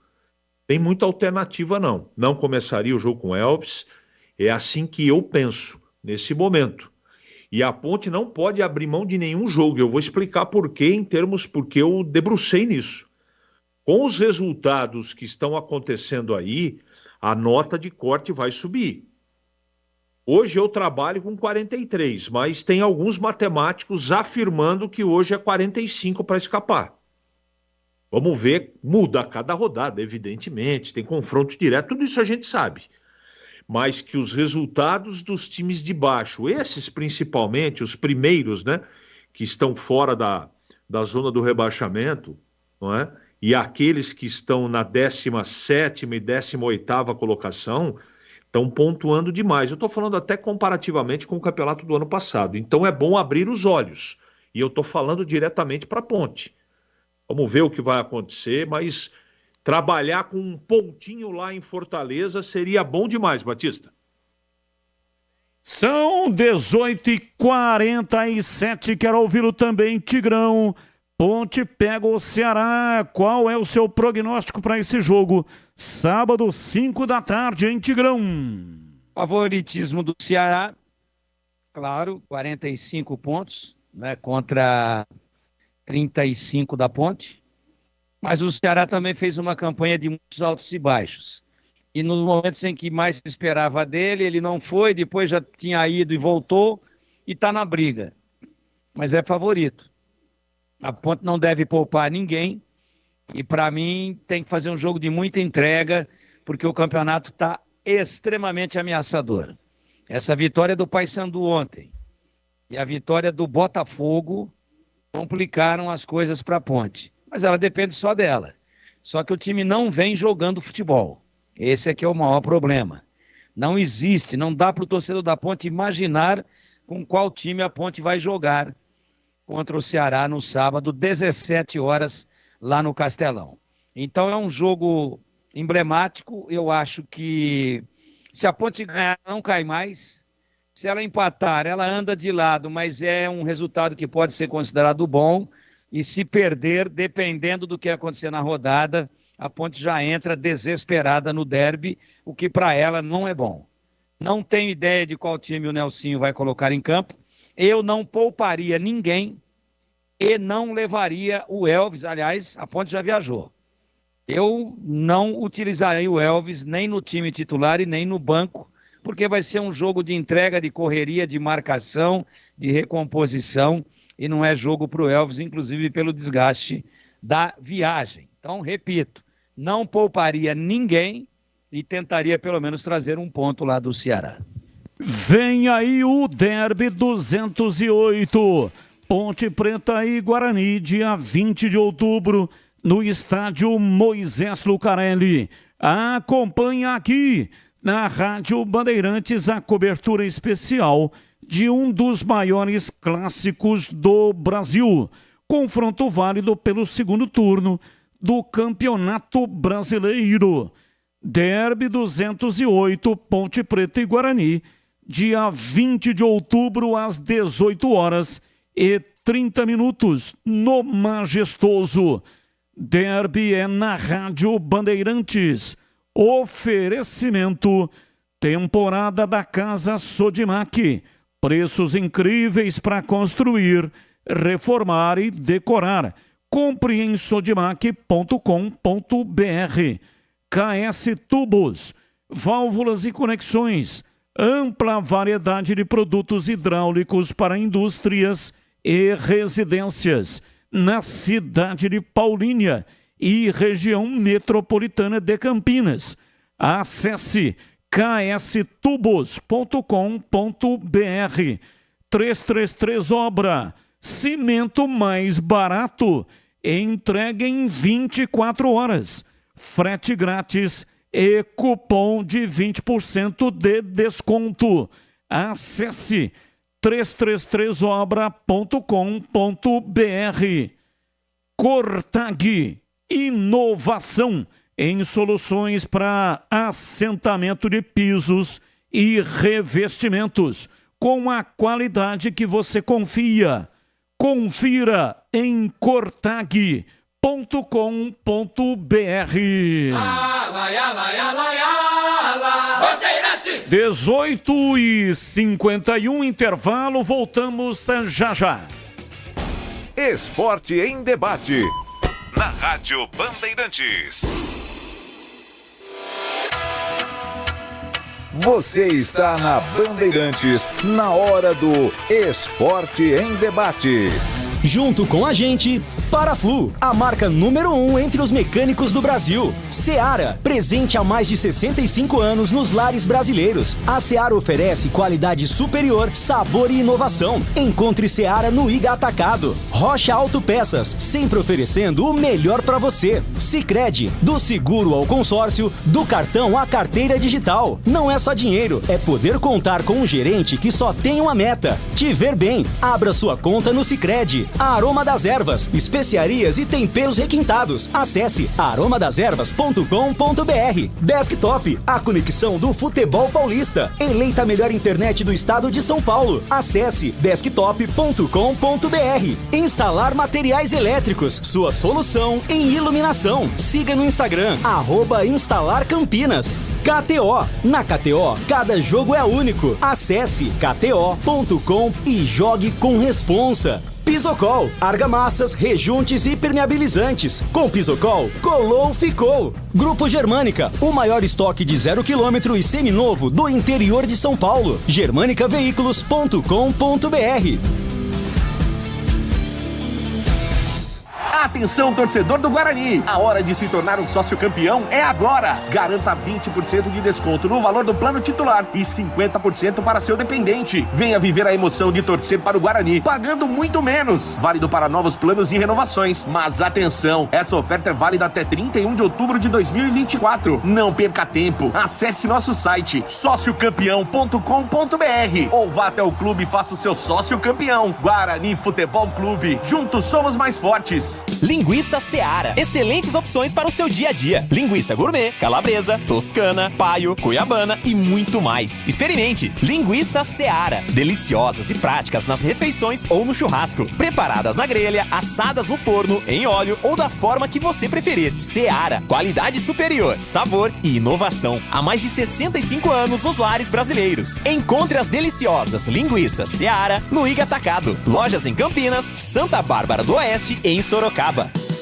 Tem muita alternativa, não. Não começaria o jogo com Elvis. É assim que eu penso nesse momento. E a Ponte não pode abrir mão de nenhum jogo. Eu vou explicar por quê, porque eu debrucei nisso. Com os resultados que estão acontecendo aí, a nota de corte vai subir. Hoje eu trabalho com 43, mas tem alguns matemáticos afirmando que hoje é 45 para escapar. Vamos ver, muda a cada rodada, evidentemente, tem confronto direto, tudo isso a gente sabe. Mas que os resultados dos times de baixo, esses principalmente, os primeiros, né, que estão fora da zona do rebaixamento, não é? E aqueles que estão na 17ª e 18ª colocação, estão pontuando demais. Eu estou falando até comparativamente com o campeonato do ano passado. Então é bom abrir os olhos. E eu estou falando diretamente para a Ponte. Vamos ver o que vai acontecer, mas trabalhar com um pontinho lá em Fortaleza seria bom demais, Batista. São 18h47, quero ouvi-lo também, Tigrão. Ponte pega o Ceará. Qual é o seu prognóstico para esse jogo? Sábado, 5 da tarde, hein, Tigrão? Favoritismo do Ceará, claro, 45 pontos, né, contra 35 da Ponte. Mas o Ceará também fez uma campanha de muitos altos e baixos. E nos momentos em que mais se esperava dele, ele não foi, depois já tinha ido e voltou, e está na briga. Mas é favorito. A Ponte não deve poupar ninguém, e para mim tem que fazer um jogo de muita entrega, porque o campeonato está extremamente ameaçador. Essa vitória do Paysandu ontem e a vitória do Botafogo complicaram as coisas para a Ponte. Mas ela depende só dela. Só que o time não vem jogando futebol. Esse aqui é o maior problema. Não existe, não dá para o torcedor da Ponte imaginar com qual time a Ponte vai jogar contra o Ceará no sábado, 17 horas, lá no Castelão. Então é um jogo emblemático. Eu acho que se a Ponte ganhar, não cai mais. Se ela empatar, ela anda de lado, mas é um resultado que pode ser considerado bom. E se perder, dependendo do que acontecer na rodada, a Ponte já entra desesperada no derby, o que para ela não é bom. Não tenho ideia de qual time o Nelsinho vai colocar em campo. Eu não pouparia ninguém e não levaria o Elvis. Aliás, a Ponte já viajou. Eu não utilizaria o Elvis nem no time titular e nem no banco, porque vai ser um jogo de entrega, de correria, de marcação, de recomposição, e não é jogo para o Elvis, inclusive pelo desgaste da viagem. Então, repito, não pouparia ninguém e tentaria pelo menos trazer um ponto lá do Ceará. Vem aí o Derby 208, Ponte Preta e Guarani, dia 20 de outubro, no estádio Moisés Lucarelli. Acompanha aqui na Rádio Bandeirantes a cobertura especial de um dos maiores clássicos do Brasil. Confronto válido pelo segundo turno do Campeonato Brasileiro. Derby 208, Ponte Preta e Guarani, dia 20 de outubro, às 18h30, no Majestoso. Derby é na Rádio Bandeirantes. Oferecimento: temporada da Casa Sodimac. Preços incríveis para construir, reformar e decorar. Compre em sodimac.com.br. KS Tubos, válvulas e conexões. Ampla variedade de produtos hidráulicos para indústrias e residências. Na cidade de Paulínia e região metropolitana de Campinas. Acesse kstubos.com.br. 333 Obra, cimento mais barato, entrega em 24 horas, frete grátis e cupom de 20% de desconto. Acesse 333obra.com.br. Cortag, inovação em soluções para assentamento de pisos e revestimentos, com a qualidade que você confia. Confira em cortag.com.br. 18h51, intervalo, voltamos já já. Esporte em debate, na Rádio Bandeirantes. Você está na Bandeirantes, na hora do Esporte em Debate. Junto com a gente, Paraflu, a marca número 1 entre os mecânicos do Brasil. Seara, presente há mais de 65 anos nos lares brasileiros. A Seara oferece qualidade superior, sabor e inovação. Encontre Seara no Iga Atacado. Rocha Autopeças, sempre oferecendo o melhor para você. Sicredi, do seguro ao consórcio, do cartão à carteira digital. Não é só dinheiro, é poder contar com um gerente que só tem uma meta: te ver bem. Abra sua conta no Sicredi. A Aroma das Ervas, especiarias e temperos requintados. Acesse aromadeservas.com.br. Desktop, a conexão do futebol paulista. Eleita a melhor internet do estado de São Paulo. Acesse desktop.com.br. Instalar materiais elétricos, sua solução em iluminação. Siga no Instagram, @instalarcampinas. KTO, na KTO, cada jogo é único. Acesse kto.com e jogue com responsa. Pisocol, argamassas, rejuntes e permeabilizantes. Com Pisocol, colou, ficou. Grupo Germânica, o maior estoque de 0 km e seminovo do interior de São Paulo. germanicaveículos.com.br. Atenção, torcedor do Guarani! A hora de se tornar um sócio campeão é agora! Garanta 20% de desconto no valor do plano titular e 50% para seu dependente. Venha viver a emoção de torcer para o Guarani, pagando muito menos. Válido para novos planos e renovações. Mas atenção, essa oferta é válida até 31 de outubro de 2024. Não perca tempo. Acesse nosso site sociocampeão.com.br ou vá até o clube e faça o seu sócio campeão. Guarani Futebol Clube. Juntos somos mais fortes. Linguiça Seara. Excelentes opções para o seu dia a dia. Linguiça gourmet, calabresa, toscana, paio, cuiabana e muito mais. Experimente. Linguiça Seara. Deliciosas e práticas nas refeições ou no churrasco. Preparadas na grelha, assadas no forno, em óleo ou da forma que você preferir. Seara. Qualidade superior, sabor e inovação. Há mais de 65 anos nos lares brasileiros. Encontre as deliciosas linguiças Seara no Iga Atacado. Lojas em Campinas, Santa Bárbara do Oeste e em Sorocaba.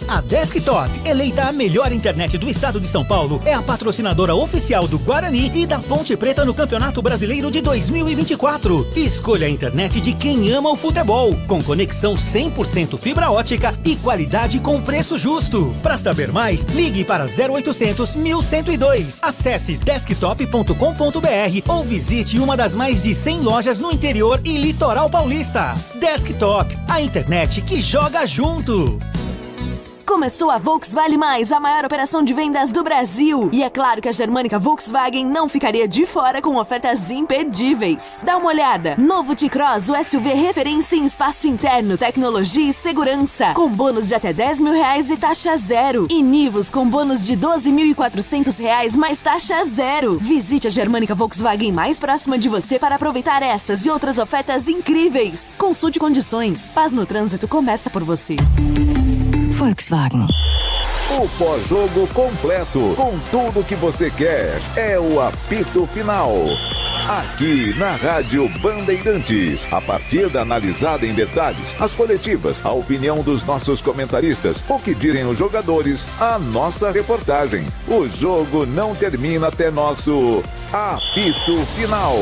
A Desktop, eleita a melhor internet do estado de São Paulo, é a patrocinadora oficial do Guarani e da Ponte Preta no Campeonato Brasileiro de 2024. Escolha a internet de quem ama o futebol, com conexão 100% fibra ótica e qualidade com preço justo. Para saber mais, ligue para 0800 1102. Acesse desktop.com.br ou visite uma das mais de 100 lojas no interior e litoral paulista. Desktop, a internet que joga junto. Começou a Volkswagen Mais, a maior operação de vendas do Brasil. E é claro que a Germânica Volkswagen não ficaria de fora com ofertas imperdíveis. Dá uma olhada. Novo T-Cross, o SUV referência em espaço interno, tecnologia e segurança. Com bônus de até R$10.000 e taxa zero. E Nivus com bônus de R$12.400 mais taxa zero. Visite a Germânica Volkswagen mais próxima de você para aproveitar essas e outras ofertas incríveis. Consulte condições. Paz no trânsito começa por você. Volkswagen. O pós-jogo completo, com tudo que você quer, é o apito final. Aqui na Rádio Bandeirantes, a partida analisada em detalhes, as coletivas, a opinião dos nossos comentaristas, o que dizem os jogadores, a nossa reportagem. O jogo não termina até nosso apito final.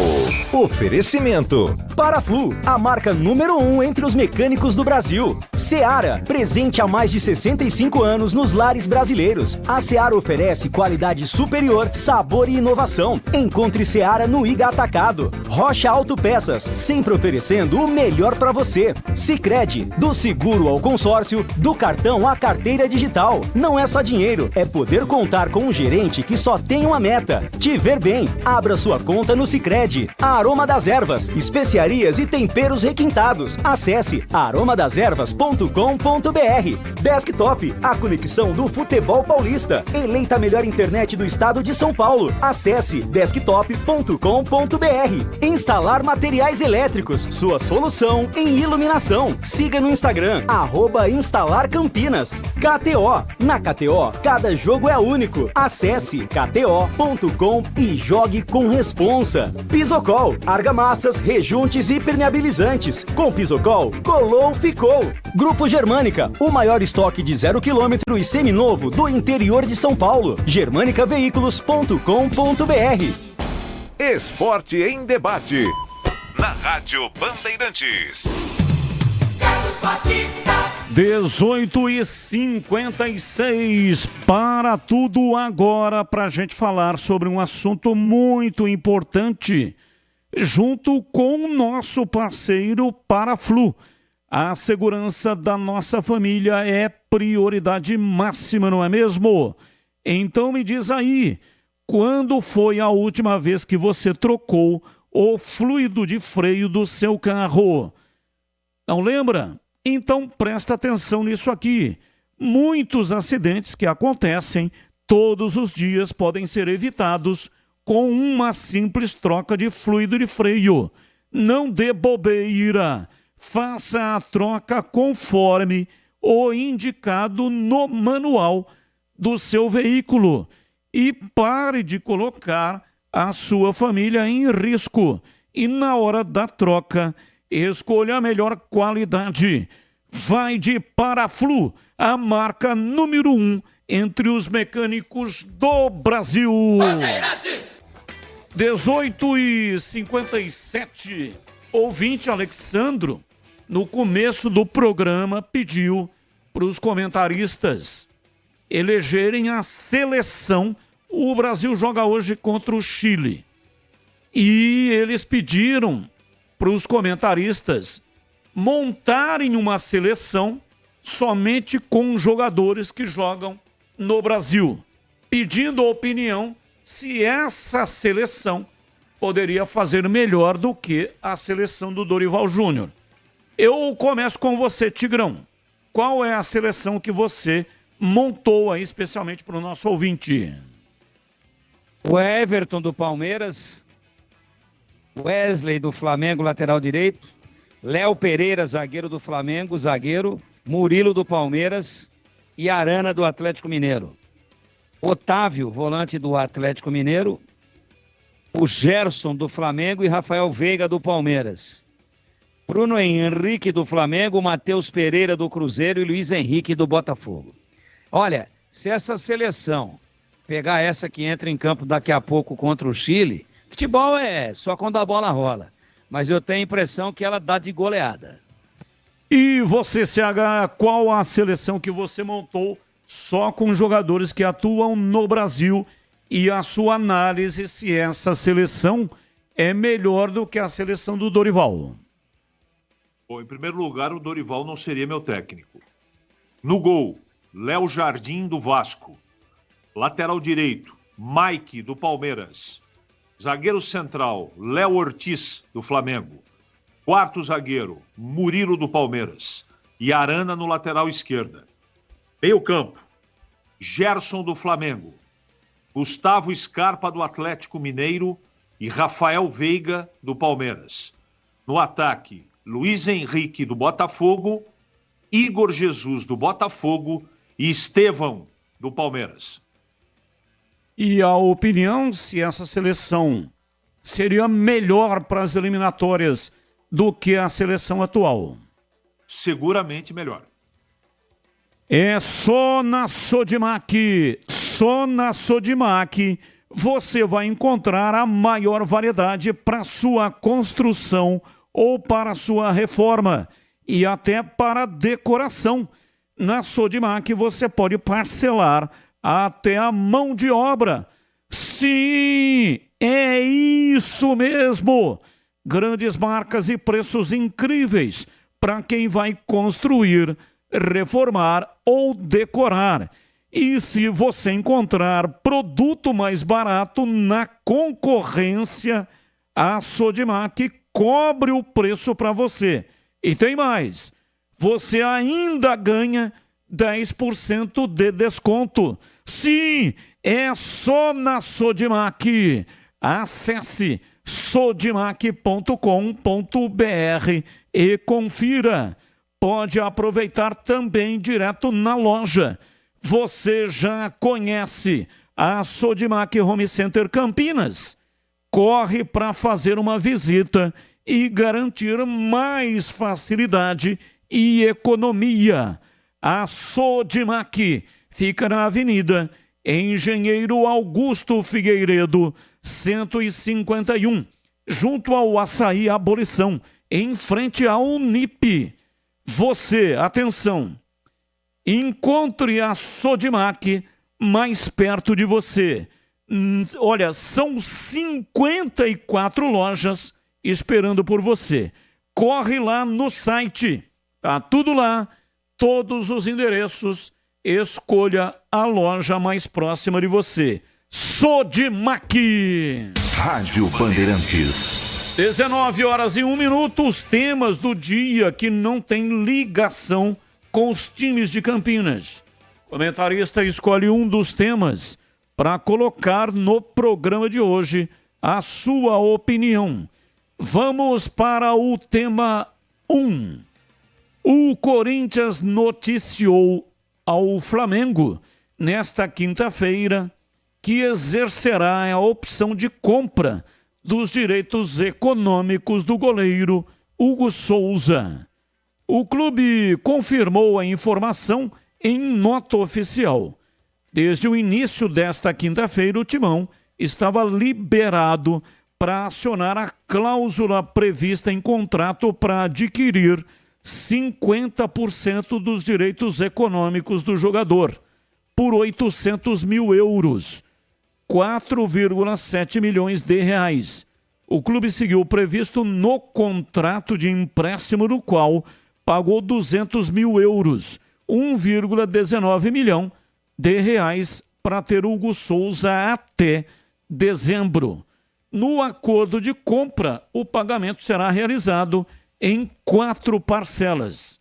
Oferecimento. Paraflu, a marca número 1 entre os mecânicos do Brasil. Seara, presente há mais de 65 anos nos lares brasileiros. A Seara oferece qualidade superior, sabor e inovação. Encontre Seara no Iga Atacado. Rocha Autopeças, sempre oferecendo o melhor para você. Sicredi, do seguro ao consórcio, do cartão à carteira digital. Não é só dinheiro, é poder contar com um gerente que só tem uma meta: te ver bem. Abra sua conta no Sicredi. A Aroma das Ervas, especiarias e temperos requintados. Acesse aromadeservas.com.br. Desktop, a conexão do futebol paulista. Eleita a melhor internet do estado de São Paulo. Acesse desktop.com.br. Instalar materiais elétricos, sua solução em iluminação. Siga no Instagram, @instalarcampinas. KTO, na KTO, cada jogo é único. Acesse kto.com e jogue com responsa. Pisocol, argamassas, rejuntes e permeabilizantes. Com Pisocol, colou, ficou. Grupo Germânica, o maior estoque de 0 km e seminovo do interior de São Paulo. germanicaveículos.com.br. Esporte em debate. Na Rádio Bandeirantes. 18h56, para tudo agora para a gente falar sobre um assunto muito importante, junto com o nosso parceiro Paraflu. A segurança da nossa família é prioridade máxima, não é mesmo? Então me diz aí, quando foi a última vez que você trocou o fluido de freio do seu carro? Não lembra? Então presta atenção nisso aqui. Muitos acidentes que acontecem todos os dias podem ser evitados com uma simples troca de fluido de freio. Não dê bobeira. Faça a troca conforme o indicado no manual do seu veículo. E pare de colocar a sua família em risco. E na hora da troca, escolha a melhor qualidade. Vai de Paraflu, a marca número 1 entre os mecânicos do Brasil. 18h57, ouvinte Alexandro, no começo do programa, pediu para os comentaristas elegerem a seleção. O Brasil joga hoje contra o Chile. E eles pediram para os comentaristas montarem uma seleção somente com jogadores que jogam no Brasil, pedindo a opinião se essa seleção poderia fazer melhor do que a seleção do Dorival Júnior. Eu começo com você, Tigrão. qual é a seleção que você montou aí especialmente para o nosso ouvinte? O Everton do Palmeiras, Wesley do Flamengo, lateral direito, Léo Pereira, zagueiro do Flamengo, zagueiro, Murilo do Palmeiras e Arana do Atlético Mineiro. Otávio, volante do Atlético Mineiro, o Gerson do Flamengo e Rafael Veiga do Palmeiras. Bruno Henrique do Flamengo, Matheus Pereira do Cruzeiro e Luiz Henrique do Botafogo. Olha, se essa seleção pegar essa que entra em campo daqui a pouco contra o Chile, futebol é só quando a bola rola, mas eu tenho a impressão que ela dá de goleada. E você, CH, qual a seleção que você montou só com jogadores que atuam no Brasil e a sua análise se essa seleção é melhor do que a seleção do Dorival? Bom, em primeiro lugar, o Dorival não seria meu técnico. No gol, Léo Jardim do Vasco. Lateral direito, Mike do Palmeiras. Zagueiro central, Léo Ortiz do Flamengo. Quarto zagueiro, Murilo do Palmeiras. E Arana no lateral esquerda. Meio campo, Gerson do Flamengo. Gustavo Scarpa do Atlético Mineiro e Rafael Veiga do Palmeiras. No ataque, Luiz Henrique do Botafogo, Igor Jesus do Botafogo e Estevão do Palmeiras. E a opinião se essa seleção seria melhor para as eliminatórias do que a seleção atual? Seguramente melhor. É só na Sodimac. Só na Sodimac você vai encontrar a maior variedade para sua construção ou para sua reforma e até para decoração. Na Sodimac você pode parcelar até a mão de obra. Sim, é isso mesmo. Grandes marcas e preços incríveis para quem vai construir, reformar ou decorar. E se você encontrar produto mais barato na concorrência, a Sodimac cobre o preço para você. E tem mais, você ainda ganha 10% de desconto. Sim, é só na Sodimac. Acesse sodimac.com.br e confira. Pode aproveitar também direto na loja. Você já conhece a Sodimac Home Center Campinas? Corre para fazer uma visita e garantir mais facilidade e economia. A Sodimac fica na Avenida Engenheiro Augusto Figueiredo, 151, junto ao Açaí Abolição, em frente à Unip. Você, atenção, encontre a Sodimac mais perto de você. Olha, são 54 lojas esperando por você. Corre lá no site, tá tudo lá, todos os endereços, escolha a loja mais próxima de você. Sodimac. Rádio Bandeirantes. 19h01, os temas do dia que não tem ligação com os times de Campinas. O comentarista escolhe um dos temas para colocar no programa de hoje a sua opinião. Vamos para o tema 1. O Corinthians noticiou ao Flamengo nesta quinta-feira que exercerá a opção de compra dos direitos econômicos do goleiro Hugo Souza. O clube confirmou a informação em nota oficial. Desde o início desta quinta-feira, o Timão estava liberado para acionar a cláusula prevista em contrato para adquirir 50% dos direitos econômicos do jogador, por 800 mil euros, 4,7 milhões de reais. O clube seguiu o previsto no contrato de empréstimo, no qual pagou 200 mil euros, 1,19 milhão de reais, para ter Hugo Souza até dezembro. No acordo de compra, o pagamento será realizado em 4 parcelas.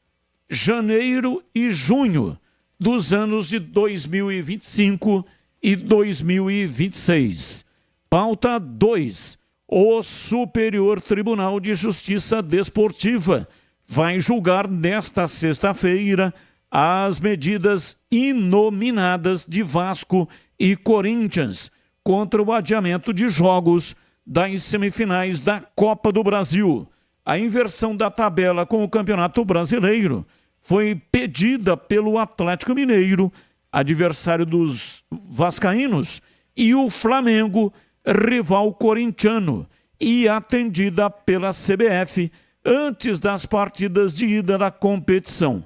janeiro e junho dos anos de 2025 e 2026. Pauta 2. O Superior Tribunal de Justiça Desportiva vai julgar nesta sexta-feira as medidas inominadas de Vasco e Corinthians contra o adiamento de jogos das semifinais da Copa do Brasil. A inversão da tabela com o Campeonato Brasileiro foi pedida pelo Atlético Mineiro, adversário dos vascaínos, e o Flamengo, rival corintiano, e atendida pela CBF antes das partidas de ida da competição.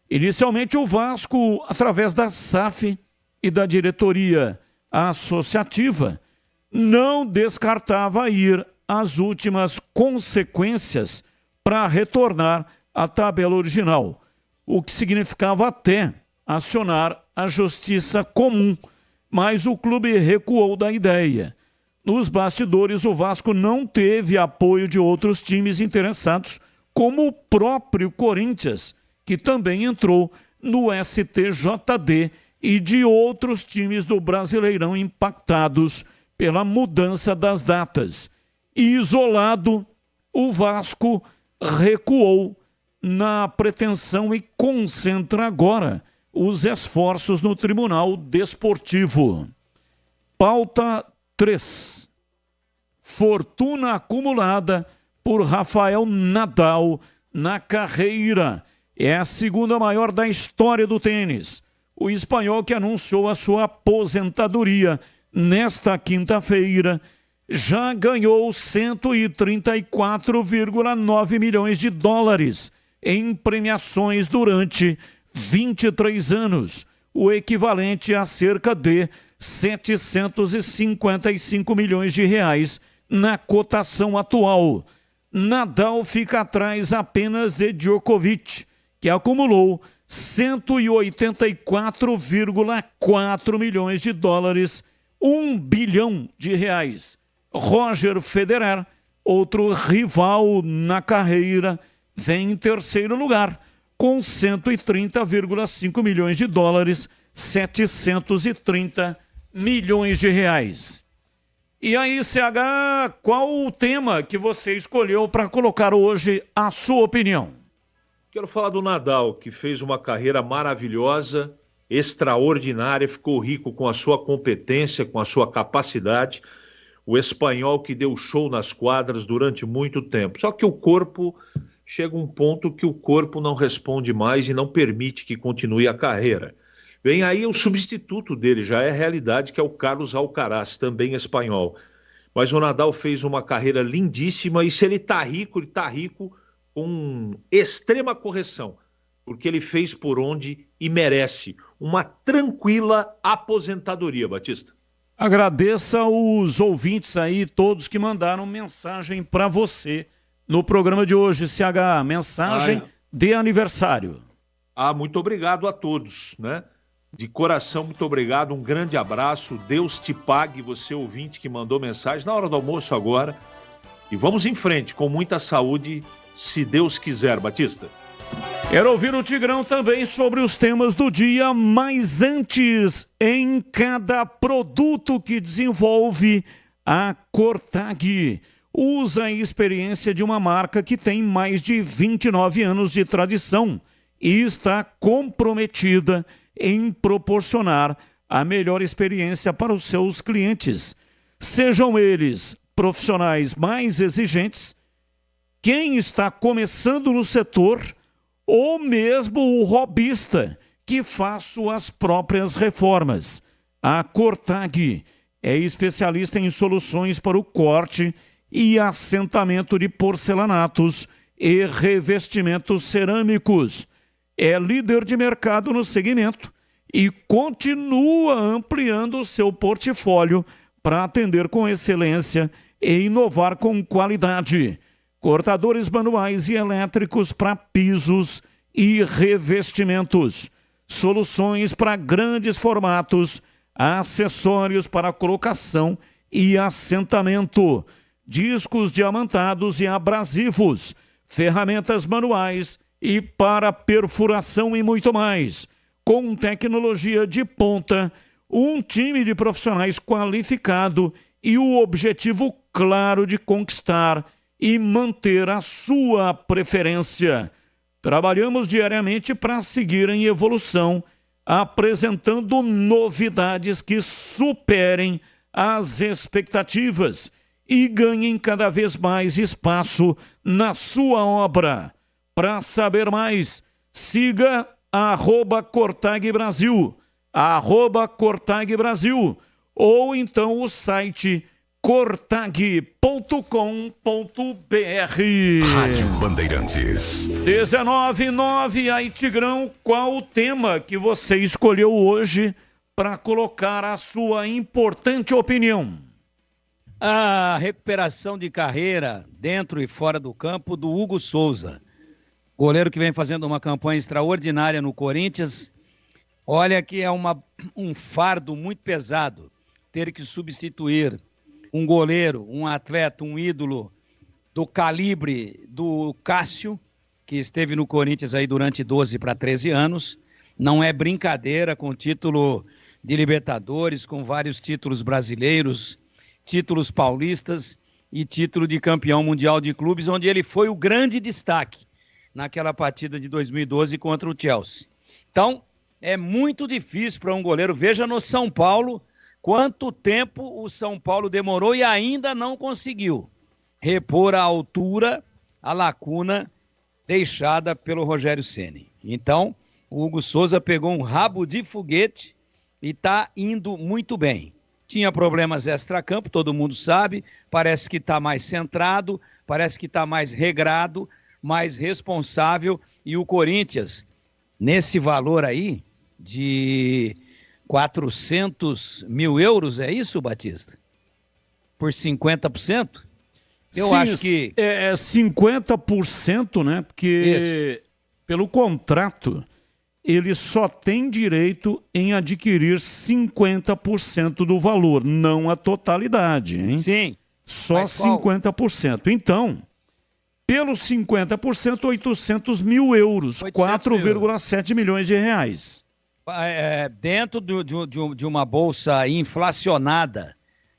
Inicialmente, o Vasco, através da SAF e da diretoria associativa, não descartava ir às últimas consequências para retornar à tabela original, o que significava até acionar a justiça comum, mas o clube recuou da ideia. Nos bastidores, o Vasco não teve apoio de outros times interessados, como o próprio Corinthians, que também entrou no STJD, e de outros times do Brasileirão impactados pela mudança das datas. E isolado, o Vasco recuou na pretensão e concentra agora os esforços no Tribunal Desportivo. Pauta 3. Fortuna acumulada por Rafael Nadal na carreira. É a segunda maior da história do tênis. O espanhol, que anunciou a sua aposentadoria nesta quinta-feira, já ganhou 134,9 milhões de dólares em premiações durante 23 anos, o equivalente a cerca de 755 milhões de reais na cotação atual. Nadal fica atrás apenas de Djokovic, que acumulou 184,4 milhões de dólares, 1 bilhão de reais. Roger Federer, outro rival na carreira, vem em terceiro lugar, com 130,5 milhões de dólares, 730 milhões de reais. E aí, CH, qual o tema que você escolheu para colocar hoje a sua opinião? Quero falar do Nadal, que fez uma carreira maravilhosa, extraordinária, ficou rico com a sua competência, com a sua capacidade. O espanhol que deu show nas quadras durante muito tempo. Só que o corpo, chega um ponto que o corpo não responde mais e não permite que continue a carreira. Vem aí o substituto dele, já é realidade, que é o Carlos Alcaraz, também espanhol. Mas o Nadal fez uma carreira lindíssima e se ele tá rico, ele tá rico com extrema correção, porque ele fez por onde e merece uma tranquila aposentadoria, Batista. Agradeça os ouvintes aí, todos que mandaram mensagem para você no programa de hoje, CH, mensagem de aniversário. Muito obrigado a todos, né? De coração, muito obrigado, um grande abraço, Deus te pague, você ouvinte que mandou mensagem na hora do almoço agora, e vamos em frente, com muita saúde, se Deus quiser, Batista. Quero ouvir o Tigrão também sobre os temas do dia, mas antes, em cada produto que desenvolve, a Cortag usa a experiência de uma marca que tem mais de 29 anos de tradição e está comprometida em proporcionar a melhor experiência para os seus clientes. Sejam eles profissionais mais exigentes, quem está começando no setor, ou mesmo o hobbyista que faz suas próprias reformas. A Cortag é especialista em soluções para o corte e assentamento de porcelanatos e revestimentos cerâmicos. É líder de mercado no segmento e continua ampliando o seu portfólio para atender com excelência e inovar com qualidade. Cortadores manuais e elétricos para pisos e revestimentos. Soluções para grandes formatos, acessórios para colocação e assentamento. Discos diamantados e abrasivos. Ferramentas manuais e para perfuração e muito mais. Com tecnologia de ponta, um time de profissionais qualificado e o objetivo claro de conquistar e manter a sua preferência. Trabalhamos diariamente para seguir em evolução, apresentando novidades que superem as expectativas e ganhem cada vez mais espaço na sua obra. Para saber mais, siga @Cortag Brasil, @Cortag ou então o site cortag.com.br. Rádio Bandeirantes. 19:09, aí Tigrão, qual o tema que você escolheu hoje para colocar a sua importante opinião? A recuperação de carreira dentro e fora do campo do Hugo Souza, goleiro que vem fazendo uma campanha extraordinária no Corinthians. Olha que é um fardo muito pesado ter que substituir um goleiro, um atleta, um ídolo do calibre do Cássio, que esteve no Corinthians aí durante 12 para 13 anos. Não é brincadeira, com título de Libertadores, com vários títulos brasileiros, títulos paulistas e título de campeão mundial de clubes, onde ele foi o grande destaque naquela partida de 2012 contra o Chelsea. Então, é muito difícil para um goleiro. Veja no São Paulo quanto tempo o São Paulo demorou e ainda não conseguiu repor a altura, a lacuna deixada pelo Rogério Ceni. Então, o Hugo Souza pegou um rabo de foguete e está indo muito bem. Tinha problemas extracampo, todo mundo sabe, parece que está mais centrado, parece que está mais regrado, mais responsável, e o Corinthians, nesse valor aí de 400 mil euros, é isso, Batista? Por 50%? Eu Sim, acho que... É 50%, né? Porque pelo contrato, ele só tem direito em adquirir 50% do valor, não a totalidade, hein? Sim. Só 50%. Então, pelos 50%, 800 mil euros, 4,7 milhões de reais. Dentro de uma bolsa inflacionada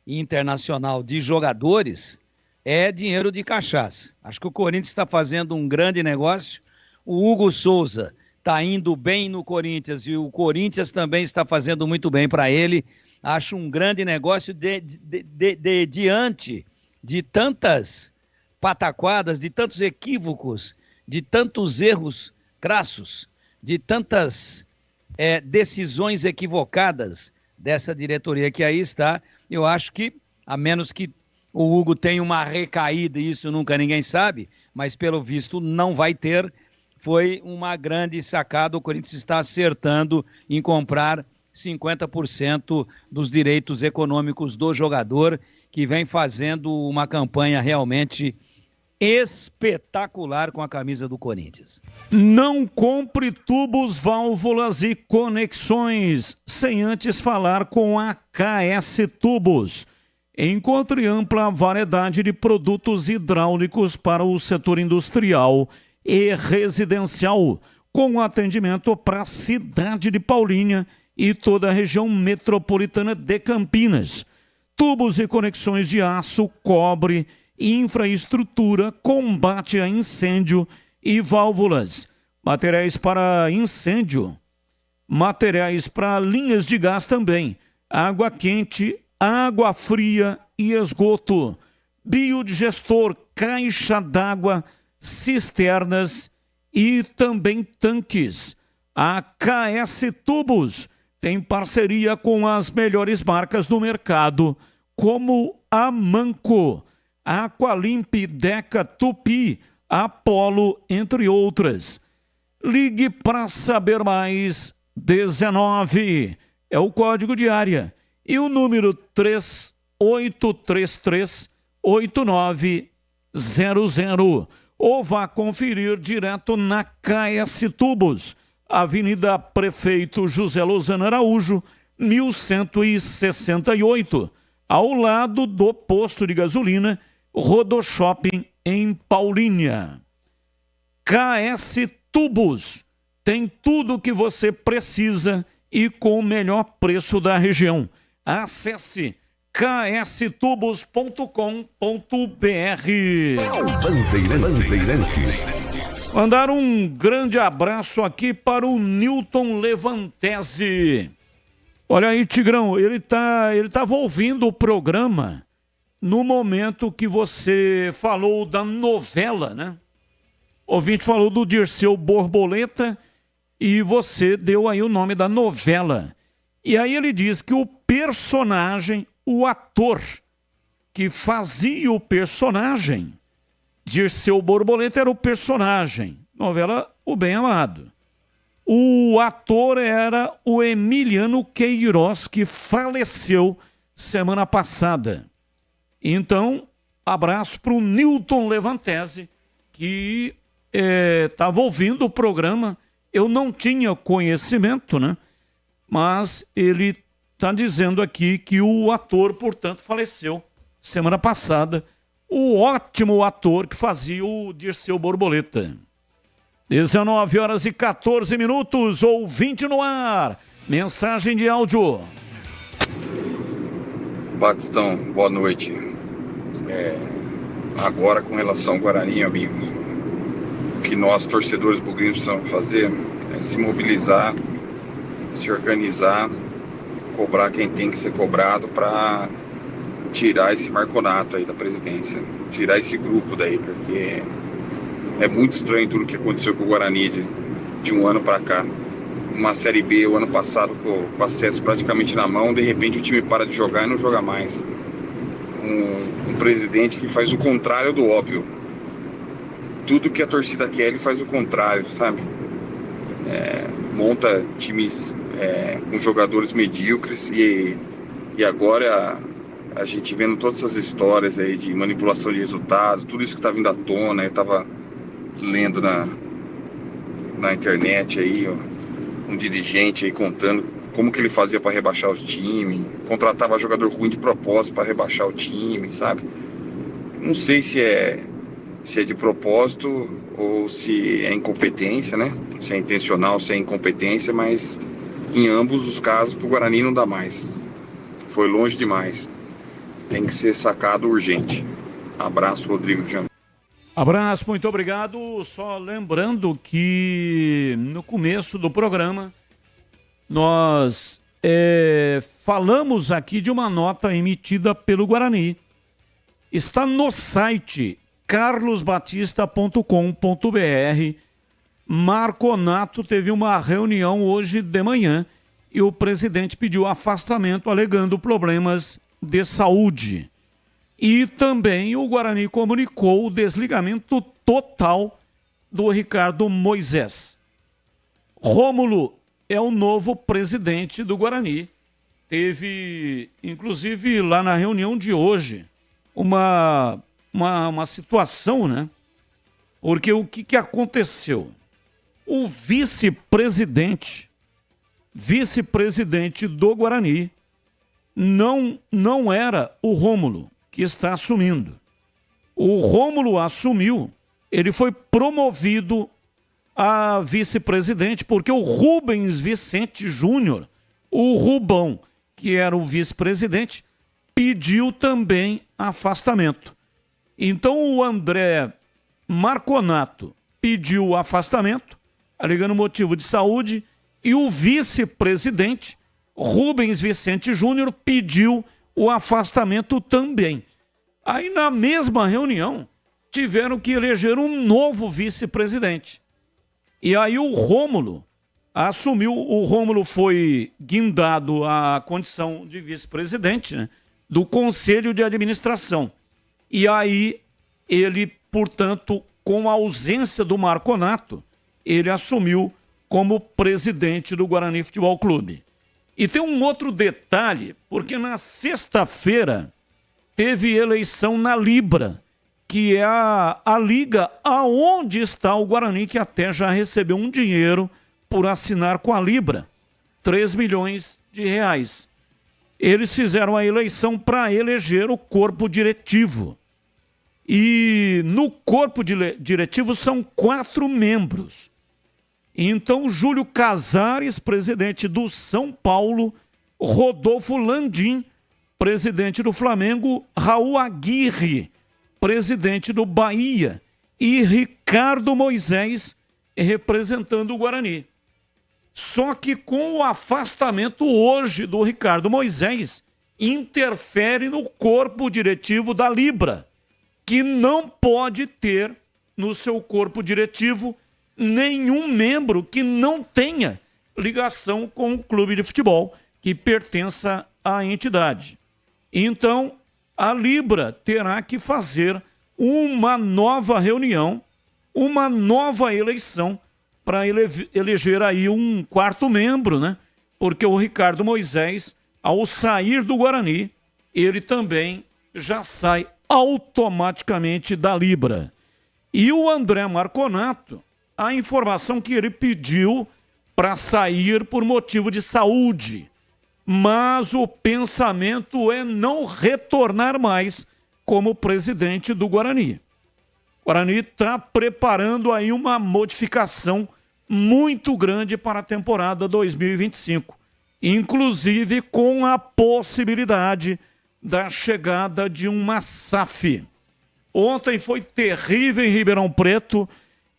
internacional de jogadores, é dinheiro de cachaça. Acho que o Corinthians está fazendo um grande negócio. O Hugo Souza está indo bem no Corinthians e o Corinthians também está fazendo muito bem para ele. Acho um grande negócio diante de tantas pataquadas, de tantos equívocos, de tantos erros crassos, de tantas decisões equivocadas dessa diretoria que aí está. Eu acho que, a menos que o Hugo tenha uma recaída, e isso nunca ninguém sabe, mas pelo visto não vai ter, foi uma grande sacada. O Corinthians está acertando em comprar 50% dos direitos econômicos do jogador, que vem fazendo uma campanha realmente espetacular com a camisa do Corinthians. Não compre tubos, válvulas e conexões sem antes falar com a KS Tubos. Encontre ampla variedade de produtos hidráulicos para o setor industrial e residencial, com atendimento para a cidade de Paulínia e toda a região metropolitana de Campinas. Tubos e conexões de aço, cobre, infraestrutura, combate a incêndio e válvulas. Materiais para incêndio, materiais para linhas de gás também, água quente, água fria e esgoto, biodigestor, caixa d'água, cisternas e também tanques. A KS Tubos tem parceria com as melhores marcas do mercado, como a Manco, Aqualimp, Deca, Tupi, Apollo, entre outras. Ligue para saber mais. 19 é o código de área e o número 3833-8900. Ou vá conferir direto na KS Tubos, Avenida Prefeito José Lozano Araújo, 1168, ao lado do posto de gasolina RodoShopping em Paulínia. KS Tubos. Tem tudo o que você precisa e com o melhor preço da região. Acesse kstubos.com.br. Mandar um grande abraço aqui para o Newton Levantese. Olha aí, Tigrão, ele estava ouvindo o programa no momento que você falou da novela, né? O ouvinte falou do Dirceu Borboleta e você deu aí o nome da novela. E aí ele diz que o personagem, o ator que fazia o personagem, Dirceu Borboleta era o personagem, novela O Bem Amado. O ator era o Emiliano Queiroz, que faleceu semana passada. Então, abraço para o Newton Levantese, que estava ouvindo o programa. Eu não tinha conhecimento, né? Mas ele está dizendo aqui que o ator, portanto, faleceu semana passada. O ótimo ator que fazia o Dirceu Borboleta. 19h14, ouvinte no ar. Mensagem de áudio. Batistão, boa noite. Agora, com relação ao Guarani, amigo, o que nós, torcedores bugrinos, precisamos fazer é se mobilizar, se organizar, cobrar quem tem que ser cobrado para tirar esse Marconato aí da presidência, tirar esse grupo daí, porque é muito estranho tudo que aconteceu com o Guarani de um ano para cá. Uma Série B, o ano passado, com acesso praticamente na mão, de repente o time para de jogar e não joga mais. Um presidente que faz o contrário do óbvio. Tudo que a torcida quer, ele faz o contrário, sabe? Monta times com jogadores medíocres e agora a gente vendo todas essas histórias aí de manipulação de resultados, tudo isso que tá vindo à tona, eu tava lendo na internet aí, ó, um dirigente aí contando como que ele fazia para rebaixar os times, contratava jogador ruim de propósito para rebaixar o time, sabe? Não sei se é de propósito ou se é incompetência, né? Se é intencional, se é incompetência, mas em ambos os casos pro Guarani não dá mais. Foi longe demais. Tem que ser sacado urgente. Abraço, Rodrigo de Jamaica. Abraço, muito obrigado. Só lembrando que no começo do programa nós falamos aqui de uma nota emitida pelo Guarani. Está no site carlosbatista.com.br. Marconato teve uma reunião hoje de manhã e o presidente pediu afastamento alegando problemas de saúde. E também o Guarani comunicou o desligamento total do Ricardo Moisés. Rômulo é o novo presidente do Guarani. Teve, inclusive, lá na reunião de hoje, uma situação, né? Porque o que aconteceu? O vice-presidente do Guarani não era o Rômulo que está assumindo. O Rômulo assumiu, ele foi promovido a vice-presidente porque o Rubens Vicente Júnior, o Rubão, que era o vice-presidente, pediu também afastamento. Então o André Marconato pediu afastamento, alegando motivo de saúde, e o vice-presidente Rubens Vicente Júnior pediu o afastamento também. Aí na mesma reunião tiveram que eleger um novo vice-presidente. E aí o Rômulo assumiu, o Rômulo foi guindado à condição de vice-presidente, né, do Conselho de Administração. E aí ele, portanto, com a ausência do Marconato, ele assumiu como presidente do Guarani Futebol Clube. E tem um outro detalhe, porque na sexta-feira teve eleição na Libra, que é a liga aonde está o Guarani, que até já recebeu um dinheiro por assinar com a Libra, 3 milhões de reais. Eles fizeram a eleição para eleger o corpo diretivo. E no corpo diretivo são 4 membros. Então, Júlio Casares, presidente do São Paulo, Rodolfo Landim, presidente do Flamengo, Raul Aguirre, presidente do Bahia, e Ricardo Moisés, representando o Guarani. Só que com o afastamento hoje do Ricardo Moisés, interfere no corpo diretivo da Libra, que não pode ter no seu corpo diretivo nenhum membro que não tenha ligação com o clube de futebol que pertença à entidade. Então, a Libra terá que fazer uma nova reunião, uma nova eleição para eleger aí um quarto membro, né? Porque o Ricardo Moisés, ao sair do Guarani, ele também já sai automaticamente da Libra. E o André Marconato, a informação que ele pediu para sair por motivo de saúde, mas o pensamento é não retornar mais como presidente do Guarani. O Guarani está preparando aí uma modificação muito grande para a temporada 2025, inclusive com a possibilidade da chegada de uma SAF. Ontem foi terrível em Ribeirão Preto.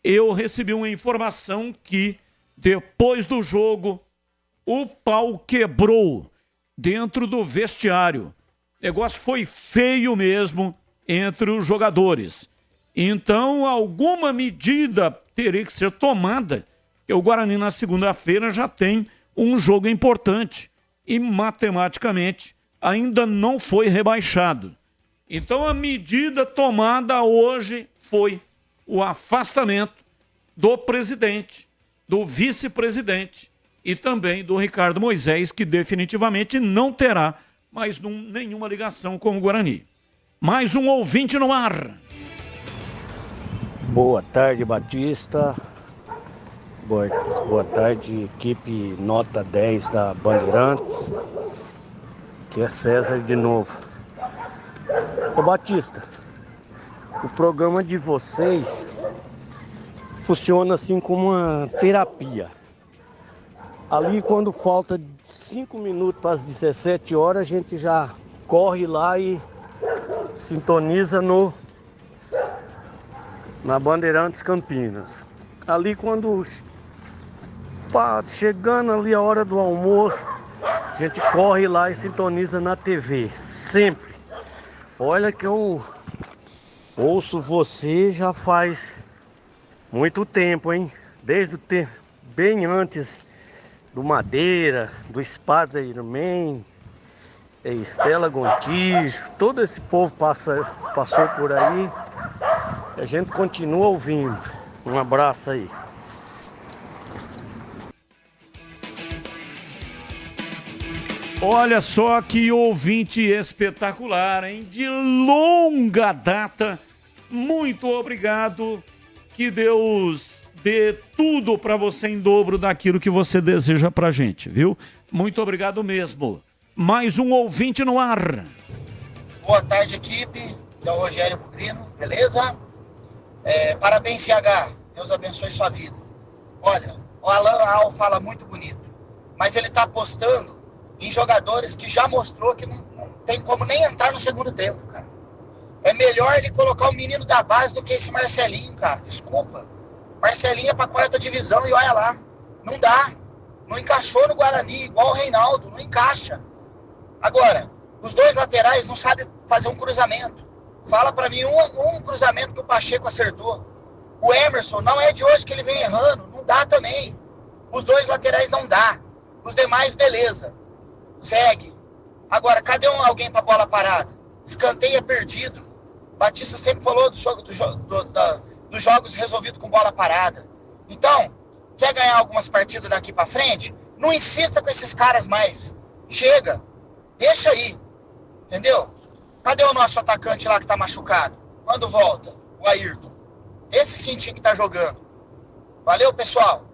Eu recebi uma informação que, depois do jogo, o pau quebrou dentro do vestiário. O negócio foi feio mesmo entre os jogadores. Então, alguma medida teria que ser tomada. E o Guarani, na segunda-feira, já tem um jogo importante. E, matematicamente, ainda não foi rebaixado. Então, a medida tomada hoje foi o afastamento do presidente, do vice-presidente e também do Ricardo Moisés, que definitivamente não terá mais nenhuma ligação com o Guarani. Mais um ouvinte no ar. Boa tarde, Batista. Boa tarde, equipe nota 10 da Bandeirantes. Que é César de novo. Ô Batista, o programa de vocês funciona assim como uma terapia. Ali quando falta 5 minutos para as 17 horas, a gente já corre lá e sintoniza na Bandeirantes Campinas. Ali quando chegando ali a hora do almoço, a gente corre lá e sintoniza na TV, sempre. Olha que eu ouço você já faz muito tempo, hein? Desde o tempo, bem antes do Madeira, do Spider-Man, Estela Gontijo, todo esse povo passou por aí. A gente continua ouvindo. Um abraço aí. Olha só que ouvinte espetacular, hein? De longa data. Muito obrigado. Que Deus dê tudo para você em dobro daquilo que você deseja pra gente, viu? Muito obrigado mesmo. Mais um ouvinte no ar. Boa tarde, equipe. É o Rogério Bugrino, beleza? Parabéns, CH. Deus abençoe sua vida. Olha, o Alan Al fala muito bonito, mas ele tá apostando em jogadores que já mostrou que não tem como nem entrar no segundo tempo, cara. É melhor ele colocar o menino da base do que esse Marcelinho, cara. Desculpa. Marcelinho é pra 4ª divisão e olha lá. Não dá. Não encaixou no Guarani, igual o Reinaldo. Não encaixa. Agora, os dois laterais não sabem fazer um cruzamento. Fala pra mim um cruzamento que o Pacheco acertou. O Emerson, não é de hoje que ele vem errando. Não dá também. Os dois laterais não dá. Os demais, beleza. Segue. Agora, cadê alguém pra bola parada? Escanteio é perdido. Batista sempre falou dos jogos resolvidos com bola parada. Então, quer ganhar algumas partidas daqui pra frente? Não insista com esses caras mais. Chega. Deixa aí. Entendeu? Cadê o nosso atacante lá que tá machucado? Quando volta? O Ayrton. Esse sim tinha que tá jogando. Valeu, pessoal.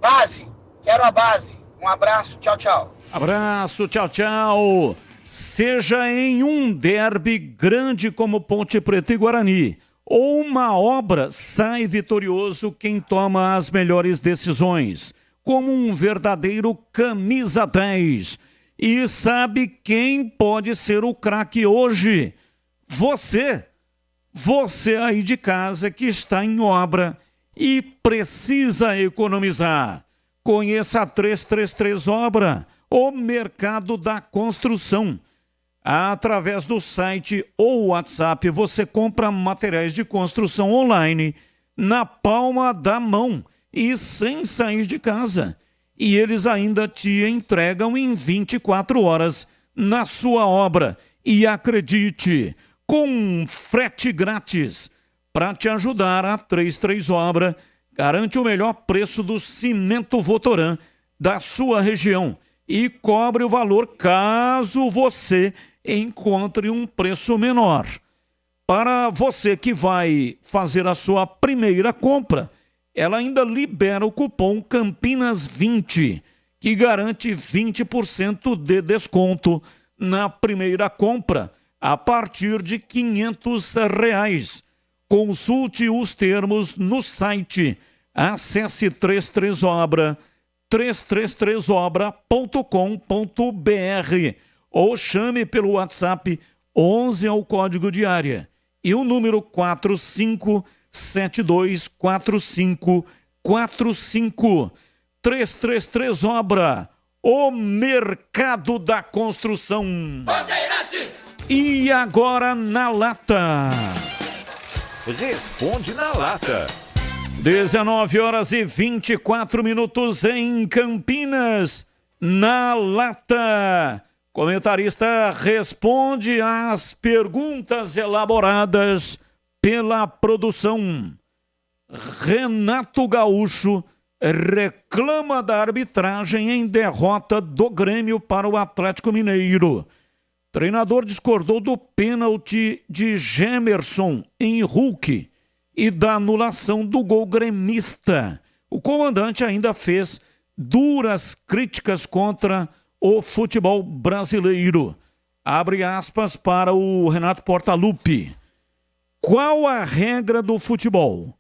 Base. Quero a base. Um abraço. Tchau, tchau. Abraço. Tchau, tchau. Seja em um derby grande como Ponte Preta e Guarani, ou uma obra, sai vitorioso quem toma as melhores decisões, como um verdadeiro camisa 10. E sabe quem pode ser o craque hoje? Você aí de casa que está em obra e precisa economizar. Conheça a 333 Obra, o mercado da construção. Através do site ou WhatsApp, você compra materiais de construção online na palma da mão e sem sair de casa. E eles ainda te entregam em 24 horas na sua obra. E acredite, com frete grátis. Para te ajudar, a 33 Obra garante o melhor preço do cimento Votoran da sua região e cobre o valor caso você encontre um preço menor. Para você que vai fazer a sua primeira compra, ela ainda libera o cupom Campinas20, que garante 20% de desconto na primeira compra, a partir de R$ 500. Consulte os termos no site. Acesse 333obra.com.br ou chame pelo WhatsApp 11 ao código de área e o número 45724545. 333 Obra, o mercado da construção. Bandeirantes! E agora na lata. Responde na lata. 19h24 em Campinas. Na lata. Comentarista responde às perguntas elaboradas pela produção. Renato Gaúcho reclama da arbitragem em derrota do Grêmio para o Atlético Mineiro. Treinador discordou do pênalti de Gemerson em Hulk e da anulação do gol gremista. O comandante ainda fez duras críticas contra o futebol brasileiro. Abre aspas para o Renato Portaluppi. Qual a regra do futebol?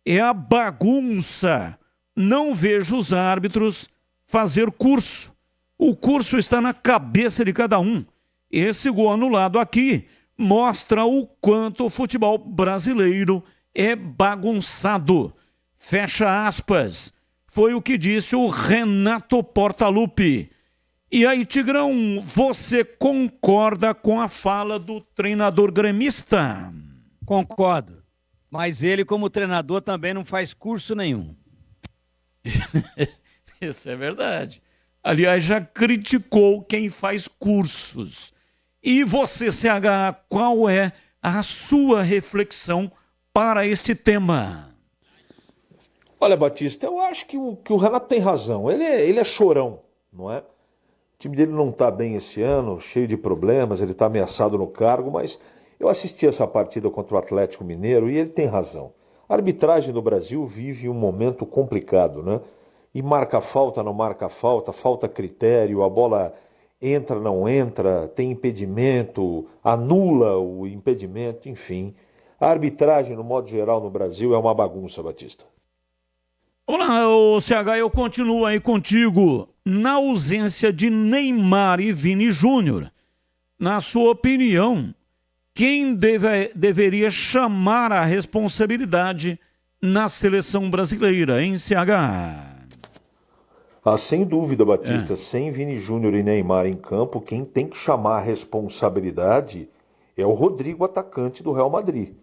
É a bagunça. Não vejo os árbitros fazer curso. O curso está na cabeça de cada um. Esse gol anulado aqui mostra o quanto o futebol brasileiro é bagunçado. Fecha aspas. Foi o que disse o Renato Portaluppi. E aí, Tigrão, você concorda com a fala do treinador gremista? Concordo. Mas ele, como treinador, também não faz curso nenhum. Isso é verdade. Aliás, já criticou quem faz cursos. E você, CH, qual é a sua reflexão para este tema? Olha, Batista, eu acho que o Renato tem razão. Ele é chorão, não é? O time dele não está bem esse ano, cheio de problemas, ele está ameaçado no cargo, mas eu assisti essa partida contra o Atlético Mineiro e ele tem razão. A arbitragem no Brasil vive um momento complicado, né? E marca falta, não marca falta, falta critério, a bola entra, não entra, tem impedimento, anula o impedimento, enfim. A arbitragem, no modo geral, no Brasil é uma bagunça, Batista. Olá, CH, eu continuo aí contigo. Na ausência de Neymar e Vini Júnior, na sua opinião, quem deveria chamar a responsabilidade na seleção brasileira, hein, CH? Sem dúvida, Batista, sem Vini Júnior e Neymar em campo, quem tem que chamar a responsabilidade é o Rodrigo, atacante do Real Madrid.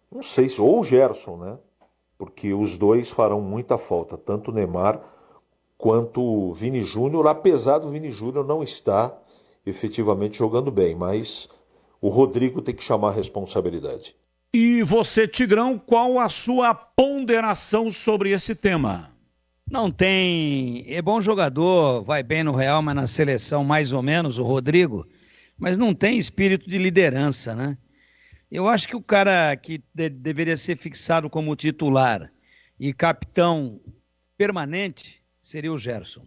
Não sei se, ou o Gerson, né? Porque os dois farão muita falta, tanto o Neymar quanto o Vini Júnior, apesar do Vini Júnior não estar efetivamente jogando bem, mas o Rodrigo tem que chamar a responsabilidade. E você, Tigrão, qual a sua ponderação sobre esse tema? Não tem... É bom jogador, vai bem no Real, mas na seleção mais ou menos, o Rodrigo, mas não tem espírito de liderança, né? Eu acho que o cara que deveria ser fixado como titular e capitão permanente seria o Gerson.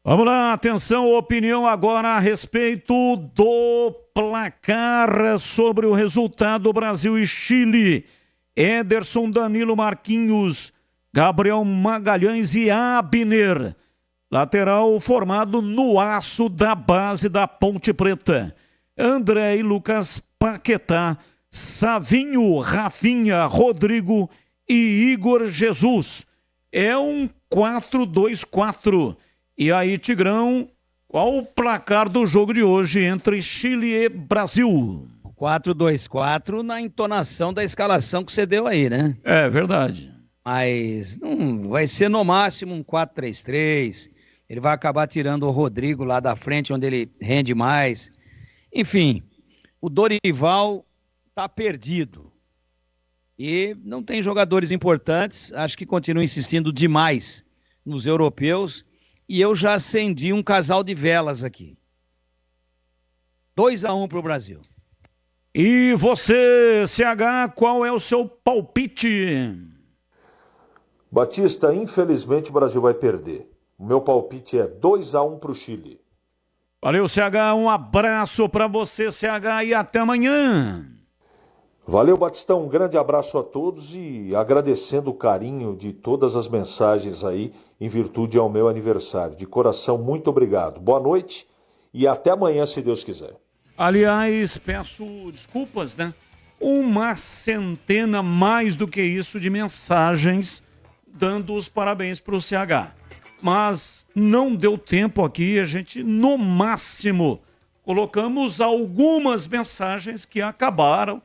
Vamos lá, atenção, opinião agora a respeito do placar sobre o resultado Brasil e Chile. Ederson, Danilo, Marquinhos, Gabriel Magalhães e Abner. Lateral formado no aço da base da Ponte Preta. André e Lucas Paquetá, Savinho, Rafinha, Rodrigo e Igor Jesus. É um 4-2-4. E aí, Tigrão, qual o placar do jogo de hoje entre Chile e Brasil? 4-2-4 na entonação da escalação que você deu aí, né? É verdade. Mas não vai ser no máximo um 4-3-3. Ele vai acabar tirando o Rodrigo lá da frente, onde ele rende mais. Enfim, o Dorival tá perdido. E não tem jogadores importantes. Acho que continua insistindo demais nos europeus. E eu já acendi um casal de velas aqui. 2-1 pro Brasil. E você, CH, qual é o seu palpite? Batista, infelizmente o Brasil vai perder. O meu palpite é 2-1 pro Chile. Valeu, CH, um abraço para você, CH, e até amanhã. Valeu, Batistão, um grande abraço a todos e agradecendo o carinho de todas as mensagens aí em virtude ao meu aniversário. De coração, muito obrigado. Boa noite e até amanhã, se Deus quiser. Aliás, peço desculpas, né? Uma centena, mais do que isso, de mensagens dando os parabéns para o CH. Mas não deu tempo aqui, a gente, no máximo, colocamos algumas mensagens que acabaram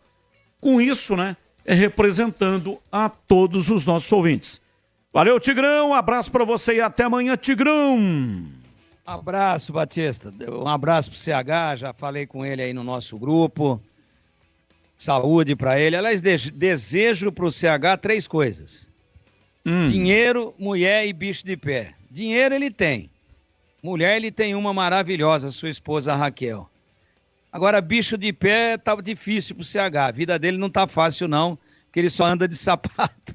com isso, né? Representando a todos os nossos ouvintes. Valeu, Tigrão, um abraço para você e até amanhã, Tigrão. Abraço, Batista. Um abraço pro CH, já falei com ele aí no nosso grupo. Saúde para ele. Aliás, desejo pro CH 3 coisas. Dinheiro, mulher e bicho de pé. Dinheiro ele tem. Mulher ele tem uma maravilhosa, sua esposa Raquel. Agora, bicho de pé tá difícil pro CH. A vida dele não tá fácil não, porque ele só anda de sapato.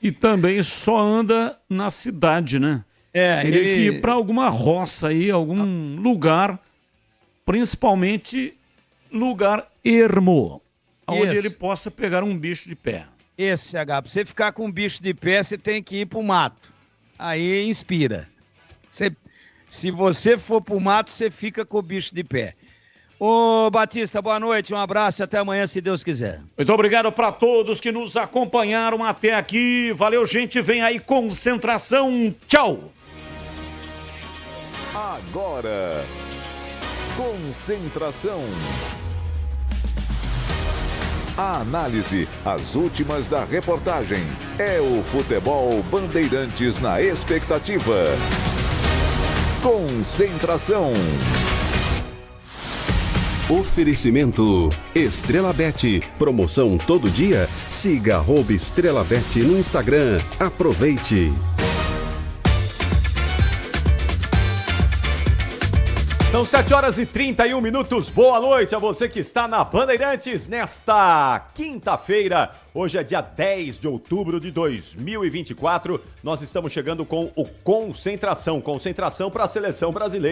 E também só anda na cidade, né? É, ele que ir para alguma roça aí, algum lugar, principalmente lugar ermo, onde ele possa pegar um bicho de pé. Esse, CH, pra você ficar com um bicho de pé, você tem que ir pro mato. Aí inspira. Se você for pro mato, você fica com o bicho de pé. Ô, Batista, boa noite, um abraço e até amanhã, se Deus quiser. Muito obrigado para todos que nos acompanharam até aqui. Valeu, gente. Vem aí, concentração. Tchau. Agora, concentração. A análise, as últimas da reportagem. É o Futebol Bandeirantes na expectativa. Concentração. Oferecimento Estrela Bet. Promoção todo dia? Siga @Estrela Bet no Instagram. Aproveite. São 7h31. Boa noite a você que está na Bandeirantes nesta quinta-feira. Hoje é dia 10 de outubro de 2024. Nós estamos chegando com o Concentração. Concentração para a seleção brasileira.